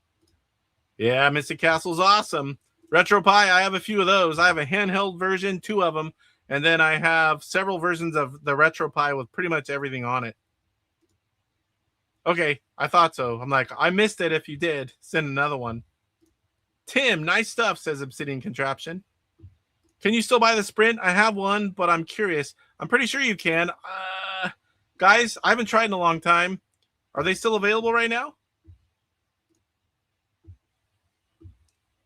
Yeah, Mystic Castle's awesome. RetroPie, I have a few of those. I have a handheld version, 2 of them. And then I have several versions of the RetroPie with pretty much everything on it. Okay, I thought so. I'm like, I missed it. If you did, send another one. Tim, nice stuff, says Obsidian Contraption. Can you still buy the Sprint? I have one, but I'm curious. I'm pretty sure you can. Guys, I haven't tried in a long time. Are they still available right now?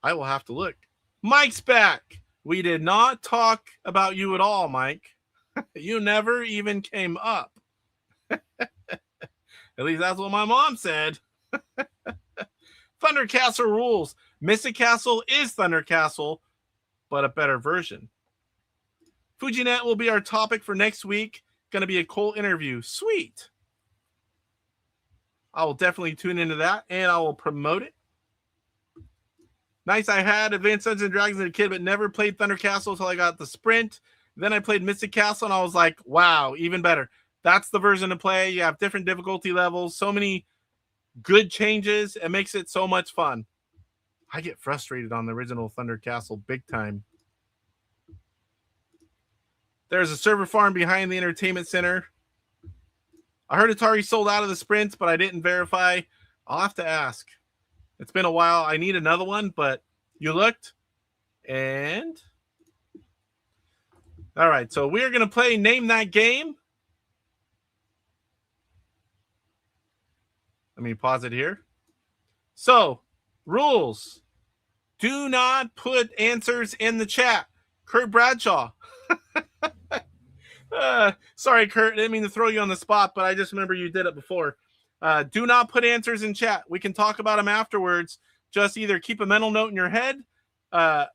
I will have to look. Mike's back. We did not talk about you at all, Mike. You never even came up. At least that's what my mom said. Thunder Castle rules. Mystic Castle is Thunder Castle, but a better version. FujiNet will be our topic for next week. Going to be a Cole interview. Sweet. I will definitely tune into that, and I will promote it. Nice, I had Advanced Dungeons and Dragons as a kid, but never played Thunder Castle until I got the Sprint. Then I played Mystic Castle, and I was like, wow, even better. That's the version to play. You have different difficulty levels, so many good changes. It makes it so much fun. I get frustrated on the original Thunder Castle big time. There's a server farm behind the entertainment center. I heard Atari sold out of the Sprints, but I didn't verify. I'll have to ask. It's been a while. I need another one, but you looked. And all right, so we're going to play Name That Game. Let me pause it here. So, rules. Do not put answers in the chat. Kurt Bradshaw. Sorry, Kurt. I didn't mean to throw you on the spot, but I just remember you did it before. Do not put answers in chat. We can talk about them afterwards. Just either keep a mental note in your head and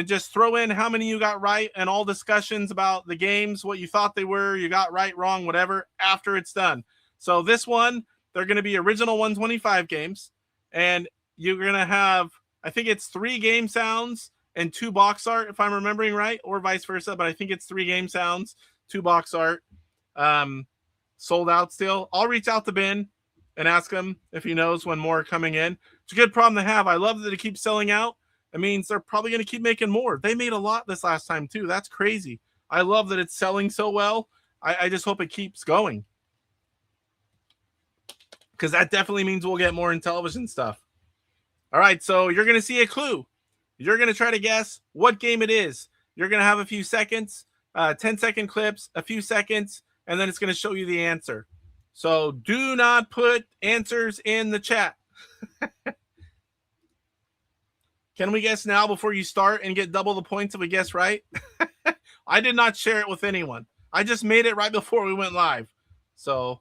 just throw in how many you got right and all discussions about the games, what you thought they were, you got right, wrong, whatever, after it's done. So this one, they're going to be original 125 games, and you're going to have, I think it's 3 game sounds and 2 box art, if I'm remembering right, or vice versa, but I think it's 3 game sounds, 2 box art, sold out still. I'll reach out to Ben and ask him if he knows when more are coming in. It's a good problem to have. I love that it keeps selling out. It means they're probably going to keep making more. They made a lot this last time too. That's crazy. I love that it's selling so well. I just hope it keeps going, because that definitely means we'll get more Intellivision stuff. All right, so you're going to see a clue. You're going to try to guess what game it is. You're going to have a few seconds, 10-second clips, a few seconds, and then it's going to show you the answer. So do not put answers in the chat. Can we guess now before you start and get double the points if we guess right? I did not share it with anyone. I just made it right before we went live. So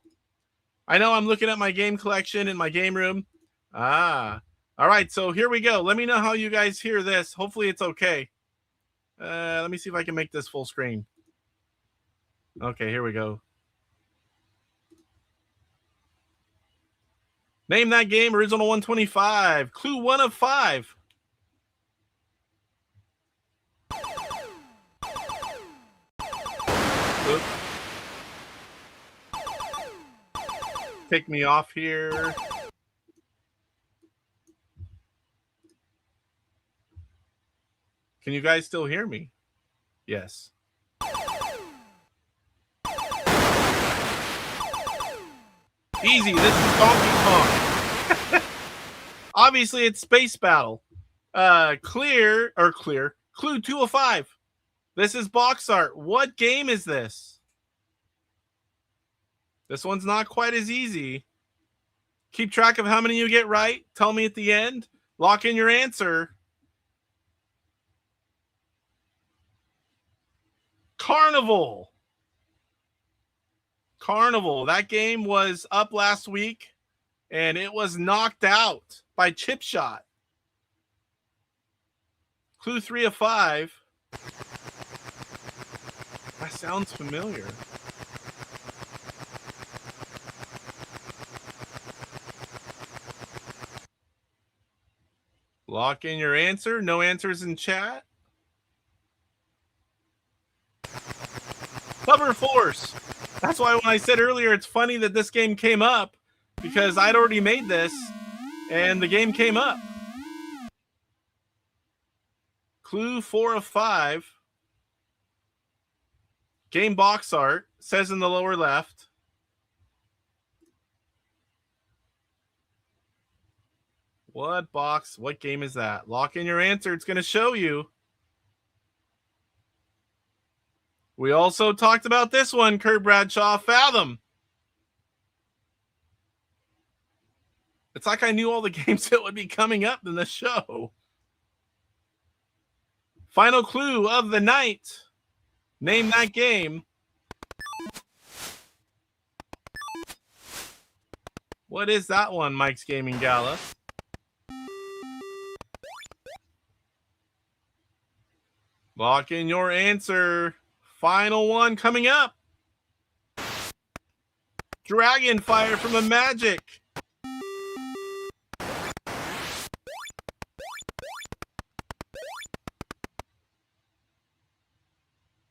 I know I'm looking at my game collection in my game room. All right, so here we go. Let me know how you guys hear this. Hopefully it's okay. Let me see if I can make this full screen. Okay, here we go. Name That Game, original 125. Clue 1 of 5. Oops. Take me off here. Can you guys still hear me? Yes. Easy, this is Donkey Kong. Obviously, it's Space Battle. Clue 2 of 5. This is box art. What game is this? This one's not quite as easy. Keep track of how many you get right. Tell me at the end. Lock in your answer. Carnival. Carnival. That game was up last week, and it was knocked out by Chip Shot. Clue 3 of 5. That sounds familiar. Lock in your answer. No answers in chat. Cover Force. That's why when I said earlier, it's funny that this game came up, because I'd already made this and the game came up. Clue 4 of 5. Game box art says in the lower left. What box? What game is that? Lock in your answer. It's going to show you. We also talked about this one, Kurt Bradshaw, Fathom. It's like I knew all the games that would be coming up in the show. Final clue of the night. Name that game. What is that one, Mike's Gaming Gala? Lock in your answer. Final one coming up. Dragonfire from the Magic.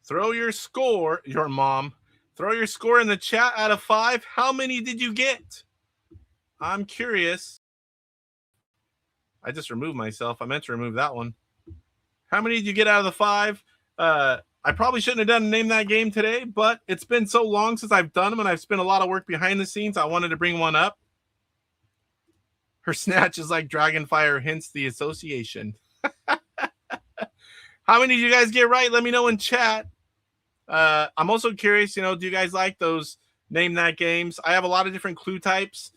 Throw your score, your mom. Throw your score in the chat out of 5. How many did you get? I'm curious. I just removed myself. I meant to remove that one. How many did you get out of the 5? I probably shouldn't have done Name That Game today, but it's been so long since I've done them and I've spent a lot of work behind the scenes. I wanted to bring one up. Her snatch is like Dragonfire, hence the association. How many did you guys get right? Let me know in chat. I'm also curious, do you guys like those Name That games? I have a lot of different clue types,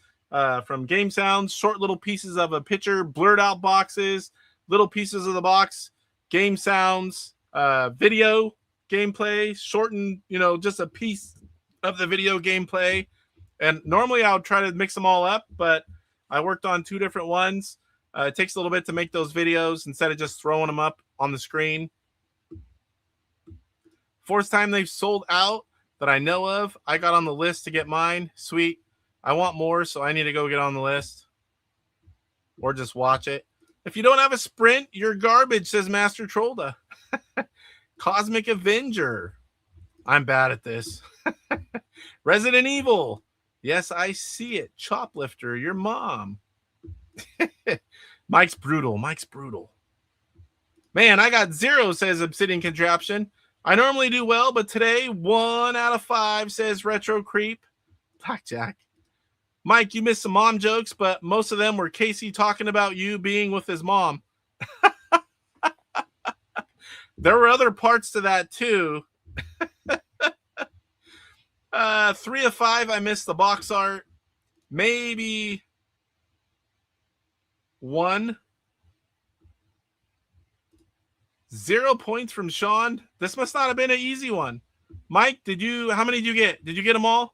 from game sounds, short little pieces of a picture, blurred out boxes, little pieces of the box, game sounds, video gameplay, shortened, just a piece of the video gameplay. And normally I would try to mix them all up, but I worked on 2 different ones. It takes a little bit to make those videos instead of just throwing them up on the screen. 4th time they've sold out that I know of. I got on the list to get mine. Sweet. I want more, so I need to go get on the list. Or just watch it. If you don't have a Sprint, you're garbage, says Master Trolda. Cosmic Avenger. I'm bad at this. Resident Evil. Yes, I see it. Choplifter, your mom. Mike's brutal. Mike's brutal. Man, I got 0, says Obsidian Contraption. I normally do well, but today, 1 out of 5, says Retro Creep. Blackjack. Mike, you missed some mom jokes, but most of them were Casey talking about you being with his mom. There were other parts to that, too. 3 of 5, I missed the box art. Maybe 1. 0 points from Sean. This must not have been an easy one. Mike, how many did you get? Did you get them all?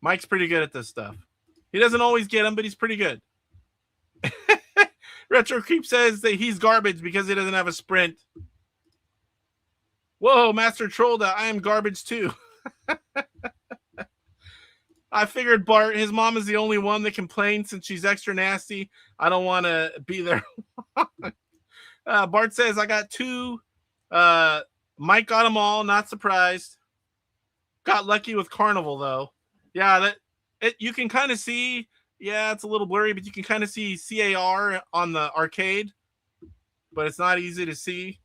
Mike's pretty good at this stuff. He doesn't always get them, but he's pretty good. Retro Creep says that he's garbage because he doesn't have a Sprint. Whoa, Master Trolda, I am garbage too. I figured Bart, his mom is the only one that complains since she's extra nasty. I don't want to be there. Bart says, I got 2. Mike got them all. Not surprised. Got lucky with Carnival, though. Yeah, you can kind of see. Yeah, it's a little blurry, but you can kind of see CAR on the arcade. But it's not easy to see.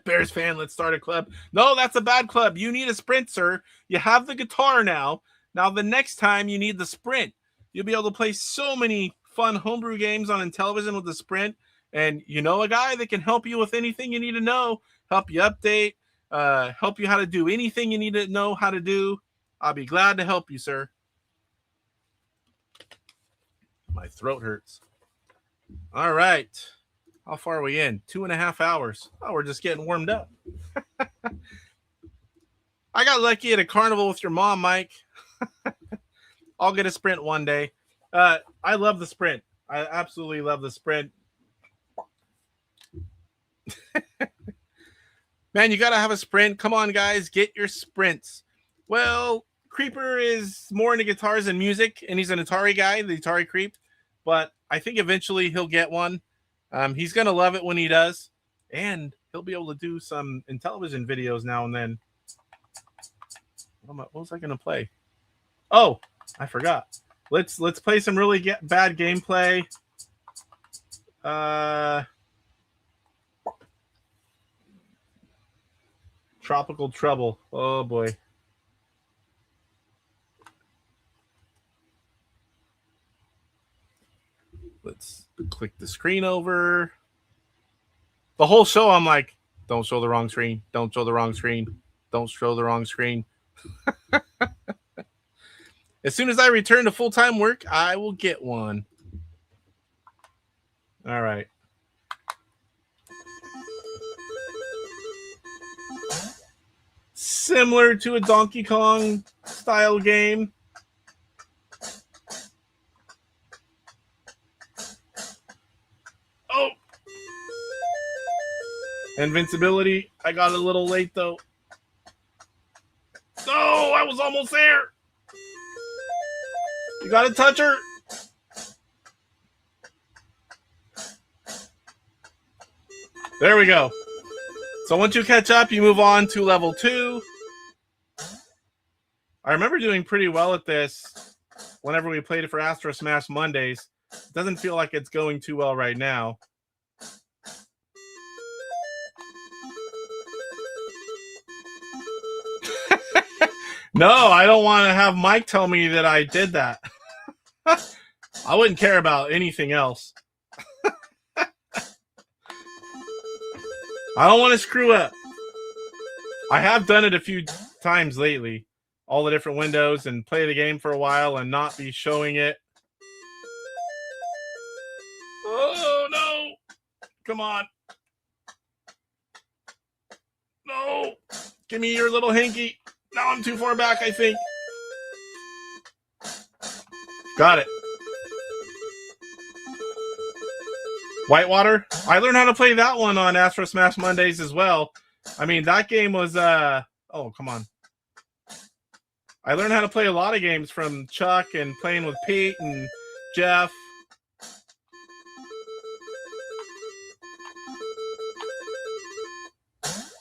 Bears fan, let's start a club. No, that's a bad club. You need a Sprint, sir. You have the guitar now. Now, the next time you need the Sprint. You'll be able to play so many fun homebrew games on Intellivision with the Sprint. And you know a guy that can help you with anything you need to know. Help you update. Help you how to do anything you need to know how to do. I'll be glad to help you, sir. My throat hurts. All right. How far are we in? 2.5 hours. Oh, we're just getting warmed up. I got lucky at a carnival with your mom, Mike. I'll get a Sprint one day. I love the Sprint. I absolutely love the Sprint. Man, you got to have a Sprint. Come on, guys. Get your Sprints. Well, Creeper is more into guitars and music, and he's an Atari guy, the Atari Creep. But I think eventually he'll get one. He's going to love it when he does. And he'll be able to do some Intellivision videos now and then. What was I going to play? Oh, I forgot. Let's play some really bad gameplay. Tropical Trouble. Oh, boy. Let's click the screen over. The whole show, I'm like, don't show the wrong screen. Don't show the wrong screen. Don't show the wrong screen. As soon as I return to full-time work, I will get one. All right. Similar to a Donkey Kong style game. Oh! Invincibility. I got it a little late, though. No, I was almost there. You got to touch her. There we go. So once you catch up, you move on to level 2. I remember doing pretty well at this whenever we played it for Astro Smash Mondays. It doesn't feel like it's going too well right now. No, I don't want to have Mike tell me that I did that. I wouldn't care about anything else. I don't want to screw up. I have done it a few times lately. All the different windows and play the game for a while and not be showing it. Oh, no. Come on. No. Give me your little hanky. Now I'm too far back, I think. Got it. Whitewater. I learned how to play that one on Astro Smash Mondays as well. I mean, that game was, oh, come on. I learned how to play a lot of games from Chuck and playing with Pete and Jeff.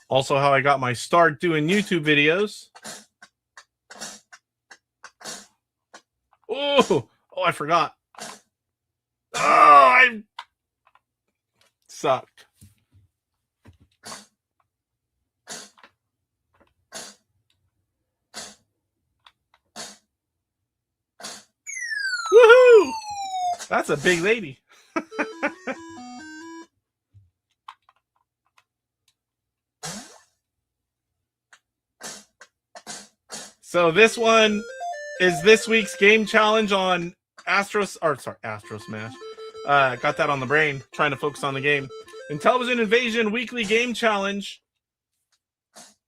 Also how I got my start doing YouTube videos. Oh, I forgot. Oh, I sucked. Woohoo! That's a big lady. So this one is this week's game challenge on Astro Smash. Got that on the brain, trying to focus on the game. Intellivision Invasion Weekly Game Challenge.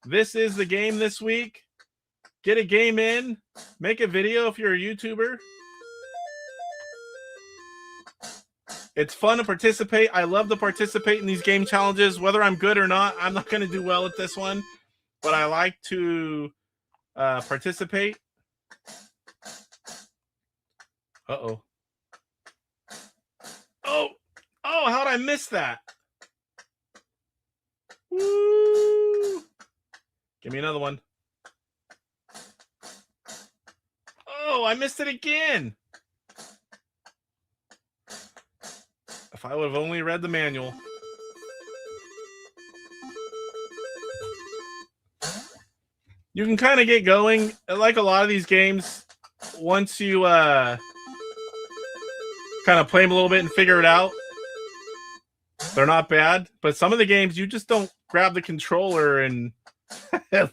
This is the game this week. Get a game in. Make a video if you're a YouTuber. It's fun to participate. I love to participate in these game challenges. Whether I'm good or not, I'm not going to do well at this one. But I like to participate. Uh-oh. Oh, how'd I miss that? Woo! Give me another one. Oh, I missed it again. If I would have only read the manual. You can kind of get going. Like a lot of these games, once you kind of play them a little bit and figure it out, they're not bad. But some of the games, you just don't grab the controller and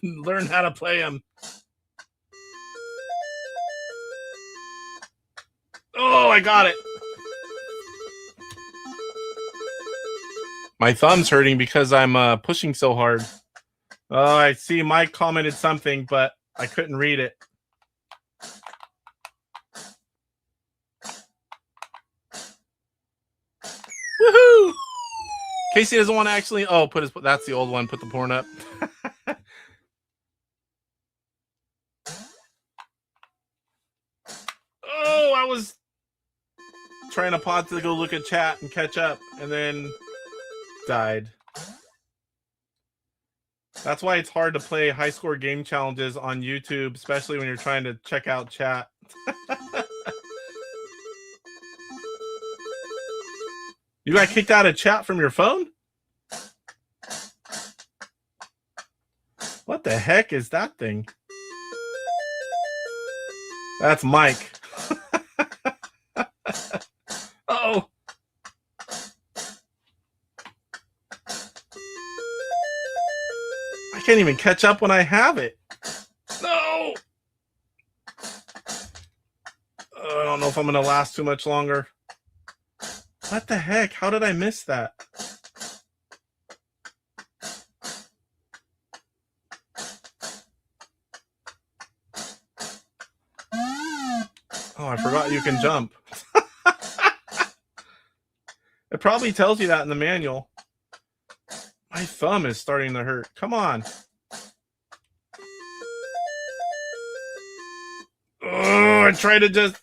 learn how to play them. Oh, I got it. My thumb's hurting because I'm pushing so hard. Oh, I see Mike commented something, but I couldn't read it. Woohoo! Casey doesn't want to actually... Oh, that's the old one. Put the porn up. Oh, I was trying to pause to go look at chat and catch up, and then died. That's why it's hard to play high score game challenges on YouTube, especially when you're trying to check out chat. You got kicked out of chat from your phone? What the heck is that thing? That's Mike. Uh-oh. I can't even catch up when I have it. No! I don't know if I'm going to last too much longer. What the heck? How did I miss that? Oh, I forgot you can jump. It probably tells you that in the manual. My thumb is starting to hurt. Come on. Oh, I try to just...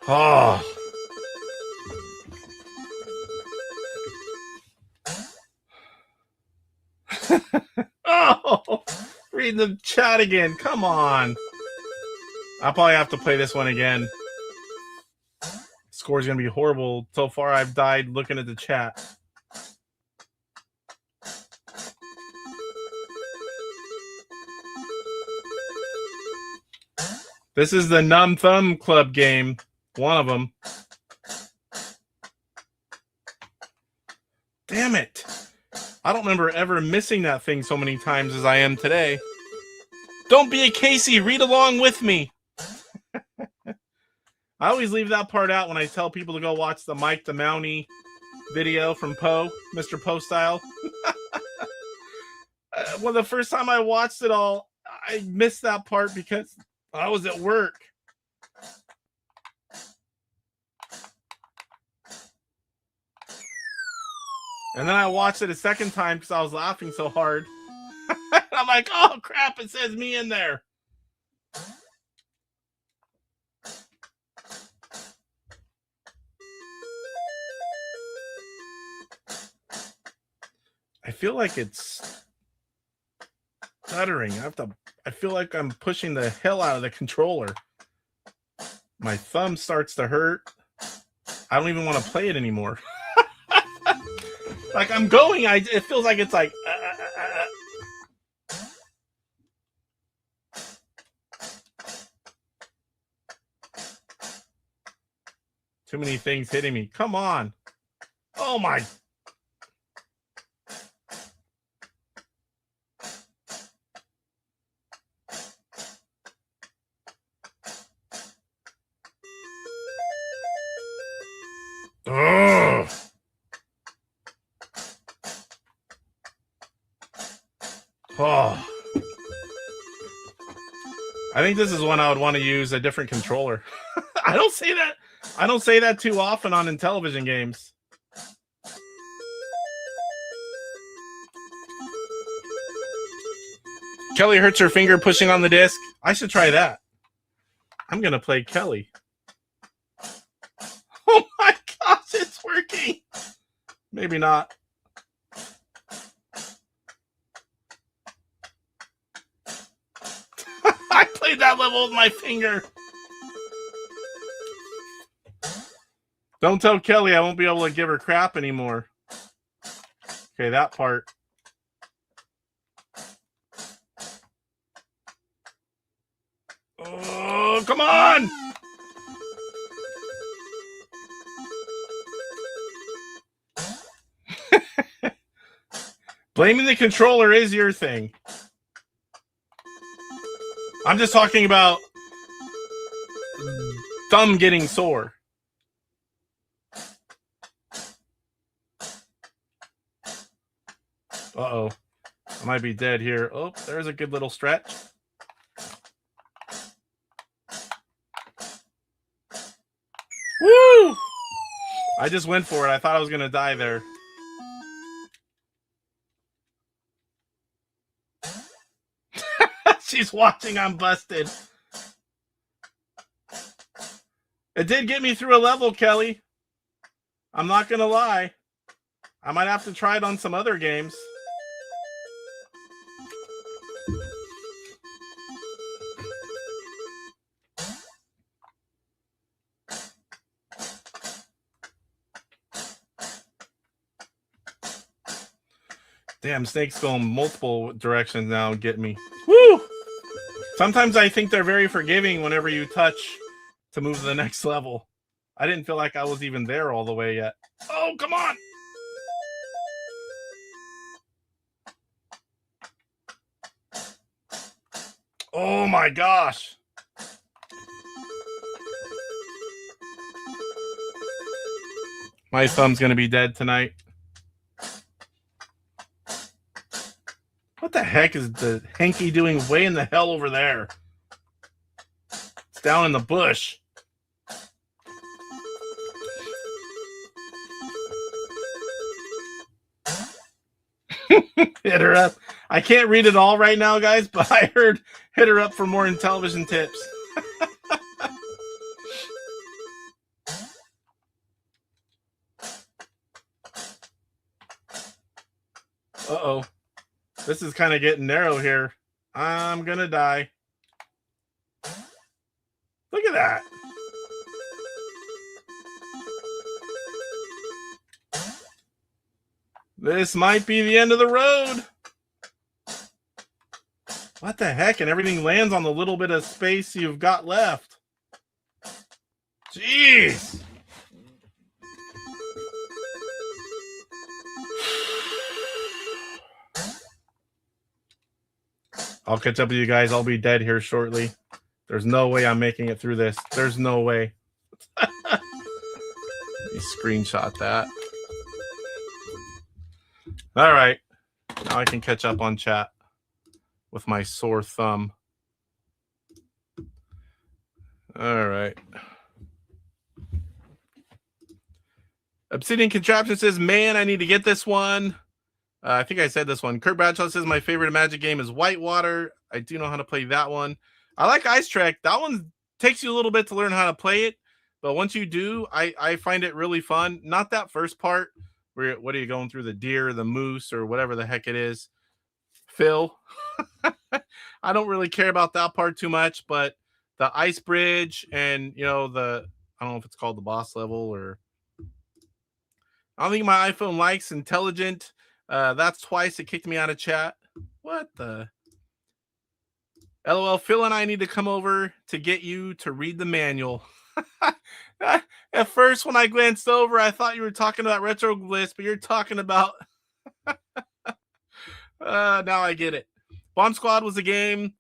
Oh. Oh, read the chat again. Come on. I'll probably have to play this one again. Score's going to be horrible. So far, I've died looking at the chat. This is the Numb Thumb Club game. One of them. Damn it. I don't remember ever missing that thing so many times as I am today. Don't be a Casey. Read along with me. I always leave that part out when I tell people to go watch the Mike the Mountie video from Poe, Mr. Poe style. Well, the first time I watched it all, I missed that part because I was at work. And then I watched it a second time because I was laughing so hard. I'm like, oh crap, it says me in there. I feel like it's stuttering. I feel like I'm pushing the hell out of the controller. My thumb starts to hurt. I don't even want to play it anymore. Like I'm going, it feels like it's like. Too many things hitting me. Come on. Oh my. Ugh. Oh. I think this is one I would want to use a different controller. I don't say that too often on Intellivision games. Kelly hurts her finger pushing on the disc. I should try that. I'm going to play Kelly. Oh my gosh, it's working. Maybe not. I played that level with my finger. Don't tell Kelly I won't be able to give her crap anymore. Okay, that part. Oh, come on! Blaming the controller is your thing. I'm just talking about thumb getting sore. Uh-oh. I might be dead here. Oh, there's a good little stretch. Woo! I just went for it. I thought I was going to die there. She's watching. I'm busted. It did get me through a level, Kelly. I'm not going to lie. I might have to try it on some other games. Damn, snakes go in multiple directions now and get me. Woo! Sometimes I think they're very forgiving whenever you touch to move to the next level. I didn't feel like I was even there all the way yet. Oh, come on! Oh my gosh. My thumb's going to be dead tonight. What the heck is the hanky doing way in the hell over there? It's down in the bush. Hit her up. I can't read it all right now, guys, but I heard hit her up for more Intellivision tips. Uh-oh. This is kind of getting narrow here. I'm going to die. Look at that. This might be the end of the road. What the heck? And everything lands on the little bit of space you've got left. Jeez. I'll catch up with you guys. I'll be dead here shortly. There's no way I'm making it through this. There's no way. Let me screenshot that. All right. Now I can catch up on chat with my sore thumb. All right. Obsidian Contraption says, man, I need to get this one. I think I said this one. Kurt Bradshaw says, my favorite Magic game is Whitewater. I do know how to play that one. I like Ice Trek. That one takes you a little bit to learn how to play it. But once you do, I find it really fun. Not that first part where what are you going through, the deer, the moose, or whatever the heck it is. Phil. I don't really care about that part too much, but the ice bridge and, you know, I don't know if it's called the boss level or I don't think my iPhone likes Intelligent. That's twice it kicked me out of chat. What the? LOL, Phil and I need to come over to get you to read the manual. At first, when I glanced over, I thought you were talking about Retro Bliss, but you're talking about... now I get it. Bomb Squad was a game.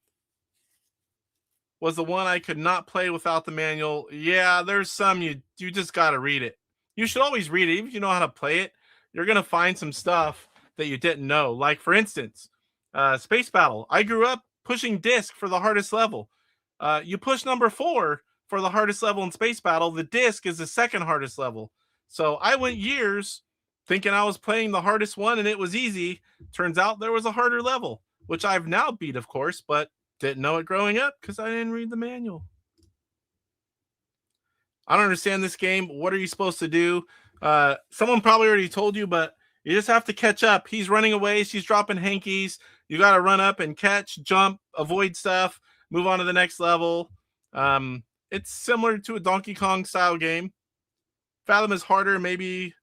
Was the one I could not play without the manual. Yeah, there's some you just got to read it. You should always read it. Even if you know how to play it, you're going to find some stuff that you didn't know. Like, for instance, Space Battle. I grew up pushing disc for the hardest level. You push number 4 for the hardest level in Space Battle. The disc is the second hardest level. So I went years thinking I was playing the hardest one and it was easy. Turns out there was a harder level, which I've now beat, of course, but didn't know it growing up because I didn't read the manual. I don't understand this game. What are you supposed to do? Someone probably already told you, but you just have to catch up. He's running away. She's dropping hankies. You got to run up and catch, jump, avoid stuff, move on to the next level. It's similar to a Donkey Kong style game. Fathom is harder maybe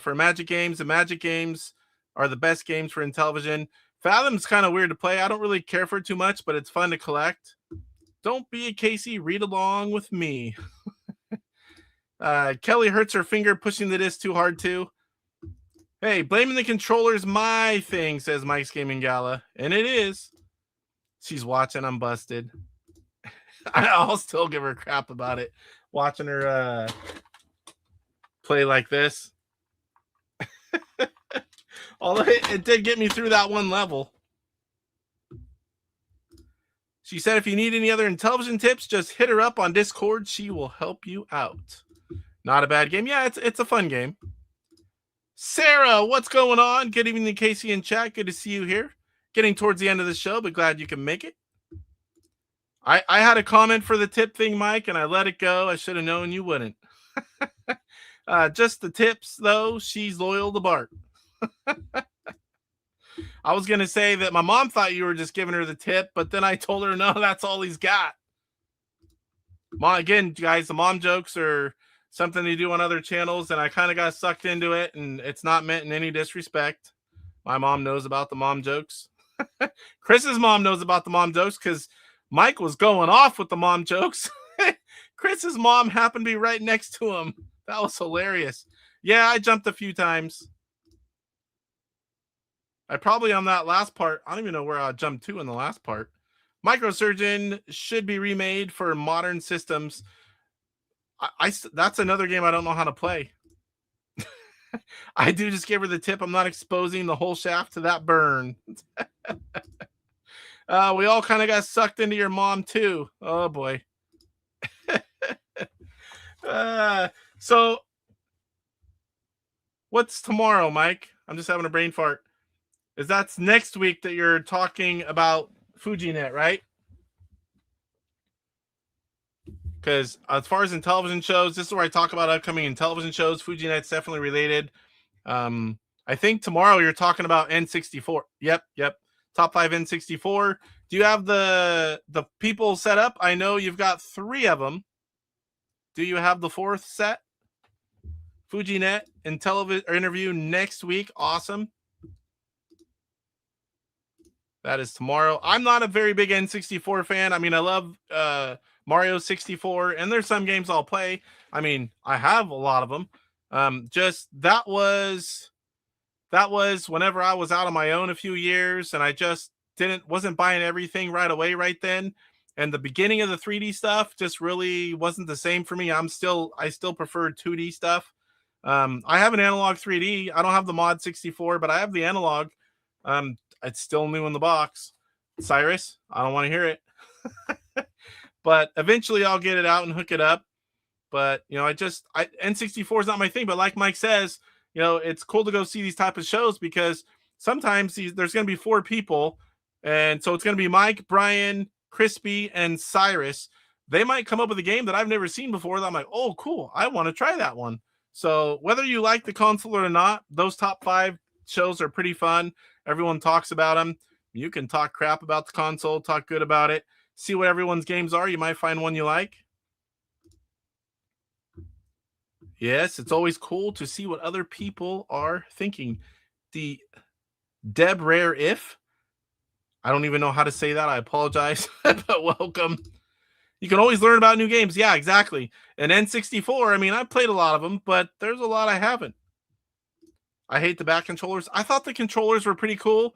for Magic games. The Magic games are the best games for Intellivision. Fathom's kind of weird to play. I don't really care for it too much, but it's fun to collect. Don't be a Casey. Read along with me. Kelly hurts her finger pushing the disc too hard too. Hey, blaming the controller's my thing, says Mike's Gaming Gala. And it is. She's watching. I'm busted. I'll still give her crap about it. Watching her play like this. Although it did get me through that one level. She said if you need any other Intellivision tips, just hit her up on Discord. She will help you out. Not a bad game. Yeah, it's a fun game. Sarah, what's going on? Good evening, Casey in chat. Good to see you here. Getting towards the end of the show, but glad you can make it. I had a comment for the tip thing, Mike, and I let it go. I should have known you wouldn't. Just the tips, though. She's loyal to Bart. I was going to say that my mom thought you were just giving her the tip, but then I told her, no, that's all he's got. Again, guys, the mom jokes are something they do on other channels, and I kind of got sucked into it, and it's not meant in any disrespect. My mom knows about the mom jokes. Chris's mom knows about the mom jokes because Mike was going off with the mom jokes. Chris's mom happened to be right next to him. That was hilarious. Yeah, I jumped a few times. I probably on that last part, I don't even know where I jumped to in the last part. Microsurgeon should be remade for modern systems. That's another game I don't know how to play. I do just give her the tip. I'm not exposing the whole shaft to that burn. We all kind of got sucked into your mom too. Oh boy. So what's tomorrow, Mike? I'm just having a brain fart. That's next week that you're talking about FujiNet, right? Because as far as Intellivision shows, this is where I talk about upcoming Intellivision shows. FujiNet's definitely related. I think tomorrow you're talking about N64. Yep. Top 5 N64. Do you have the people set up? I know you've got 3 of them. Do you have the 4th set? FujiNet interview next week. Awesome. That is tomorrow. I'm not a very big N64 fan. I mean, I love Mario 64, and there's some games I'll play. I mean, I have a lot of them. Just that was whenever I was out on my own a few years, and I just wasn't buying everything right away right then. And the beginning of the 3D stuff just really wasn't the same for me. I still prefer 2D stuff. I have an analog 3D. I don't have the mod 64, but I have the analog. It's still new in the box. Cyrus, I don't want to hear it. But eventually I'll get it out and hook it up. But, you know, N64 is not my thing. But like Mike says, you know, it's cool to go see these type of shows because sometimes there's going to be 4 people. And so it's going to be Mike, Brian, Crispy, and Cyrus. They might come up with a game that I've never seen before that I'm like, oh, cool. I want to try that one. So whether you like the console or not, those top 5 shows are pretty fun. Everyone talks about them. You can talk crap about the console, talk good about it, see what everyone's games are. You might find one you like. Yes, it's always cool to see what other people are thinking. The Deb Rare If. I don't even know how to say that. I apologize, but welcome. You can always learn about new games. Yeah, exactly. And N64, I mean, I've played a lot of them, but there's a lot I haven't. I hate the back controllers. I thought the controllers were pretty cool.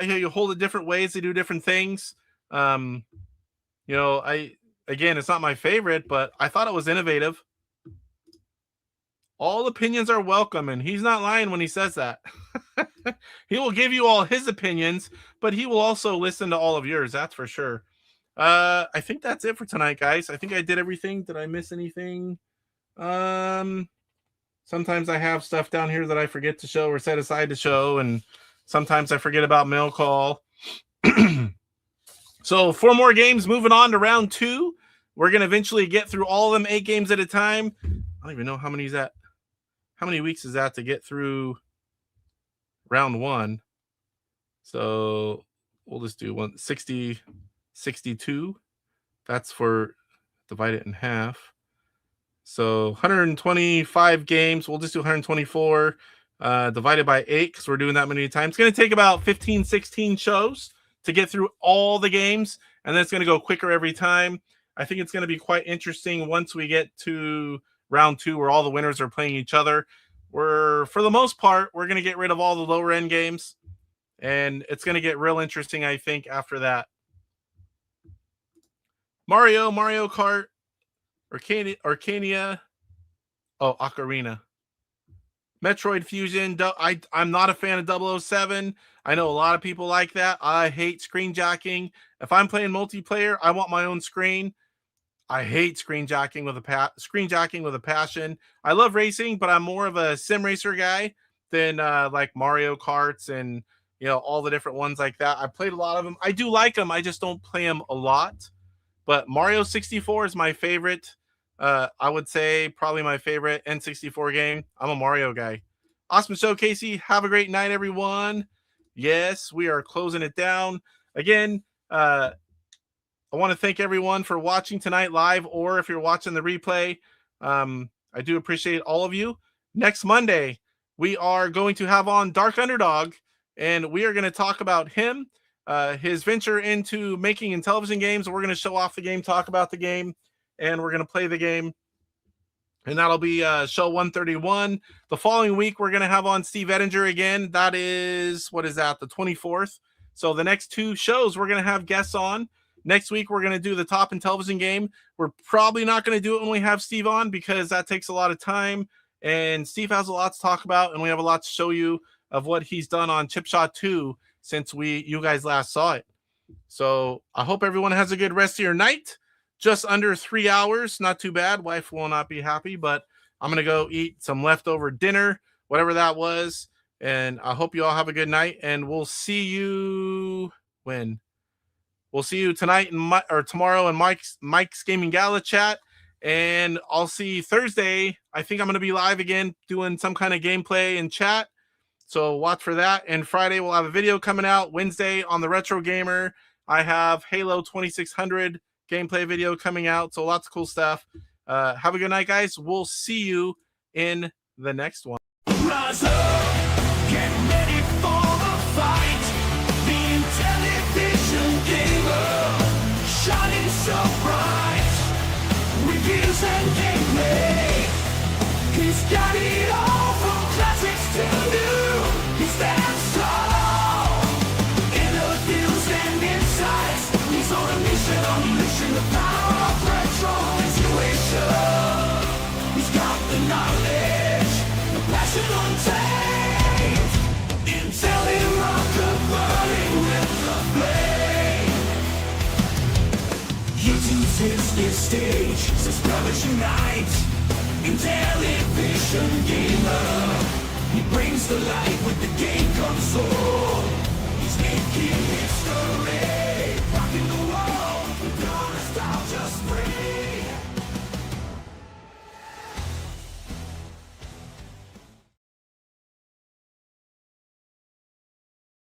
You hold it different ways. They do different things. You know, again, it's not my favorite, but I thought it was innovative. All opinions are welcome, and he's not lying when he says that. He will give you all his opinions, but he will also listen to all of yours. That's for sure. I think that's it for tonight, guys. I think I did everything. Did I miss anything? Sometimes I have stuff down here that I forget to show or set aside to show, and sometimes I forget about mail call. So 4 more games moving on to round 2. We're going to eventually get through all of them 8 games at a time. I don't even know how many is that. How many weeks is that to get through round 1? So we'll just do 62. That's for divide it in half. So 125 games. We'll just do 124 divided by 8 because we're doing that many times. It's going to take about 15, 16 shows to get through all the games, and then it's going to go quicker every time. I think it's going to be quite interesting once we get to round 2 where all the winners are playing each other. For the most part, we're going to get rid of all the lower end games, and it's going to get real interesting, I think, after that. Mario Kart, Arcania, Ocarina. Metroid Fusion. I'm not a fan of 007. I know a lot of people like that. I hate screen jacking. If I'm playing multiplayer, I want my own screen. I hate screen jacking with a passion. I love racing, but I'm more of a sim racer guy than like Mario Karts and, you know, all the different ones like that. I played a lot of them. I do like them. I just don't play them a lot. But Mario 64 is my favorite. I would say probably my favorite N64 game. I'm a Mario guy. Awesome show, Casey. Have a great night, everyone. Yes, we are closing it down. Again, I want to thank everyone for watching tonight live, or if you're watching the replay, I do appreciate all of you. Next Monday, we are going to have on Dark Underdog, and we are going to talk about him, his venture into making Intellivision games. We're going to show off the game, talk about the game, and we're going to play the game. And that'll be show 131. The following week, we're going to have on Steve Ettinger again. That is, what is that, the 24th. So the next 2 shows, we're going to have guests on. Next week, we're going to do the top Intellivision game. We're probably not going to do it when we have Steve on because that takes a lot of time. And Steve has a lot to talk about, and we have a lot to show you of what he's done on Chipshot 2 since you guys last saw it. So I hope everyone has a good rest of your night. Just under 3 hours. Not too bad. Wife will not be happy, but I'm going to go eat some leftover dinner, whatever that was. And I hope you all have a good night. And we'll see you when? We'll see you tonight or tomorrow in Mike's Gaming Gala chat. And I'll see you Thursday. I think I'm going to be live again doing some kind of gameplay and chat. So watch for that. And Friday, we'll have a video coming out. Wednesday on the Retro Gamer, I have Halo 2600 gameplay video coming out. So lots of cool stuff. Have a good night, guys. We'll see you in the next one. Rise up, get ready for the fight. The Intellivision Gamer, shining so bright. Reviews and gameplay, he's got it all from classics to new. He stands tall, interviews and insights. He's on a mission, unleashing the power of retro intuition. He's got the knowledge, the passion untamed. Intelli rocket burning with the flame. He chooses his stage, says brothers unite. Intellivision Gamer, he brings the light with the game console.